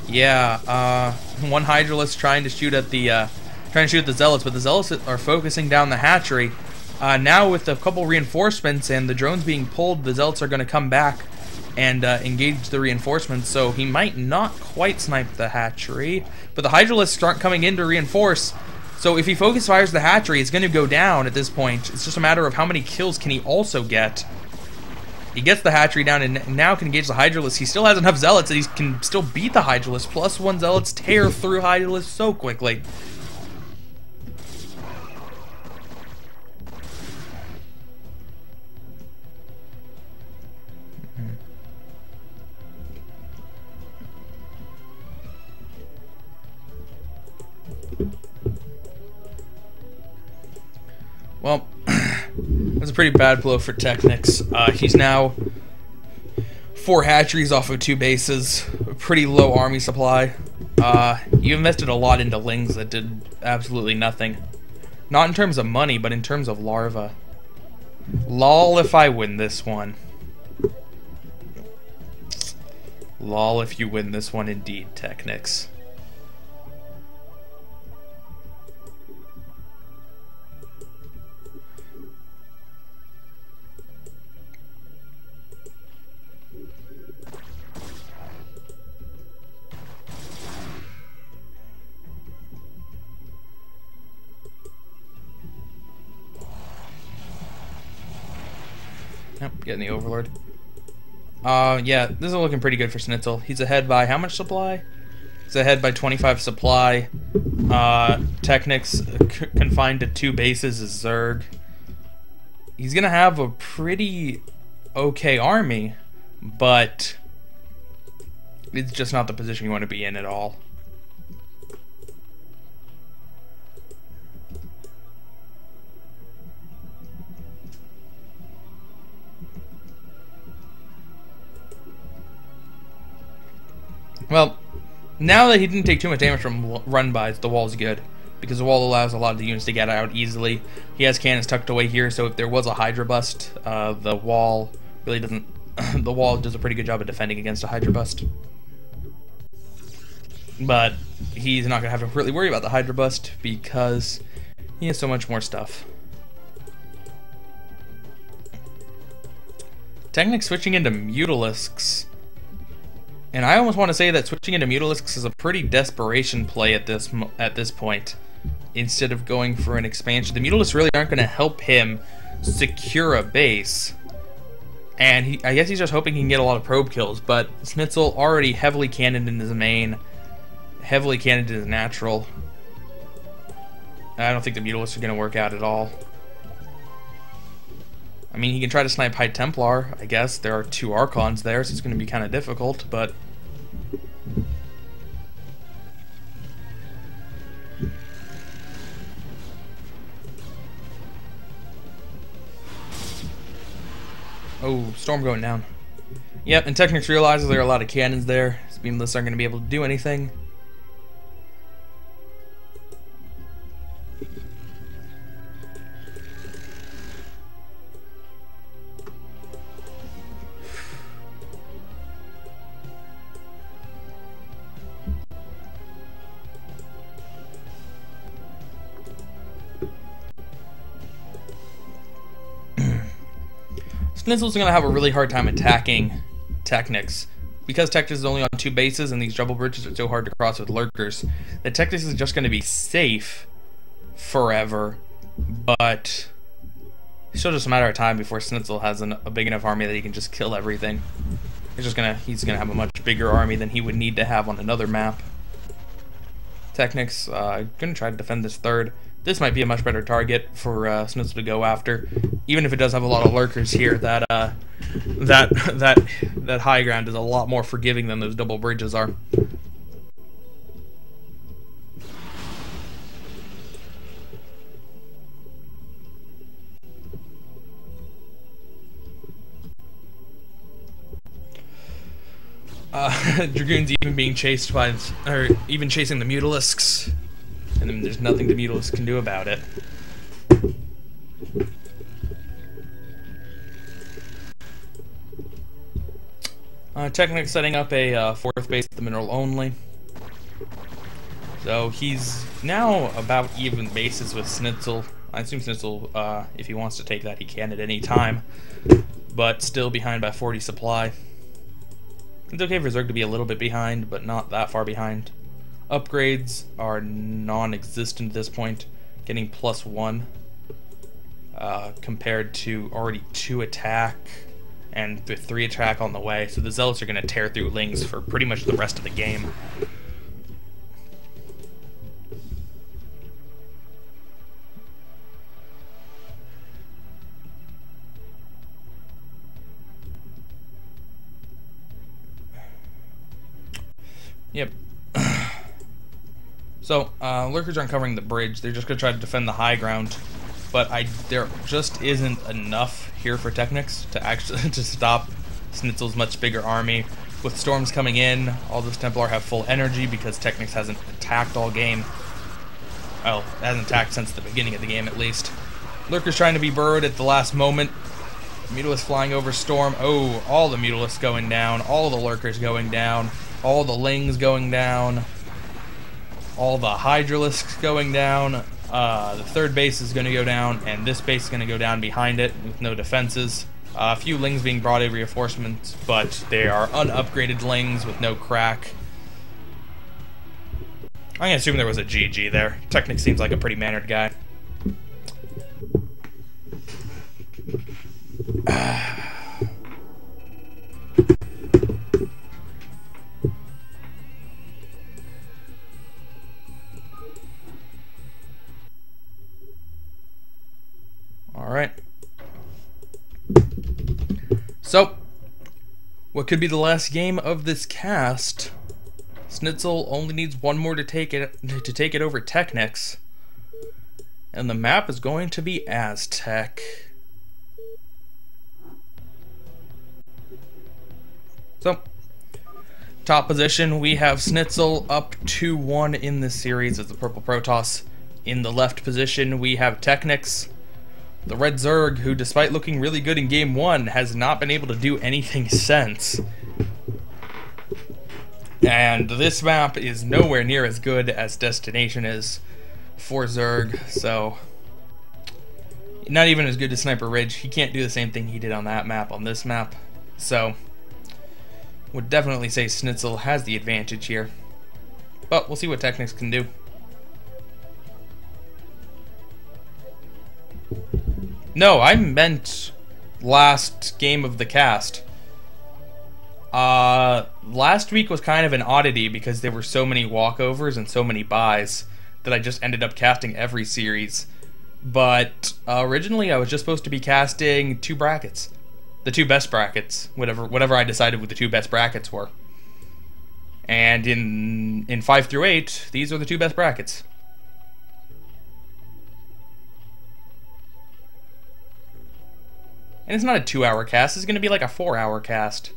A: Yeah, one Hydralisk trying to shoot at the Zealots, but the Zealots are focusing down the hatchery. Now with a couple reinforcements and the drones being pulled, the Zealots are going to come back and engage the reinforcements, so he might not quite snipe the hatchery, but the Hydralisks aren't coming in to reinforce, so if he focus fires the hatchery, it's going to go down at this point. It's just a matter of how many kills can he also get. He gets the hatchery down and now can engage the Hydralisk. He still has enough Zealots that he can still beat the Hydralisk. +1 Zealots tear through Hydralisk so quickly. Well, that's a pretty bad blow for TechnicS. He's now 4 hatcheries off of 2 bases, a pretty low army supply. You invested a lot into Lings that did absolutely nothing. Not in terms of money, but in terms of larvae. Lol if I win this one. Lol if you win this one indeed, TechnicS. Yep, getting the Overlord. Yeah, this is looking pretty good for SneazeL. He's ahead by how much supply? He's ahead by 25 supply. TechnicS confined to 2 bases is Zerg. He's gonna have a pretty okay army, but it's just not the position you want to be in at all. Well, now that he didn't take too much damage from run-bys, the wall's good, because the wall allows a lot of the units to get out easily. He has cannons tucked away here, so if there was a Hydra bust, the wall really doesn't... the wall does a pretty good job of defending against a Hydra bust. But he's not going to have to really worry about the Hydra bust, because he has so much more stuff. TechnicS switching into Mutalisks. And I almost want to say that switching into Mutalisks is a pretty desperation play at this point, instead of going for an expansion. The Mutalisks really aren't going to help him secure a base. And I guess he's just hoping he can get a lot of probe kills, but SneazeL already heavily cannoned in his main, heavily cannoned in his natural. I don't think the Mutalisks are going to work out at all. I mean, he can try to snipe High Templar, I guess. There are 2 Archons there, so it's going to be kind of difficult, but... Oh, Storm going down. Yep, and TechnicS realizes there are a lot of cannons there. His beamlists aren't going to be able to do anything. SneazeL's going to have a really hard time attacking TechnicS. Because TechnicS is only on 2 bases and these double bridges are so hard to cross with lurkers, that TechnicS is just going to be safe forever, but it's still just a matter of time before SneazeL has a big enough army that he can just kill everything. He's gonna have a much bigger army than he would need to have on another map. TechnicS gonna try to defend this third. This might be a much better target for SneazeL to go after, even if it does have a lot of lurkers here. That high ground is a lot more forgiving than those double bridges are. Dragoon's even being chased by, or even chasing the Mutalisks, and then there's nothing the Mutalisks can do about it. TechnicS setting up a 4th base at the mineral only. So he's now about even bases with SneazeL. I assume SneazeL, if he wants to take that, he can at any time, but still behind by 40 supply. It's okay for Zerg to be a little bit behind, but not that far behind. Upgrades are non-existent at this point, getting +1 compared to already 2 attack and with 3 attack on the way. So the Zealots are going to tear through Lings for pretty much the rest of the game. Yep. So, lurkers aren't covering the bridge. They're just going to try to defend the high ground. But there just isn't enough here for TechnicS to actually to stop SneazeL's much bigger army. With storms coming in, all those Templar have full energy because TechnicS hasn't attacked all game. Well, it hasn't attacked since the beginning of the game at least. Lurkers trying to be burrowed at the last moment. Mutalisks flying over storm. Oh, all the Mutalisks going down. All the lurkers going down. All the Lings going down. All the Hydralisks going down. The 3rd base is going to go down, and this base is going to go down behind it with no defenses. A few Lings being brought in reinforcements, but they are unupgraded Lings with no crack. I'm going to assume there was a GG there. TechnicS seems like a pretty mannered guy. Alright. So, what could be the last game of this cast? SneazeL only needs 1 more to take it over TechnicS. And the map is going to be Aztec. So, top position, we have SneazeL up 2-1 in this series as the Purple Protoss. In the left position, we have TechnicS, the Red Zerg, who despite looking really good in Game 1, has not been able to do anything since. And this map is nowhere near as good as Destination is for Zerg, so not even as good as Sniper Ridge. He can't do the same thing he did on that map on this map, so would definitely say SneazeL has the advantage here. But we'll see what TechnicS can do. No, I meant last game of the cast. Last week was kind of an oddity because there were so many walkovers and so many buys that I just ended up casting every series. But originally I was just supposed to be casting 2 brackets. The 2 best brackets, whatever I decided what the 2 best brackets were. And in 5 through 8, these are the 2 best brackets. And it's not a 2-hour cast, it's going to be like a 4-hour cast.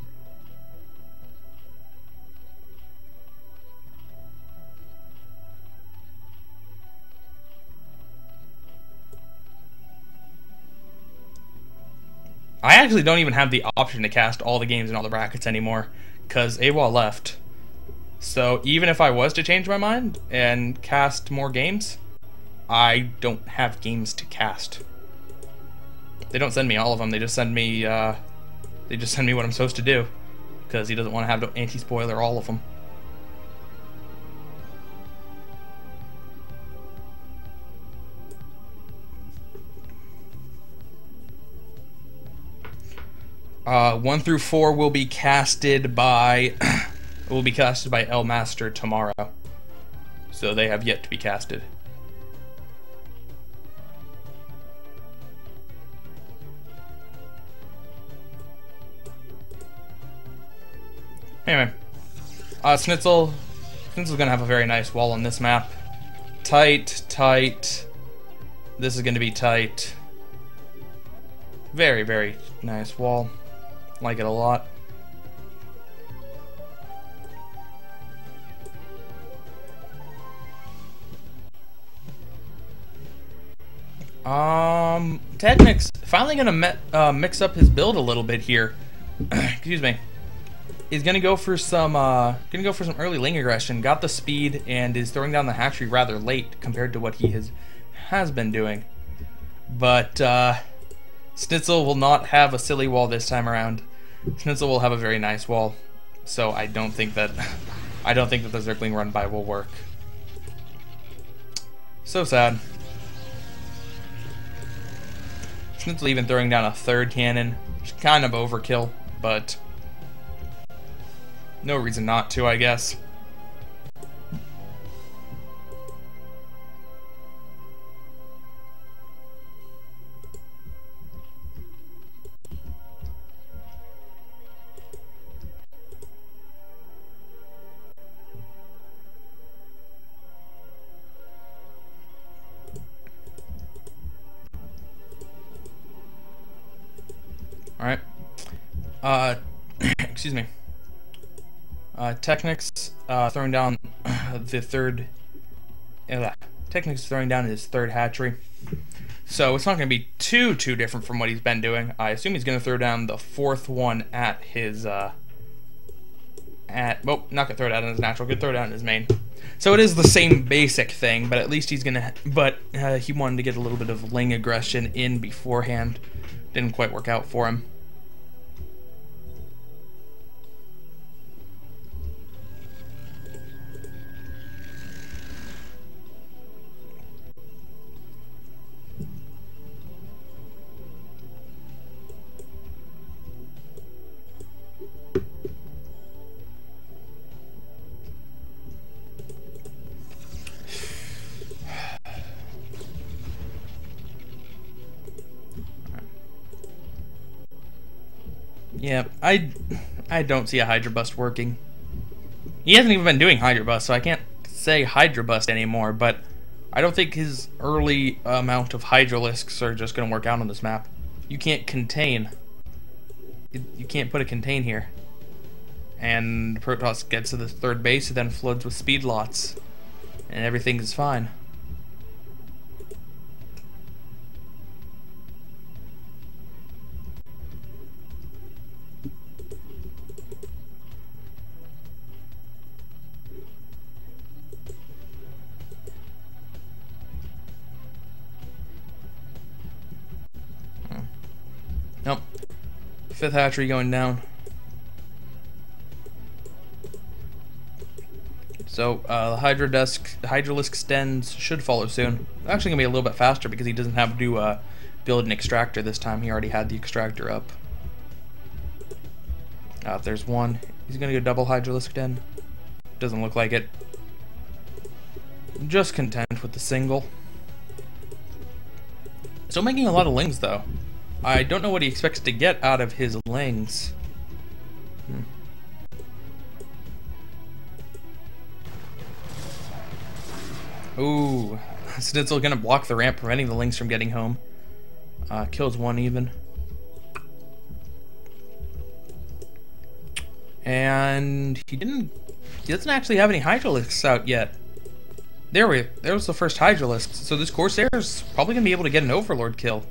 A: I actually don't even have the option to cast all the games in all the brackets anymore, because AWOL left. So even if I was to change my mind and cast more games, I don't have games to cast. They don't send me all of them, they just send me what I'm supposed to do, because he doesn't want to have to anti-spoiler all of them. One through 4 will be casted by L Master tomorrow, so they have yet to be casted. Anyway, SneazeL. SneazeL's gonna have a very nice wall on this map. Tight, tight. This is gonna be tight. Very, very nice wall. Like it a lot. TechnicS finally gonna mix up his build a little bit here. Excuse me. He's gonna go for some early lane aggression. Got the speed and is throwing down the hatchery rather late compared to what he has been doing. But SneazeL will not have a silly wall this time around. SneazeL will have a very nice wall. So I don't think that the circling run by will work. So sad. SneazeL even throwing down a 3rd cannon, which is kind of overkill, but no reason not to, I guess. Alright. Excuse me. TechnicS throwing down the 3rd. TechnicS throwing down his 3rd hatchery. So it's not going to be too different from what he's been doing. I assume he's going to throw down the 4th one at his well, not going to throw it out in his natural. Good throw down in his main. So it is the same basic thing, but at least he's gonna. But he wanted to get a little bit of lane aggression in beforehand. Didn't quite work out for him. Yeah, I don't see a Hydra Bust working. He hasn't even been doing Hydra Bust, so I can't say Hydra Bust anymore, but I don't think his early amount of Hydralisks are just going to work out on this map. You can't contain. You can't put a contain here. And Protoss gets to the 3rd base, and then floods with speed lots. And everything is fine. Nope. 5th hatchery going down. So the Hydralisk Stens should follow soon. It's actually gonna be a little bit faster because he doesn't have to build an extractor this time. He already had the extractor up. There's one. He's gonna go double Hydralisk Den. Doesn't look like it. Just content with the single. Still making a lot of lings though. I don't know what he expects to get out of his lings. Ooh, SneazeL gonna block the ramp, preventing the lings from getting home. Kills one even. And he doesn't actually have any Hydralisks out yet. There was the first Hydralisk. So this Corsair's probably gonna be able to get an Overlord kill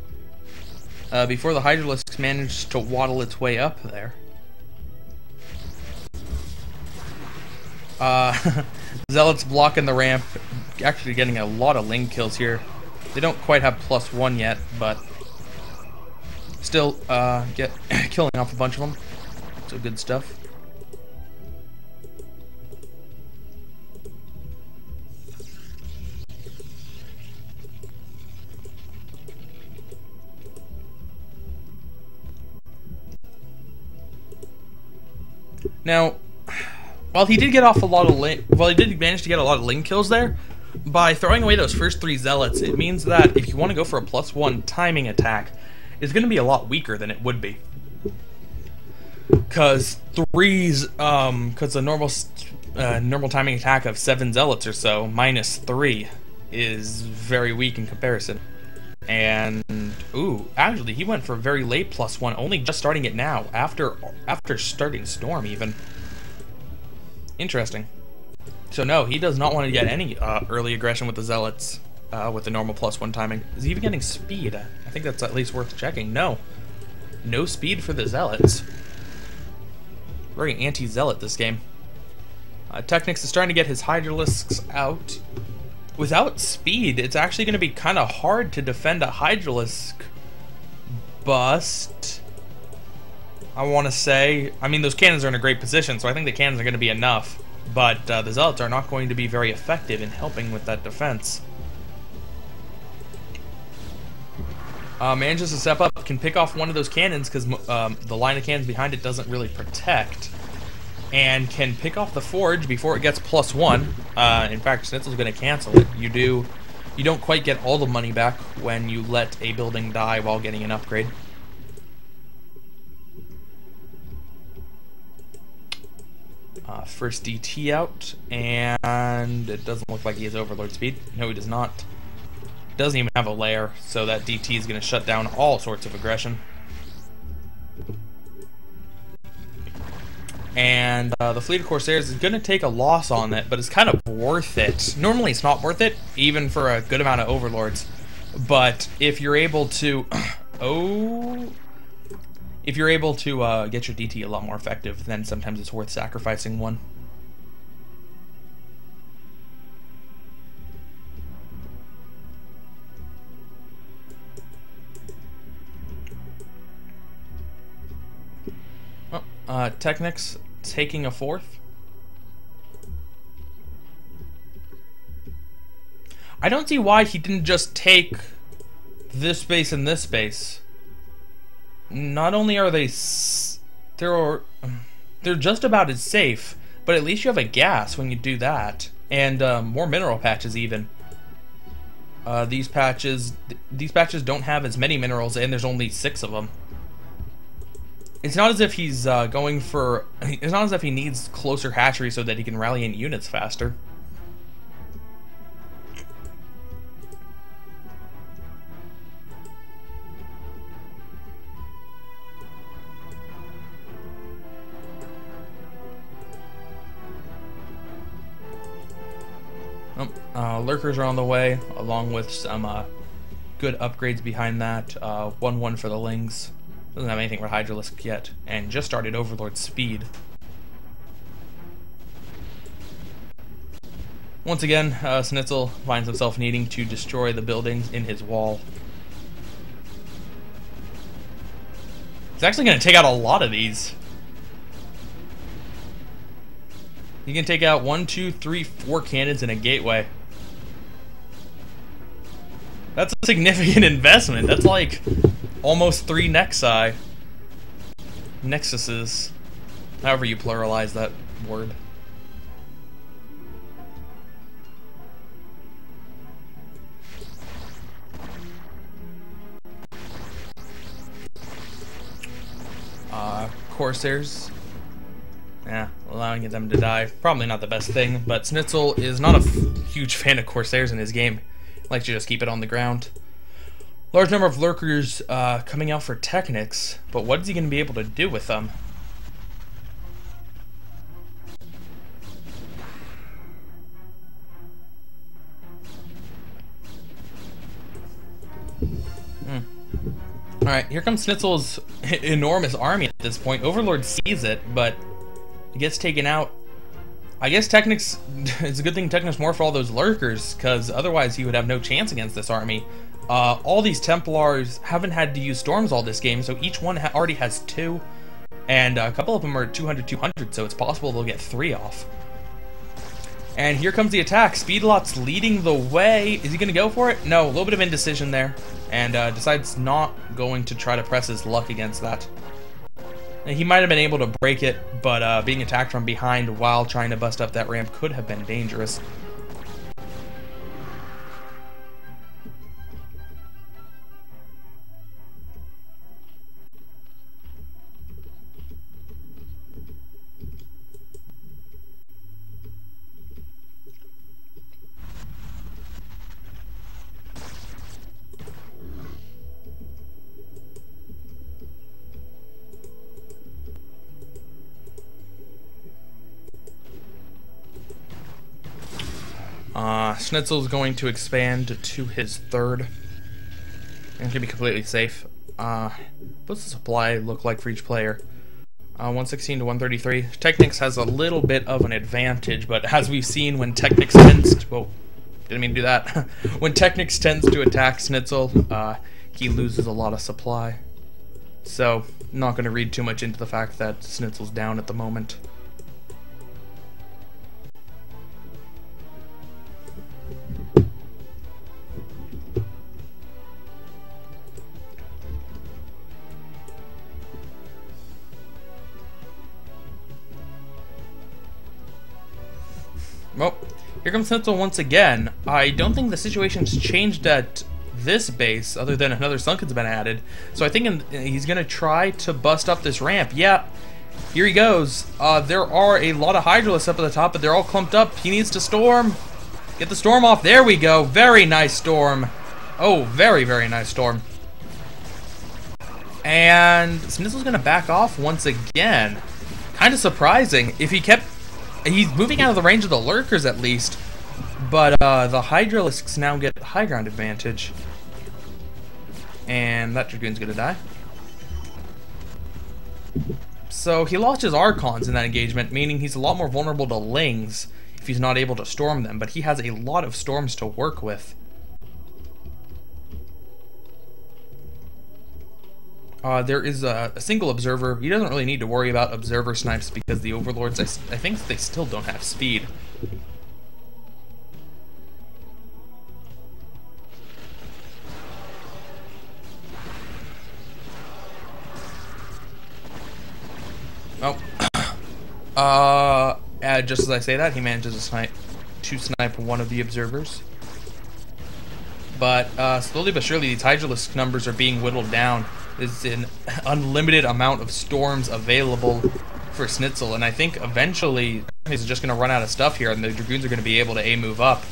A: before the Hydralisk managed to waddle its way up there. Zealot's blocking the ramp, actually getting a lot of ling kills here. They don't quite have +1 yet, but still killing off a bunch of them. So good stuff. Now, while he did get off a lot of he did manage to get a lot of ling kills there, by throwing away those first 3 zealots, it means that if you want to go for a +1 timing attack, it's going to be a lot weaker than it would be. Because the normal timing attack of 7 zealots or so -3 is very weak in comparison. And ooh, actually he went for a very late +1, only just starting it now, after starting Storm even. Interesting. So no, he does not want to get any early aggression with the zealots with the normal +1 timing. Is he even getting speed? I think that's at least worth checking. No speed for the zealots. Very anti-zealot this game. TechnicS is starting to get his Hydralisks out. Without speed, it's actually going to be kind of hard to defend a Hydralisk bust. I want to say, I mean, those cannons are in a great position, so I think the cannons are going to be enough. But the zealots are not going to be very effective in helping with that defense. Manages to step up, can pick off one of those cannons because the line of cannons behind it doesn't really protect. And can pick off the forge before it gets +1. In fact, SneazeL's going to cancel it. You don't quite get all the money back when you let a building die while getting an upgrade. First DT out, and it doesn't look like he has Overlord speed. No, he does not. Doesn't even have a lair, so that DT is going to shut down all sorts of aggression. And the fleet of Corsairs is going to take a loss on it, but it's kind of worth it. Normally it's not worth it, even for a good amount of Overlords. But if you're able to... if you're able to get your DT a lot more effective, then sometimes it's worth sacrificing one. TechnicS taking a 4th. I don't see why he didn't just take this space and this space. Not only are they're just about as safe, but at least you have a gas when you do that, and more mineral patches even. These patches don't have as many minerals, and there's only 6 of them. It's not as if he's going for... It's not as if he needs closer hatchery so that he can rally in units faster. Lurkers are on the way, along with some good upgrades behind that. 1-1 for the Lings. Doesn't have anything for Hydralisk yet, and just started Overlord speed. Once again, SneazeL finds himself needing to destroy the buildings in his wall. He's actually going to take out a lot of these. He can take out 1, 2, 3, 4 cannons and a gateway. That's a significant investment. That's like almost 3 Nexuses. However you pluralize that word. Corsairs. Yeah, allowing them to die. Probably not the best thing, but SneazeL is not a huge fan of Corsairs in his game. He likes to just keep it on the ground. Large number of lurkers coming out for TechnicS, but what is he going to be able to do with them? Alright, here comes SneazeL's enormous army at this point. Overlord sees it, but it gets taken out. I guess TechnicS, it's a good thing TechnicS more for all those lurkers, because otherwise he would have no chance against this army. All these Templars haven't had to use storms all this game, so each one already has 2, and a couple of them are 200-200, so it's possible they'll get 3 off. And here comes the attack. Speedlot's leading the way. Is he going to go for it? No, a little bit of indecision there. And decides not going to try to press his luck against that. And he might have been able to break it, but being attacked from behind while trying to bust up that ramp could have been dangerous. SneazeL is going to expand to his 3rd. And can be completely safe. What's the supply look like for each player? 116 to 133. TechnicS has a little bit of an advantage, but as we've seen when TechnicS tends to... Whoa, didn't mean to do that. When TechnicS tends to attack SneazeL, he loses a lot of supply. So, not going to read too much into the fact that SneazeL's down at the moment. Well, here comes SneazeL once again. I don't think the situation's changed at this base, other than another sunken's been added. So I think he's going to try to bust up this ramp. Yeah, here he goes. There are a lot of Hydralisks up at the top, but they're all clumped up. He needs to storm. Get the storm off. There we go. Very nice storm. Oh, very, very nice storm. And SneazeL's going to back off once again. Kind of surprising. If he kept... He's moving out of the range of the lurkers at least, but the Hydralisks now get high ground advantage. And that Dragoon's gonna die. So he lost his Archons in that engagement, meaning he's a lot more vulnerable to Lings if he's not able to storm them, but he has a lot of storms to work with. There is a single observer. He doesn't really need to worry about observer snipes because the overlords, I think they still don't have speed. Oh. Just as I say that, he manages to snipe one of the observers. But slowly but surely, these Hydralisk numbers are being whittled down. There's an unlimited amount of storms available for SneazeL, and I think eventually he's just going to run out of stuff here, and the Dragoons are going to be able to A-move up.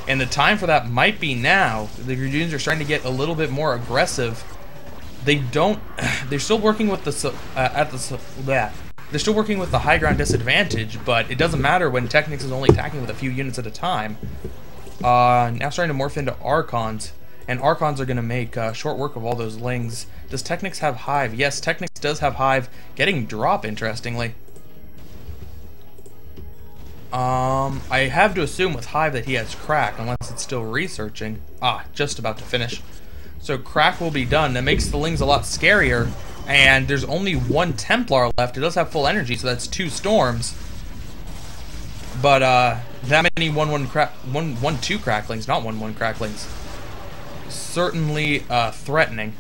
A: And the time for that might be now. The Dragoons are starting to get a little bit more aggressive. They're still working with the they're still working with the high ground disadvantage, but it doesn't matter when TechnicS is only attacking with a few units at a time. Now starting to morph into Archons, and Archons are going to make short work of all those Lings. Does TechnicS have Hive? Yes, TechnicS does have Hive, getting drop, interestingly. I have to assume with Hive that he has Crack, unless it's still researching. Just about to finish. So Crack will be done. That makes the Lings a lot scarier, and there's only one Templar left. It does have full energy, so that's 2 Storms. But that many 1-1-2 Cracklings, not 1-1 Cracklings. certainly threatening.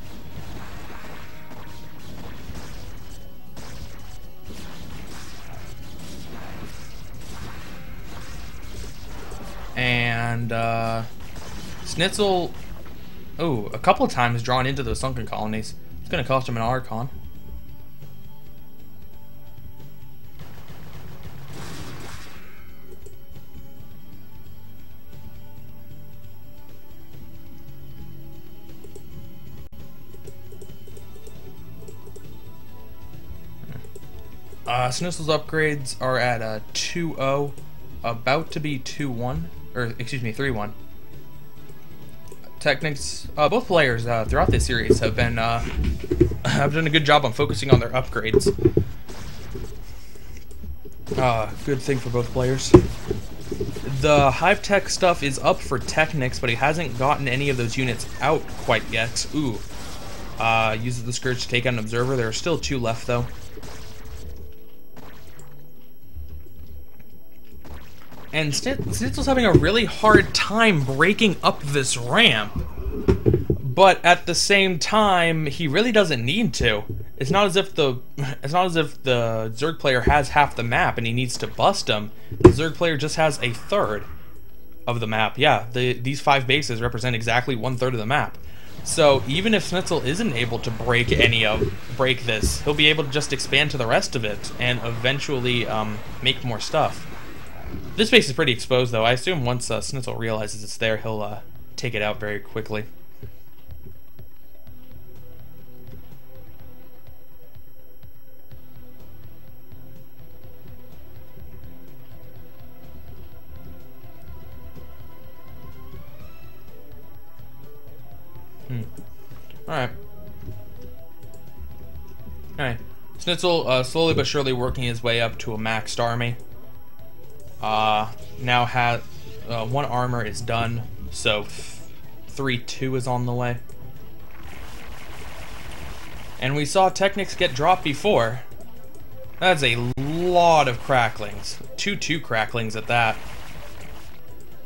A: And SneazeL, oh, a couple of times drawn into those sunken colonies. It's going to cost him an Archon. SneazeL's upgrades are at 2-0, about to be 2-1, or excuse me, 3-1. TechnicS, both players throughout this series have been have done a good job on focusing on their upgrades. Good thing for both players. The Hive Tech stuff is up for TechnicS, but he hasn't gotten any of those units out quite yet. Ooh, uses the Scourge to take out an Observer. There are still 2 left though. And SneazeL's having a really hard time breaking up this ramp. But at the same time, he really doesn't need to. It's not as if the Zerg player has half the map and he needs to bust them. The Zerg player just has a third of the map. Yeah, these 5 bases represent exactly 1/3 of the map. So even if SneazeL isn't able to break this, he'll be able to just expand to the rest of it and eventually make more stuff. This base is pretty exposed, though. I assume once SneazeL realizes it's there, he'll take it out very quickly. Alright. Alright. SneazeL slowly but surely working his way up to a maxed army. Now has 1 armor is done, so 3-2 is on the way. And we saw TechnicS get dropped before. That's a lot of cracklings. 2-2 cracklings at that.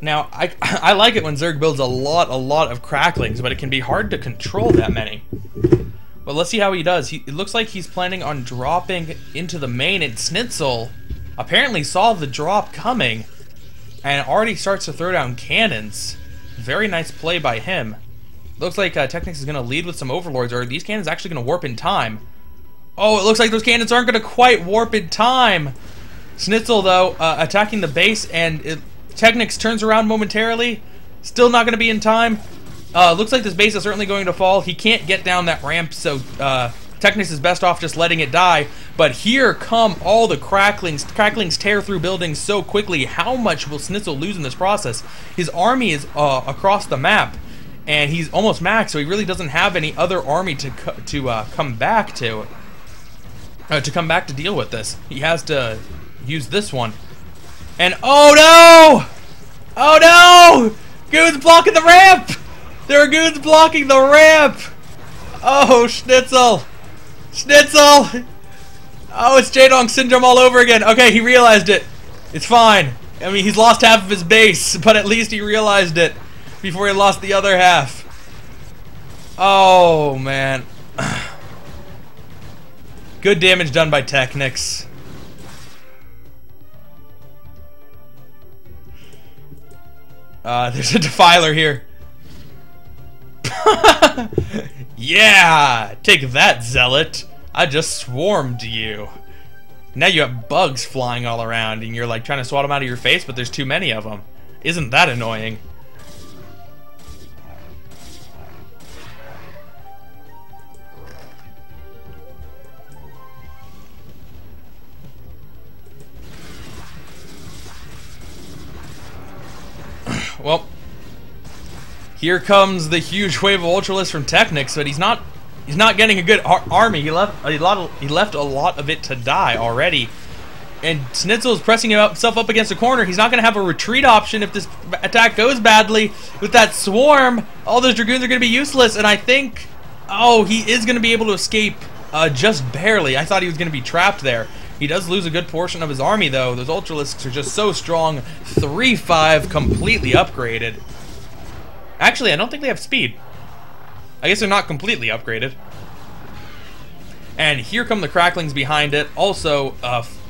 A: Now, I like it when Zerg builds a lot of cracklings, but it can be hard to control that many. But let's see how he does. It looks like he's planning on dropping into the main, and SneazeL apparently saw the drop coming and already starts to throw down cannons. Very nice play by him. Looks like TechnicS is going to lead with some overlords, or are these cannons actually going to warp in time? Oh, it looks like those cannons aren't going to quite warp in time. SneazeL, though, attacking the base, and TechnicS turns around momentarily. Still not going to be in time. Looks like this base is certainly going to fall. He can't get down that ramp, so TechnicS is best off just letting it die. But here come all the cracklings. Cracklings tear through buildings so quickly. How much will SneazeL lose in this process? His army is across the map, and he's almost maxed, so he really doesn't have any other army to come back to deal with this. He has to use this one. And oh no! Oh no! Goons blocking the ramp! There are goons blocking the ramp! Oh, SneazeL! SneazeL! Oh, it's Jaedong syndrome all over again. Okay, he realized it. It's fine. I mean, he's lost half of his base, but at least he realized it before he lost the other half. Oh, man. Good damage done by TechnicS. There's a defiler here. Yeah! Take that, Zealot. I just swarmed you. Now you have bugs flying all around, and you're like trying to swat them out of your face, but there's too many of them. Isn't that annoying? Well, here comes the huge wave of Ultralists from TechnicS, but he's not getting a good army. He left a lot of it to die already. And SneazeL is pressing himself up against a corner. He's not going to have a retreat option if this attack goes badly. With that swarm, all those Dragoons are going to be useless. And I think, oh, he is going to be able to escape just barely. I thought he was going to be trapped there. He does lose a good portion of his army, though. Those Ultralisks are just so strong. 3-5, completely upgraded. Actually, I don't think they have speed. I guess they're not completely upgraded. And here come the cracklings behind it. Also,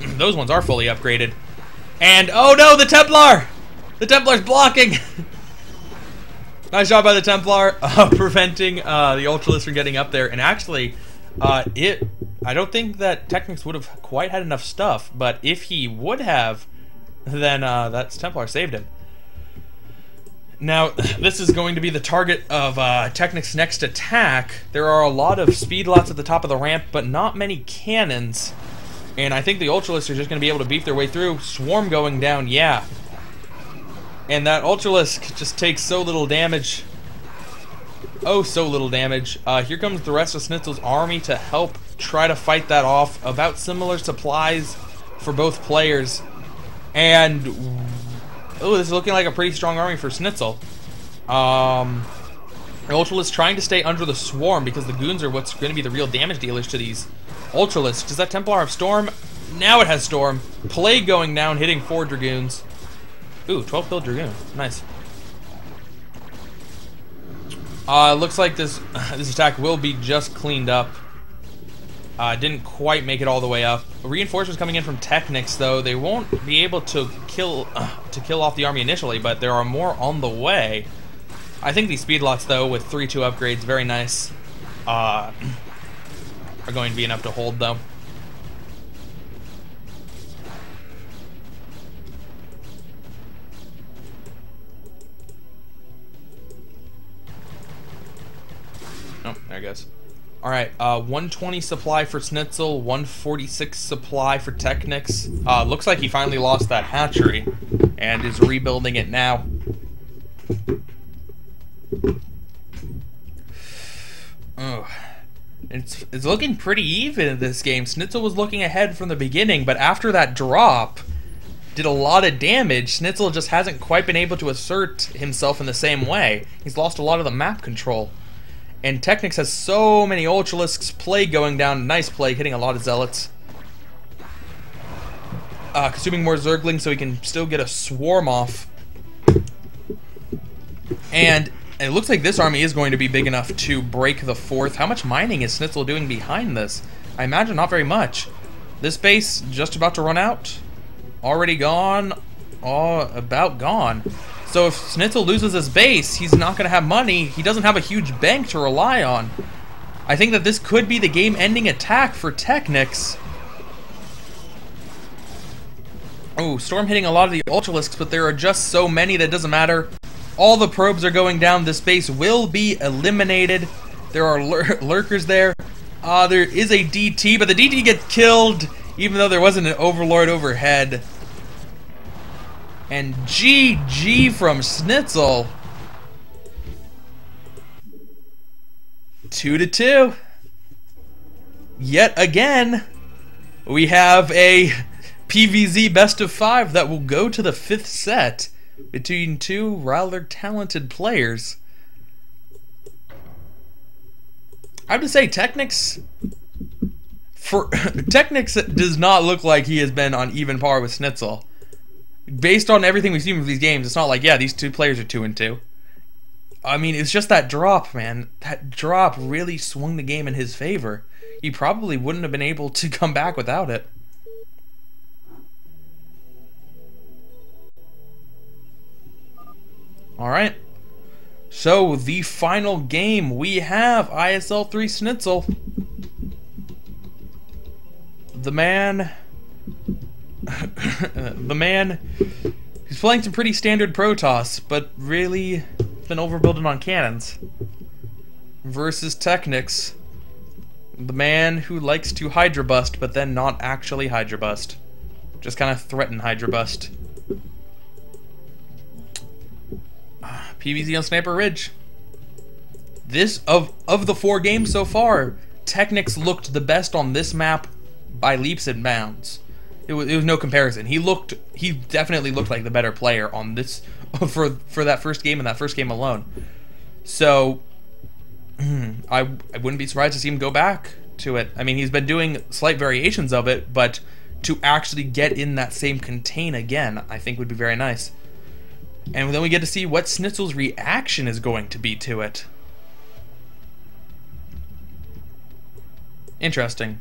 A: those ones are fully upgraded. And, oh no, the Templar! The Templar's blocking! Nice job by the Templar, preventing the Ultralisk from getting up there. And actually, I don't think that TechnicS would have quite had enough stuff, but if he would have, then that Templar saved him. Now, this is going to be the target of TechnicS' next attack. There are a lot of speed lots at the top of the ramp, but not many cannons. And I think the Ultralisks are just going to be able to beat their way through. Swarm going down, yeah. And that Ultralisk just takes so little damage. Oh, so little damage. Here comes the rest of SneazeL's army to help try to fight that off. About similar supplies for both players. And oh, this is looking like a pretty strong army for SneazeL. Ultralisk trying to stay under the swarm because the goons are what's going to be the real damage dealers to these Ultralisks. Does that Templar have Storm? Now it has Storm. Plague going down, hitting 4 Dragoons. Ooh, 12 build Dragoon. Nice. Looks like this attack will be just cleaned up. Didn't quite make it all the way up. Reinforcements coming in from TechnicS, though. They won't be able to kill off the army initially, but there are more on the way. I think these speed lots, though, with 3-2 upgrades, very nice, are going to be enough to hold, though. Oh, there it goes. Alright, 120 supply for SneazeL, 146 supply for TechnicS. Looks like he finally lost that hatchery and is rebuilding it now. Oh, it's looking pretty even in this game. SneazeL was looking ahead from the beginning, but after that drop, did a lot of damage. SneazeL just hasn't quite been able to assert himself in the same way. He's lost a lot of the map control. And TechnicS has so many Ultralisks. Plague going down. Nice Plague, hitting a lot of Zealots. Consuming more Zerglings so he can still get a swarm off. And it looks like this army is going to be big enough to break the 4th. How much mining is SneazeL doing behind this? I imagine not very much. This base just about to run out. Already gone. About gone. So if SneazeL loses his base, he's not going to have money. He doesn't have a huge bank to rely on. I think that this could be the game-ending attack for TechnicS. Oh, Storm hitting a lot of the Ultralisks, but there are just so many that it doesn't matter. All the probes are going down. This base will be eliminated. There are lurkers there. There is a DT, but the DT gets killed, even though there wasn't an Overlord overhead. And GG from SneazeL. 2-2. Yet again, we have a PVZ best of 5 that will go to the 5th set between 2 rather talented players. I have to say, TechnicS does not look like he has been on even par with SneazeL. Based on everything we've seen with these games, it's not like, yeah, these 2 players are 2-2. I mean, it's just that drop, man. That drop really swung the game in his favor. He probably wouldn't have been able to come back without it. Alright. So, the final game, we have isl3 SneazeL. The man... he's playing some pretty standard Protoss, but really been overbuilding on cannons. Versus TechnicS, the man who likes to Hydra Bust, but then not actually Hydra Bust. Just kind of threaten Hydra Bust. PVZ on Sniper Ridge. This, of the 4 games so far, TechnicS looked the best on this map by leaps and bounds. It was no comparison. He definitely looked like the better player on this for that first game and that first game alone. So I wouldn't be surprised to see him go back to it. I mean, he's been doing slight variations of it, but to actually get in that same contain again, I think would be very nice. And then we get to see what SneazeL's reaction is going to be to it. Interesting.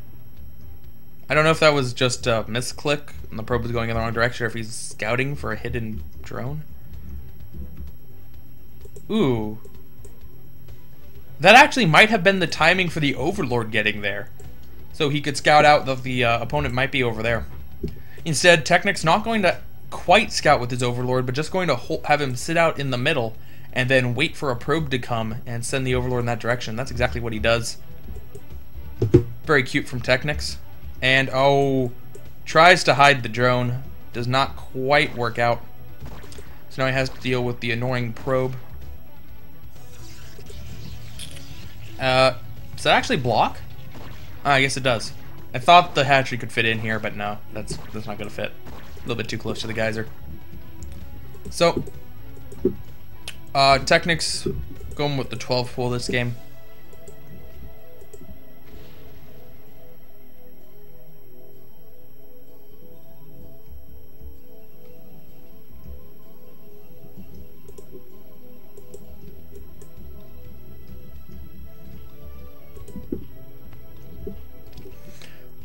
A: I don't know if that was just a misclick and the probe was going in the wrong direction, or if he's scouting for a hidden drone. Ooh. That actually might have been the timing for the Overlord getting there. So he could scout out that the opponent might be over there. Instead, TechnicS not going to quite scout with his Overlord, but just going to have him sit out in the middle and then wait for a probe to come and send the Overlord in that direction. That's exactly what he does. Very cute from TechnicS. And, oh, tries to hide the drone. Does not quite work out. So now he has to deal with the annoying probe. Does that actually block? Oh, I guess it does. I thought the hatchery could fit in here, but no, that's not gonna fit. A little bit too close to the geyser. So, TechnicS going with the 12 pool this game.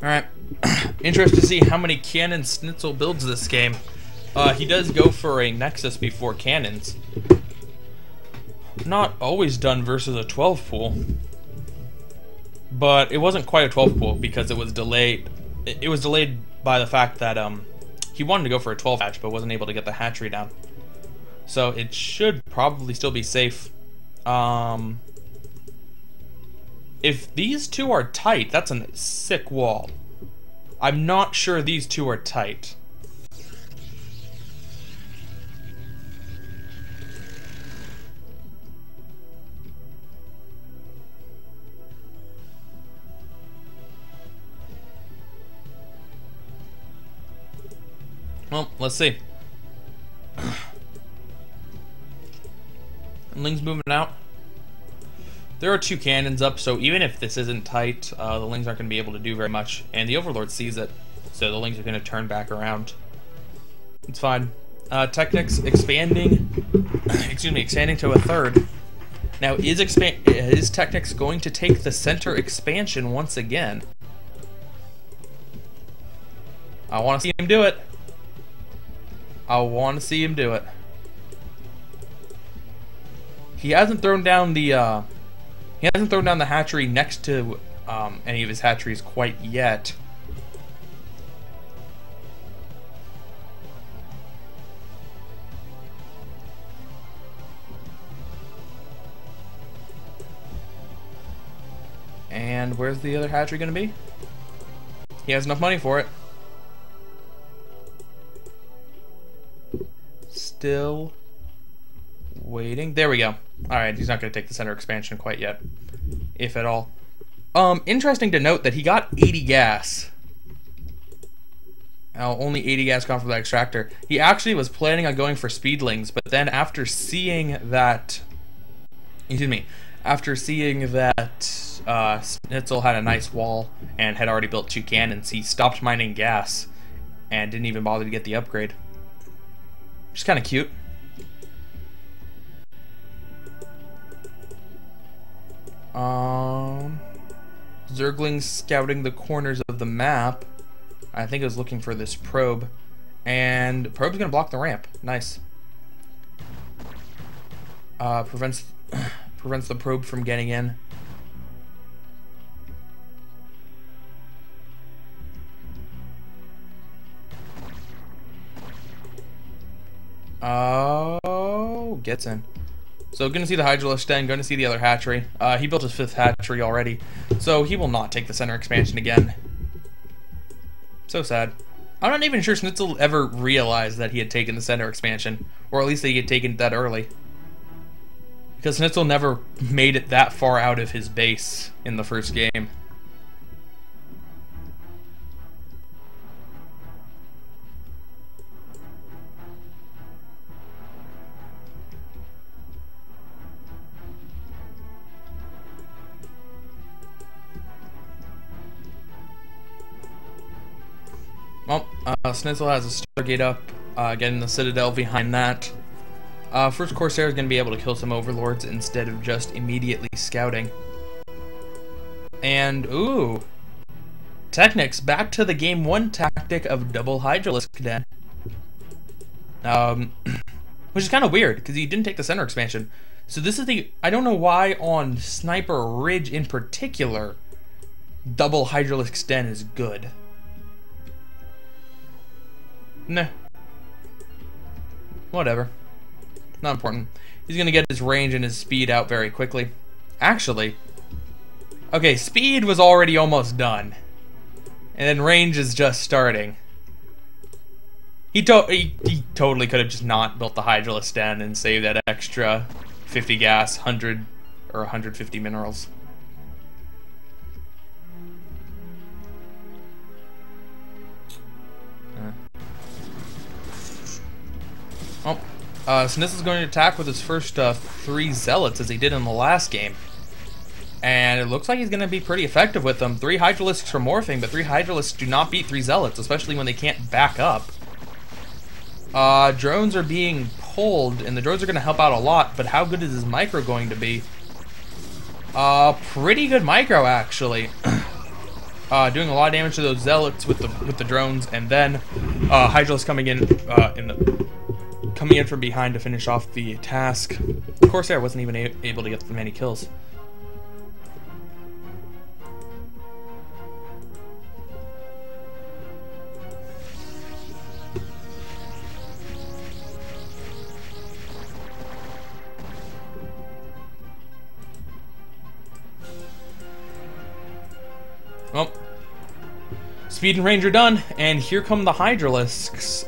A: Alright, interested to see how many cannon SneazeL builds this game. He does go for a Nexus before cannons. Not always done versus a 12 pool. But it wasn't quite a 12 pool because it was delayed. It was delayed by the fact that he wanted to go for a 12 hatch but wasn't able to get the hatchery down. So it should probably still be safe. If these two are tight, that's a sick wall. I'm not sure these two are tight. Well, let's see. Ling's moving out. There are two cannons up, so even if this isn't tight, the Lings aren't going to be able to do very much. And the Overlord sees it, so the Lings are going to turn back around. It's fine. TechnicS expanding, expanding to a third. Now, is TechnicS going to take the center expansion once again? I want to see him do it. I want to see him do it. He hasn't thrown down the hatchery next to any of his hatcheries quite yet. And where's the other hatchery going to be? He has enough money for it. Still waiting. There we go. Alright, he's not going to take the center expansion quite yet. If at all. Interesting to note that he got 80 gas. Only 80 gas gone from the extractor. He actually was planning on going for speedlings, but then after seeing that... After seeing that SneazeL had a nice wall and had already built two cannons, he stopped mining gas and didn't even bother to get the upgrade. Which is kind of cute. Zergling's scouting the corners of the map. I think it was looking for this probe. And probe's gonna block the ramp. Nice. Prevents the probe from getting in. Oh, gets in. So gonna see the Hydralisk den, gonna see the other hatchery. He built his 5th hatchery already, so he will not take the center expansion again. So sad. I'm not even sure SneazeL ever realized that he had taken the center expansion, or at least that he had taken it that early. Because SneazeL never made it that far out of his base in the first game. Well, SneazeL has a Stargate up, getting the Citadel behind that. First Corsair is going to be able to kill some Overlords instead of just immediately scouting. And, ooh, TechnicS back to the game 1 tactic of double Hydralisk Den. Which is kind of weird, because he didn't take the center expansion. So this is the... I don't know why on Sniper Ridge in particular, double Hydralisk Den is good. Nah. Whatever. Not important. He's going to get his range and his speed out very quickly. Actually... Okay, speed was already almost done. And then range is just starting. He totally could have just not built the Hydralisk Den and saved that extra 50 gas, 100 or 150 minerals. SneazeL is going to attack with his first 3 zealots as he did in the last game. And it looks like he's going to be pretty effective with them. 3 Hydralisks for morphing, but 3 Hydralisks do not beat 3 zealots, especially when they can't back up. Drones are being pulled, and the drones are going to help out a lot, but how good is his micro going to be? Pretty good micro, actually. Doing a lot of damage to those zealots with the drones, and then Hydralisk coming in from behind to finish off the task. Corsair wasn't even able to get many kills. Well, speed and range are done, and here come the Hydralisks.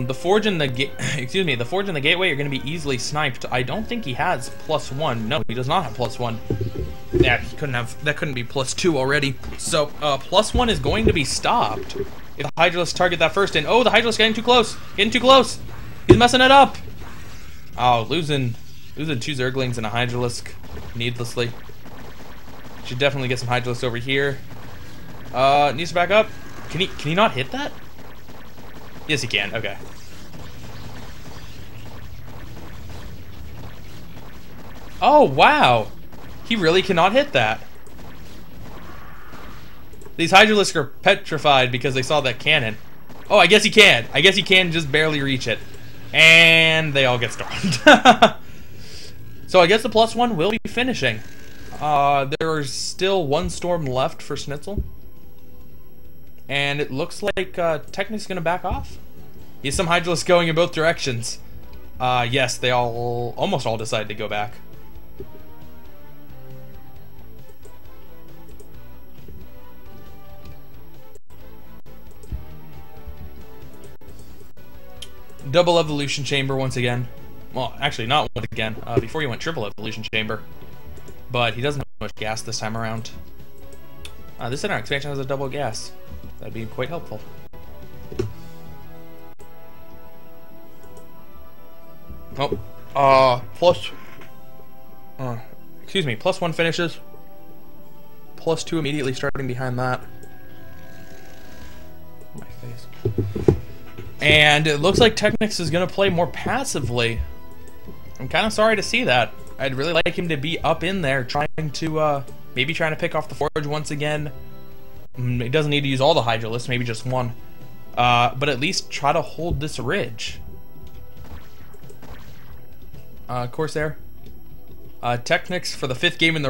A: The forge and the the forge and the gateway are going to be easily sniped. I don't think he has +1. No, he does not have +1. Yeah, he couldn't have. That couldn't be +2 already. So +1 is going to be stopped if the Hydralisk target that first. And oh, the Hydralisk getting too close. Getting too close. He's messing it up. Oh, losing 2 Zerglings and a Hydralisk needlessly. Should definitely get some Hydralisks over here. Needs to back up. Can he not hit that? Yes, he can. Okay. Oh, wow. He really cannot hit that. These Hydralisks are petrified because they saw that cannon. Oh, I guess he can. I guess he can just barely reach it. And they all get stormed. So I guess the +1 will be finishing. There's still 1 storm left for SneazeL. And it looks like TechnicS is going to back off. He has some Hydralisks going in both directions. Yes, they almost all decided to go back. Double evolution chamber once again. Well, actually not once again. Before he went triple evolution chamber. But he doesn't have much gas this time around. This center expansion has a double gas. That'd be quite helpful. Oh, excuse me, +1 finishes. +2 immediately starting behind that. My face. And it looks like TechnicS is going to play more passively. I'm kind of sorry to see that. I'd really like him to be up in there trying to, maybe trying to pick off the forge once again. He doesn't need to use all the Hydralisks, maybe just 1. But at least try to hold this ridge. Corsair. TechnicS for the 5th game in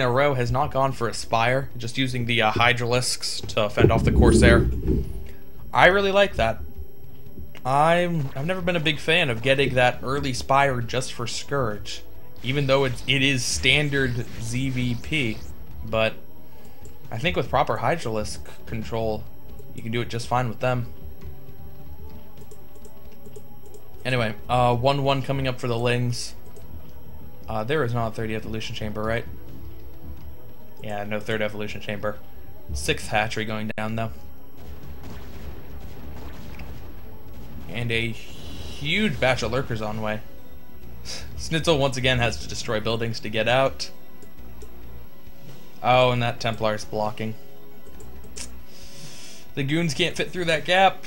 A: a row has not gone for a Spire, just using the Hydralisks to fend off the Corsair. I really like that. I've never been a big fan of getting that early Spire just for Scourge, even though it is standard ZVP. But I think with proper Hydralisk control, you can do it just fine with them. Anyway, 1-1 coming up for the Lings. There is not a 3rd evolution chamber, right? Yeah, no 3rd evolution chamber. 6th hatchery going down, though. And a huge batch of lurkers on way. SneazeL once again has to destroy buildings to get out. Oh, and that Templar is blocking. The goons can't fit through that gap.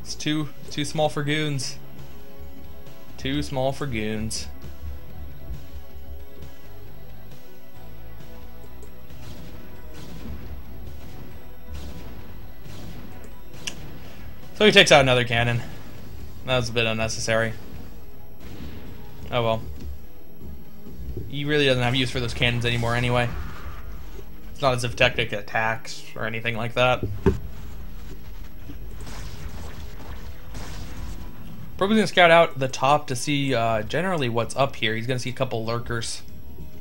A: It's too small for goons. Too small for goons. So he takes out another cannon. That was a bit unnecessary. Oh well. He really doesn't have use for those cannons anymore anyway. It's not as if TechnicS attacks or anything like that. Probably gonna scout out the top to see generally what's up here. He's gonna see a couple lurkers,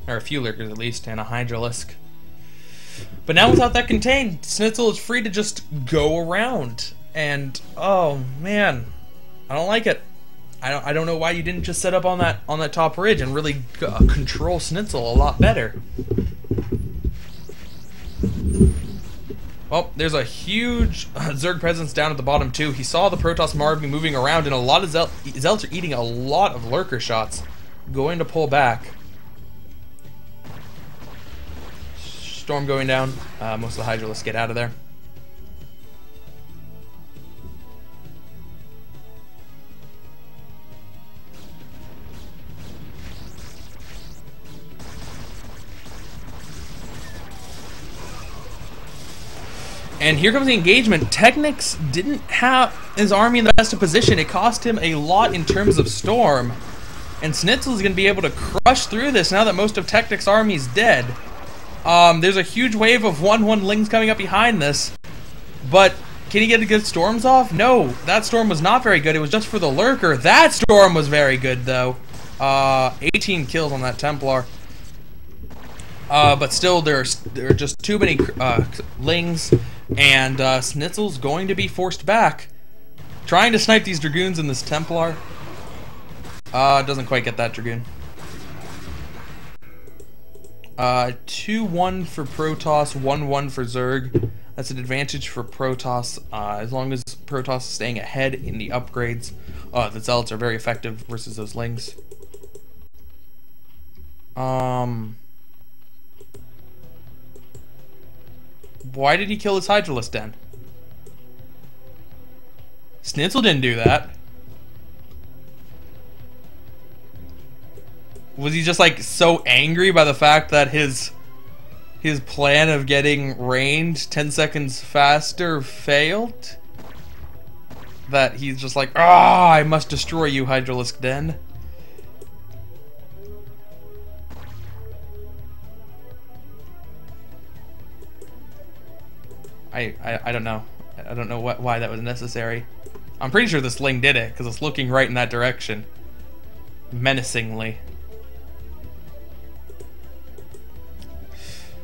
A: or a few lurkers at least, and a hydralisk. But now without that contained, SneazeL is free to just go around. And oh man, I don't like it. I don't know why you didn't just set up on that top ridge and really control SneazeL a lot better. Well, there's a huge Zerg presence down at the bottom too. He saw the Protoss Marvy moving around, and a lot of Zealots are eating a lot of lurker shots. Going to pull back. Storm going down. Most of the Hydralisks get out of there. And here comes the engagement. TechnicS didn't have his army in the best of position. It cost him a lot in terms of storm. And SneazeL is going to be able to crush through this now that most of TechnicS' army is dead. There's a huge wave of 1/1 Lings coming up behind this. But can he get a good storms off? No, that storm was not very good. It was just for the lurker. That storm was very good though. 18 kills on that Templar. But still, there are just too many Lings. And SneazeL's going to be forced back. Trying to snipe these Dragoons in this Templar. Doesn't quite get that Dragoon. 2-1 for Protoss, 1-1 for Zerg. That's an advantage for Protoss, as long as Protoss is staying ahead in the upgrades. The Zealots are very effective versus those Lings. Why did he kill his Hydralisk den? SneazeL didn't do that. Was he just like so angry by the fact that his plan of getting rained 10 seconds faster failed? That he's just like, ah, I must destroy you, Hydralisk den. I don't know. I don't know why that was necessary. I'm pretty sure this Ling did it, because it's looking right in that direction. Menacingly.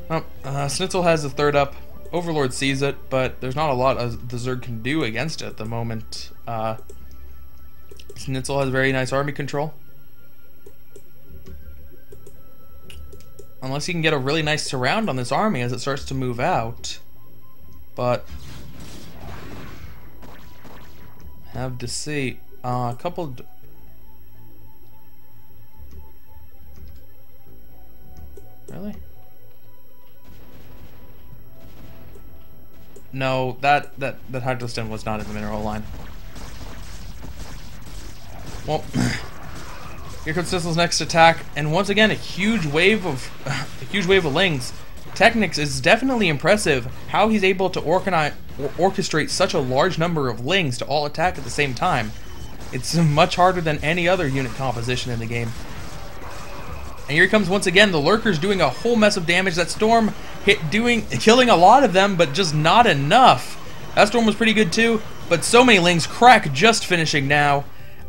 A: Well, SneazeL has the third up. Overlord sees it, but there's not a lot the Zerg can do against it at the moment. SneazeL has very nice army control. Unless he can get a really nice surround on this army as it starts to move out. But have to see. A couple. Really? No, that Hydralisk was not in the mineral line. Well, here comes SneazeL's next attack, and once again a huge wave of Lings. TechnicS is definitely impressive how he's able to orchestrate such a large number of Lings to all attack at the same time. It's much harder than any other unit composition in the game. And here he comes once again, the Lurker's doing a whole mess of damage. That Storm killing a lot of them, but just not enough. That Storm was pretty good too, but so many Lings. Crack just finishing now.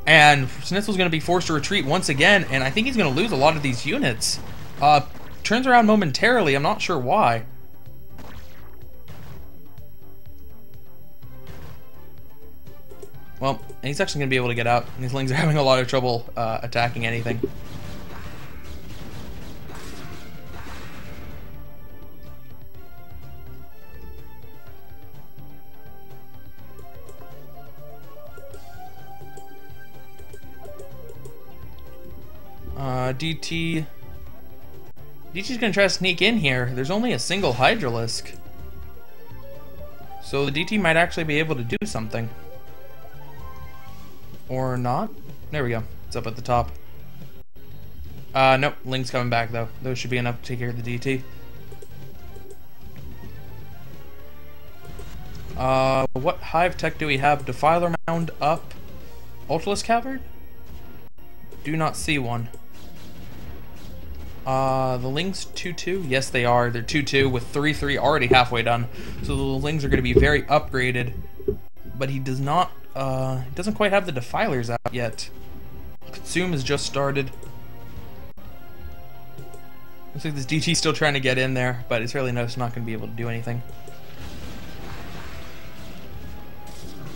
A: And SneazeL's going to be forced to retreat once again, and I think he's going to lose a lot of these units. Turns around momentarily, I'm not sure why. Well, and he's actually going to be able to get out. These Lings are having a lot of trouble attacking anything. DT's gonna try to sneak in here. There's only a single Hydralisk. So the DT might actually be able to do something. Or not. There we go. It's up at the top. Nope. Ling's coming back though. Those should be enough to take care of the DT. What hive tech do we have? Defiler mound up. Ultralisk Cavern? Do not see one. The Lings 2-2? Yes, they are. They're 2-2 with 3-3 already halfway done. So the Lings are going to be very upgraded. But he does not, doesn't quite have the Defilers out yet. Consume has just started. Looks like this DT's still trying to get in there, but it's really not going to be able to do anything.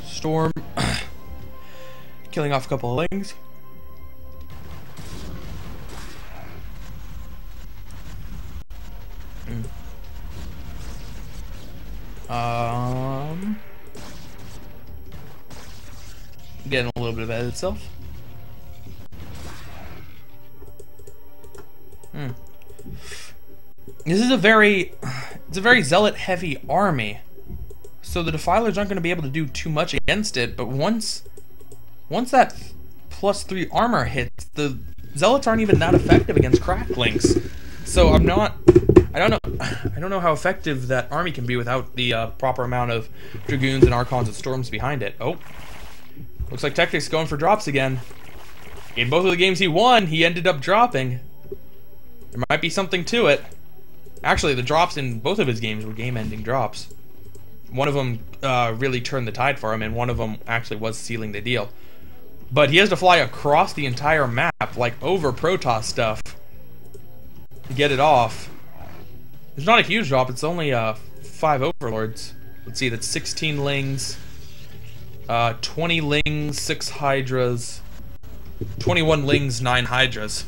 A: Storm. Killing off a couple of Lings. Getting a little bit ahead of itself. This is a very zealot heavy army, so the Defilers aren't going to be able to do too much against it. But once that +3 armor hits, the zealots aren't even that effective against cracklings. So I don't know how effective that army can be without the proper amount of dragoons and archons and storms behind it. Oh, looks like TechnicS going for drops again. In both of the games he won, he ended up dropping. There might be something to it. Actually, the drops in both of his games were game-ending drops. One of them really turned the tide for him, and one of them actually was sealing the deal. But he has to fly across the entire map, like over Protoss stuff, to get it off. It's not a huge drop, it's only 5 overlords. Let's see, that's 16 Lings, 20 Lings, 6 Hydras, 21 Lings, 9 Hydras.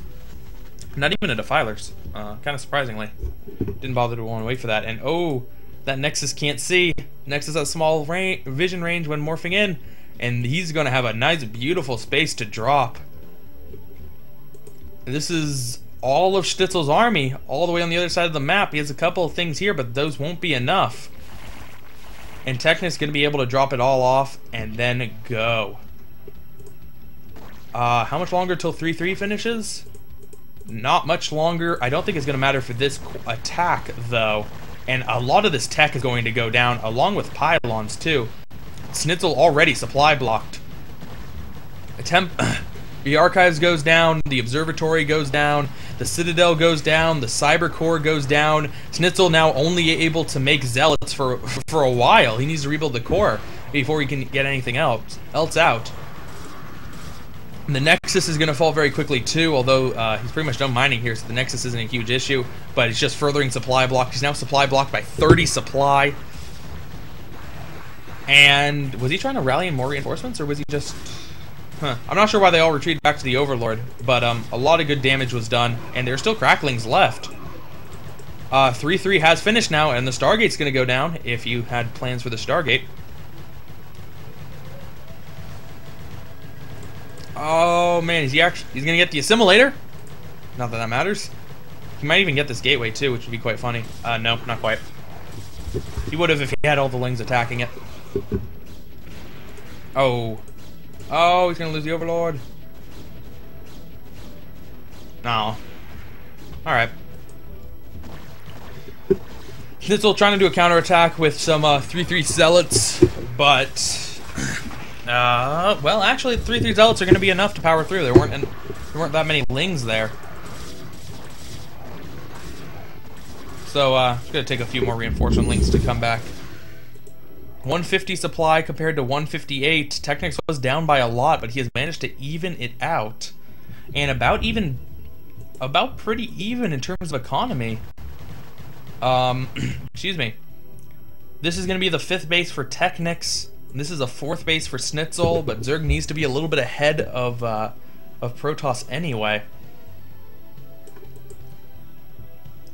A: Not even a Defilers, kind of surprisingly. Didn't bother to want to wait for that. And oh, that Nexus can't see. Nexus has small vision range when morphing in, and he's going to have a nice, beautiful space to drop. This is all of SneazeL's army, all the way on the other side of the map. He has a couple of things here, but those won't be enough. And TechnicS going to be able to drop it all off and then go. How much longer till 3-3 finishes? Not much longer. I don't think it's going to matter for this attack, though. And a lot of this tech is going to go down, along with pylons, too. SneazeL already supply blocked. The Archives goes down, the Observatory goes down, the Citadel goes down, the Cyber Core goes down. SneazeL now only able to make Zealots for a while. He needs to rebuild the core before he can get anything else out. And the Nexus is going to fall very quickly too, although he's pretty much done mining here, so the Nexus isn't a huge issue. But it's just furthering supply block. He's now supply blocked by 30 supply. And was he trying to rally in more reinforcements, or was he just... I'm not sure why they all retreated back to the Overlord, but a lot of good damage was done, and there's still cracklings left. 3-3 has finished now, and the Stargate's going to go down, if you had plans for the Stargate. Oh man, he's going to get the Assimilator? Not that that matters. He might even get this Gateway too, which would be quite funny. No, not quite. He would have if he had all the Lings attacking it. Oh. Oh, he's gonna lose the Overlord. No. Alright. SneazeL trying to do a counterattack with some 3-3 Zealots, but... well, actually, 3-3 Zealots are gonna be enough to power through. There weren't that many Lings there. So, it's gonna take a few more reinforcement Lings to come back. 150 supply compared to 158. TechnicS was down by a lot, but he has managed to even it out. And about pretty even in terms of economy. Excuse me. This is going to be the 5th base for TechnicS. This is a 4th base for SneazeL, but Zerg needs to be a little bit ahead of Protoss anyway.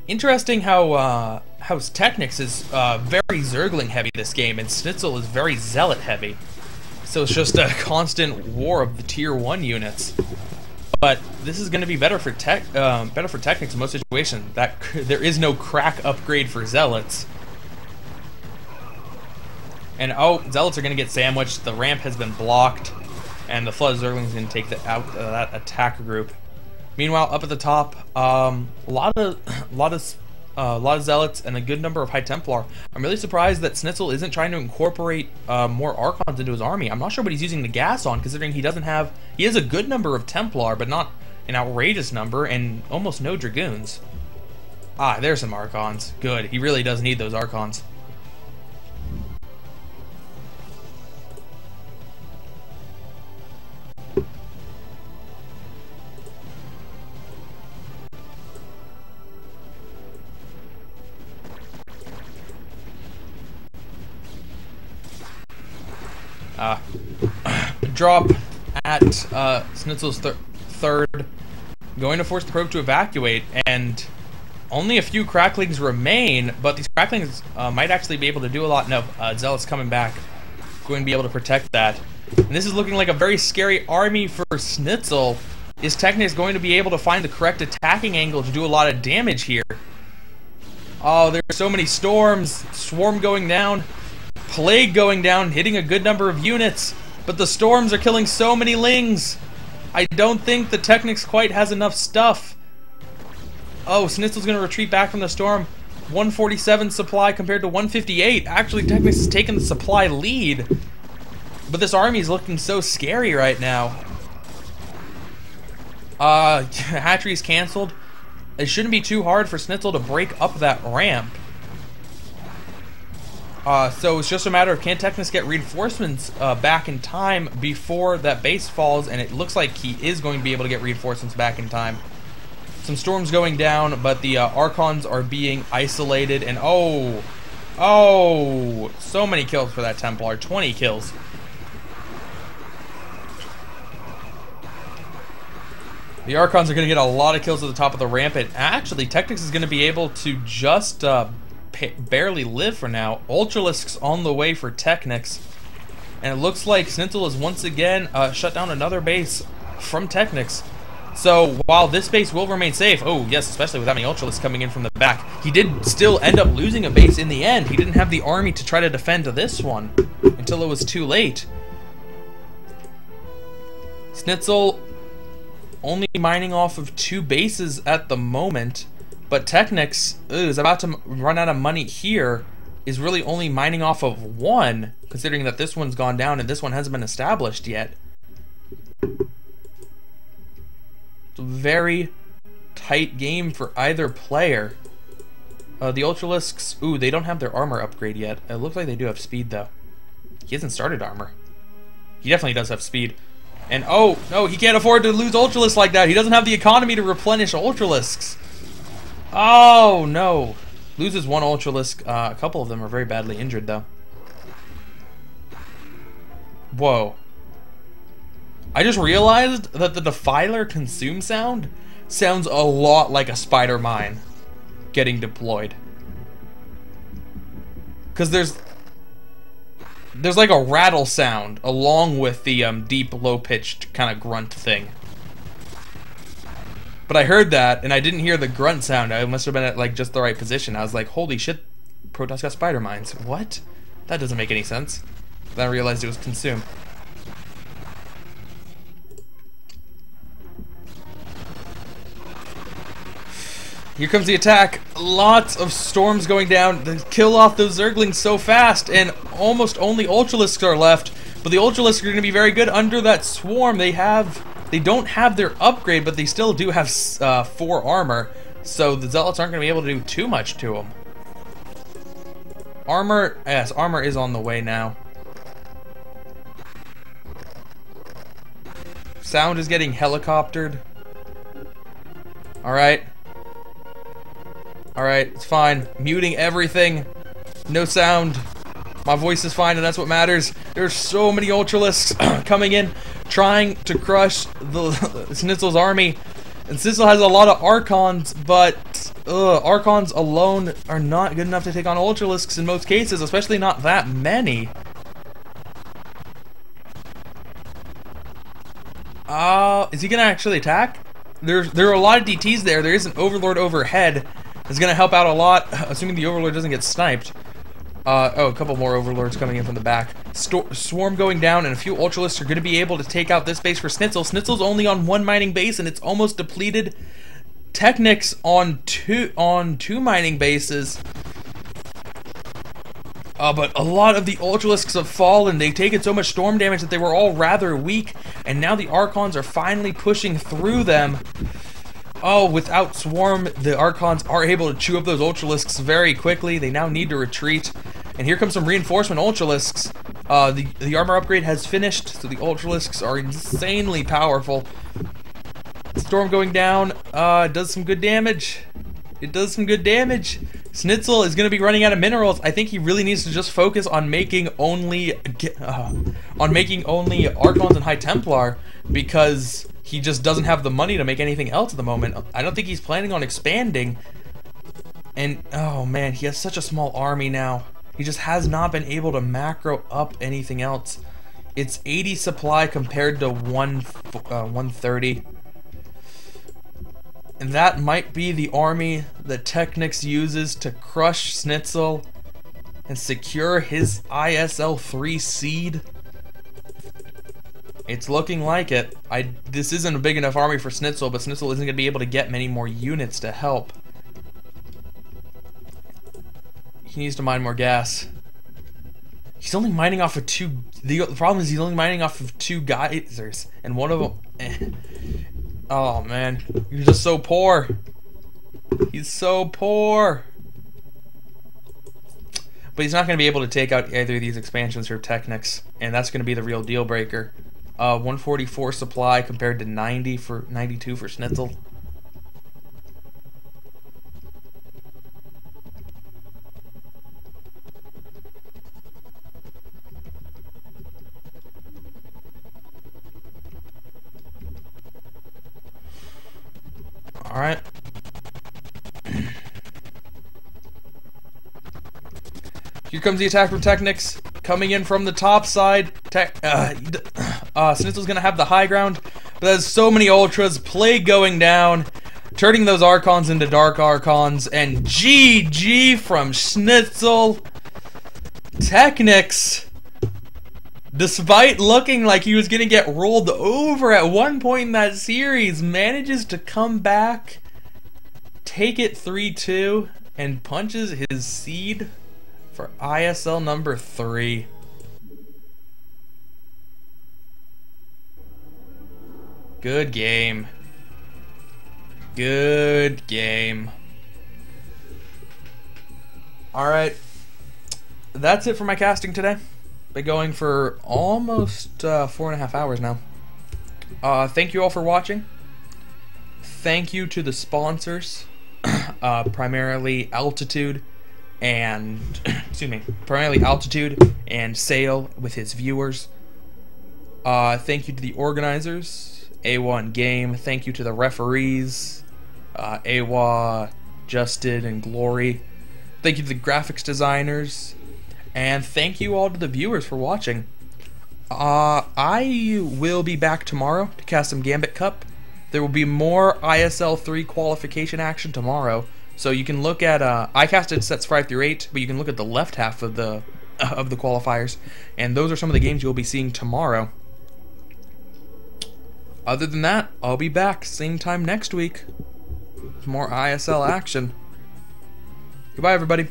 A: Interesting how TechnicS is very Zergling heavy this game, and SneazeL is very Zealot heavy. So it's just a constant war of the tier 1 units. But this is going to be better for TechnicS in most situations. There is no crack upgrade for Zealots. And oh, Zealots are going to get sandwiched. The ramp has been blocked, and the Flood of Zerglings is going to take out that attack group. Meanwhile, up at the top, a lot of a lot of Zealots, and a good number of High Templar. I'm really surprised that SneazeL isn't trying to incorporate more Archons into his army. I'm not sure what he's using the gas on, considering he doesn't have... He has a good number of Templar, but not an outrageous number, and almost no Dragoons. Ah, there's some Archons. Good. He really does need those Archons. Drop at SneazeL's third, going to force the probe to evacuate, and only a few cracklings remain, but these cracklings might actually be able to do a lot. No, Zealot's coming back, going to be able to protect that. And this is looking like a very scary army for SneazeL. Is TechnicS going to be able to find the correct attacking angle to do a lot of damage here? Oh, there's so many storms, swarm going down, plague going down, hitting a good number of units. But the storms are killing so many lings. I don't think the TechnicS quite has enough stuff. Oh, SneazeL's going to retreat back from the storm. 147 supply compared to 158. Actually, TechnicS has taken the supply lead. But this army is looking so scary right now. Hatchery's canceled. It shouldn't be too hard for SneazeL to break up that ramp. So it's just a matter of can TechnicS get reinforcements back in time before that base falls, and it looks like he is going to be able to get reinforcements back in time. Some storms going down, but the Archons are being isolated, and oh, so many kills for that Templar, 20 kills. The Archons are going to get a lot of kills at the top of the ramp, and actually TechnicS is going to be able to just barely live for now. Ultralisks on the way for TechnicS, and it looks like SneazeL has once again shut down another base from TechnicS. So while this base will remain safe, oh yes, especially with having Ultralisks coming in from the back, he did still end up losing a base in the end. He didn't have the army to try to defend this one until it was too late. SneazeL only mining off of 2 bases at the moment. But TechnicS is about to run out of money here, is really only mining off of 1, considering that this one's gone down and this one hasn't been established yet. It's a very tight game for either player. The Ultralisks, ooh, they don't have their armor upgrade yet. It looks like they do have speed, though. He hasn't started armor. He definitely does have speed. And oh, no, he can't afford to lose Ultralisks like that. He doesn't have the economy to replenish Ultralisks. Oh, no. Loses 1 Ultralisk. A couple of them are very badly injured, though. Whoa. I just realized that the Defiler consume sound sounds a lot like a spider mine getting deployed. Because there's like a rattle sound along with the deep, low-pitched kind of grunt thing. But I heard that, and I didn't hear the grunt sound. I must have been at like just the right position. I was like, holy shit, Protoss got spider mines. What? That doesn't make any sense. Then I realized it was consume. Here comes the attack. Lots of storms going down. They kill off those Zerglings so fast, and almost only Ultralisks are left. But the Ultralisks are going to be very good under that swarm. They don't have their upgrade, but they still do have 4 armor, so the Zealots aren't going to be able to do too much to them. Armor, yes, armor is on the way now. Sound is getting helicoptered. Alright. Alright, it's fine. Muting everything. No sound. My voice is fine, and that's what matters. There's so many Ultralisks coming in, trying to crush the SneazeL's army. And SneazeL has a lot of Archons, but Archons alone are not good enough to take on Ultralisks in most cases, especially not that many. Is he gonna actually attack? There are a lot of DTs there. There is an Overlord overhead. It's gonna help out a lot, assuming the Overlord doesn't get sniped. Oh, a couple more Overlords coming in from the back. Swarm going down, and a few Ultralisks are going to be able to take out this base for SneazeL. SneazeL's only on 1 mining base, and it's almost depleted. TechnicS on two mining bases. But a lot of the Ultralisks have fallen. They've taken so much storm damage that they were all rather weak, and now the Archons are finally pushing through them. Oh, without Swarm, the Archons are able to chew up those Ultralisks very quickly. They now need to retreat. And here comes some reinforcement Ultralisks. The armor upgrade has finished, so the Ultralisks are insanely powerful. Storm going down, does some good damage. It does some good damage. SneazeL is going to be running out of minerals. I think he really needs to just focus on making only Archons and High Templar, because he just doesn't have the money to make anything else at the moment. I don't think he's planning on expanding. And oh man, he has such a small army now. He just has not been able to macro up anything else. It's 80 supply compared to 130. And that might be the army that TechnicS uses to crush SneazeL and secure his isl3 seed. It's looking like it. This isn't a big enough army for SneazeL, but SneazeL isn't going to be able to get many more units to help. He needs to mine more gas. He's only mining off of two. The problem is he's only mining off of 2 geysers, and one of them. Oh man, he's just so poor. He's so poor. But he's not going to be able to take out either of these expansions for TechnicS, and that's going to be the real deal breaker. 144 supply compared to 92 for SneazeL. All right. Here comes the attack from TechnicS, coming in from the top side. SneazeL's gonna have the high ground, but there's so many ultras. Plague going down, turning those Archons into Dark Archons, and GG from SneazeL. TechnicS, despite looking like he was gonna get rolled over at one point in that series, manages to come back, take it 3-2, and punches his seed for ISL number 3. Good game. Good game. Alright. That's it for my casting today. Been going for almost 4.5 hours now. Thank you all for watching. Thank you to the sponsors. Primarily Altitude and primarily Altitude and SneazeL with his viewers. Thank you to the organizers, A1 Game. Thank you to the referees, AWA, Justin, and Glory. Thank you to the graphics designers, and thank you all to the viewers for watching. I will be back tomorrow to cast some Gambit Cup. There will be more ISL3 qualification action tomorrow. So you can look at, I casted sets 5 through 8, but you can look at the left half of the qualifiers, and those are some of the games you'll be seeing tomorrow. Other than that, I'll be back same time next week with more ISL action. Goodbye, everybody.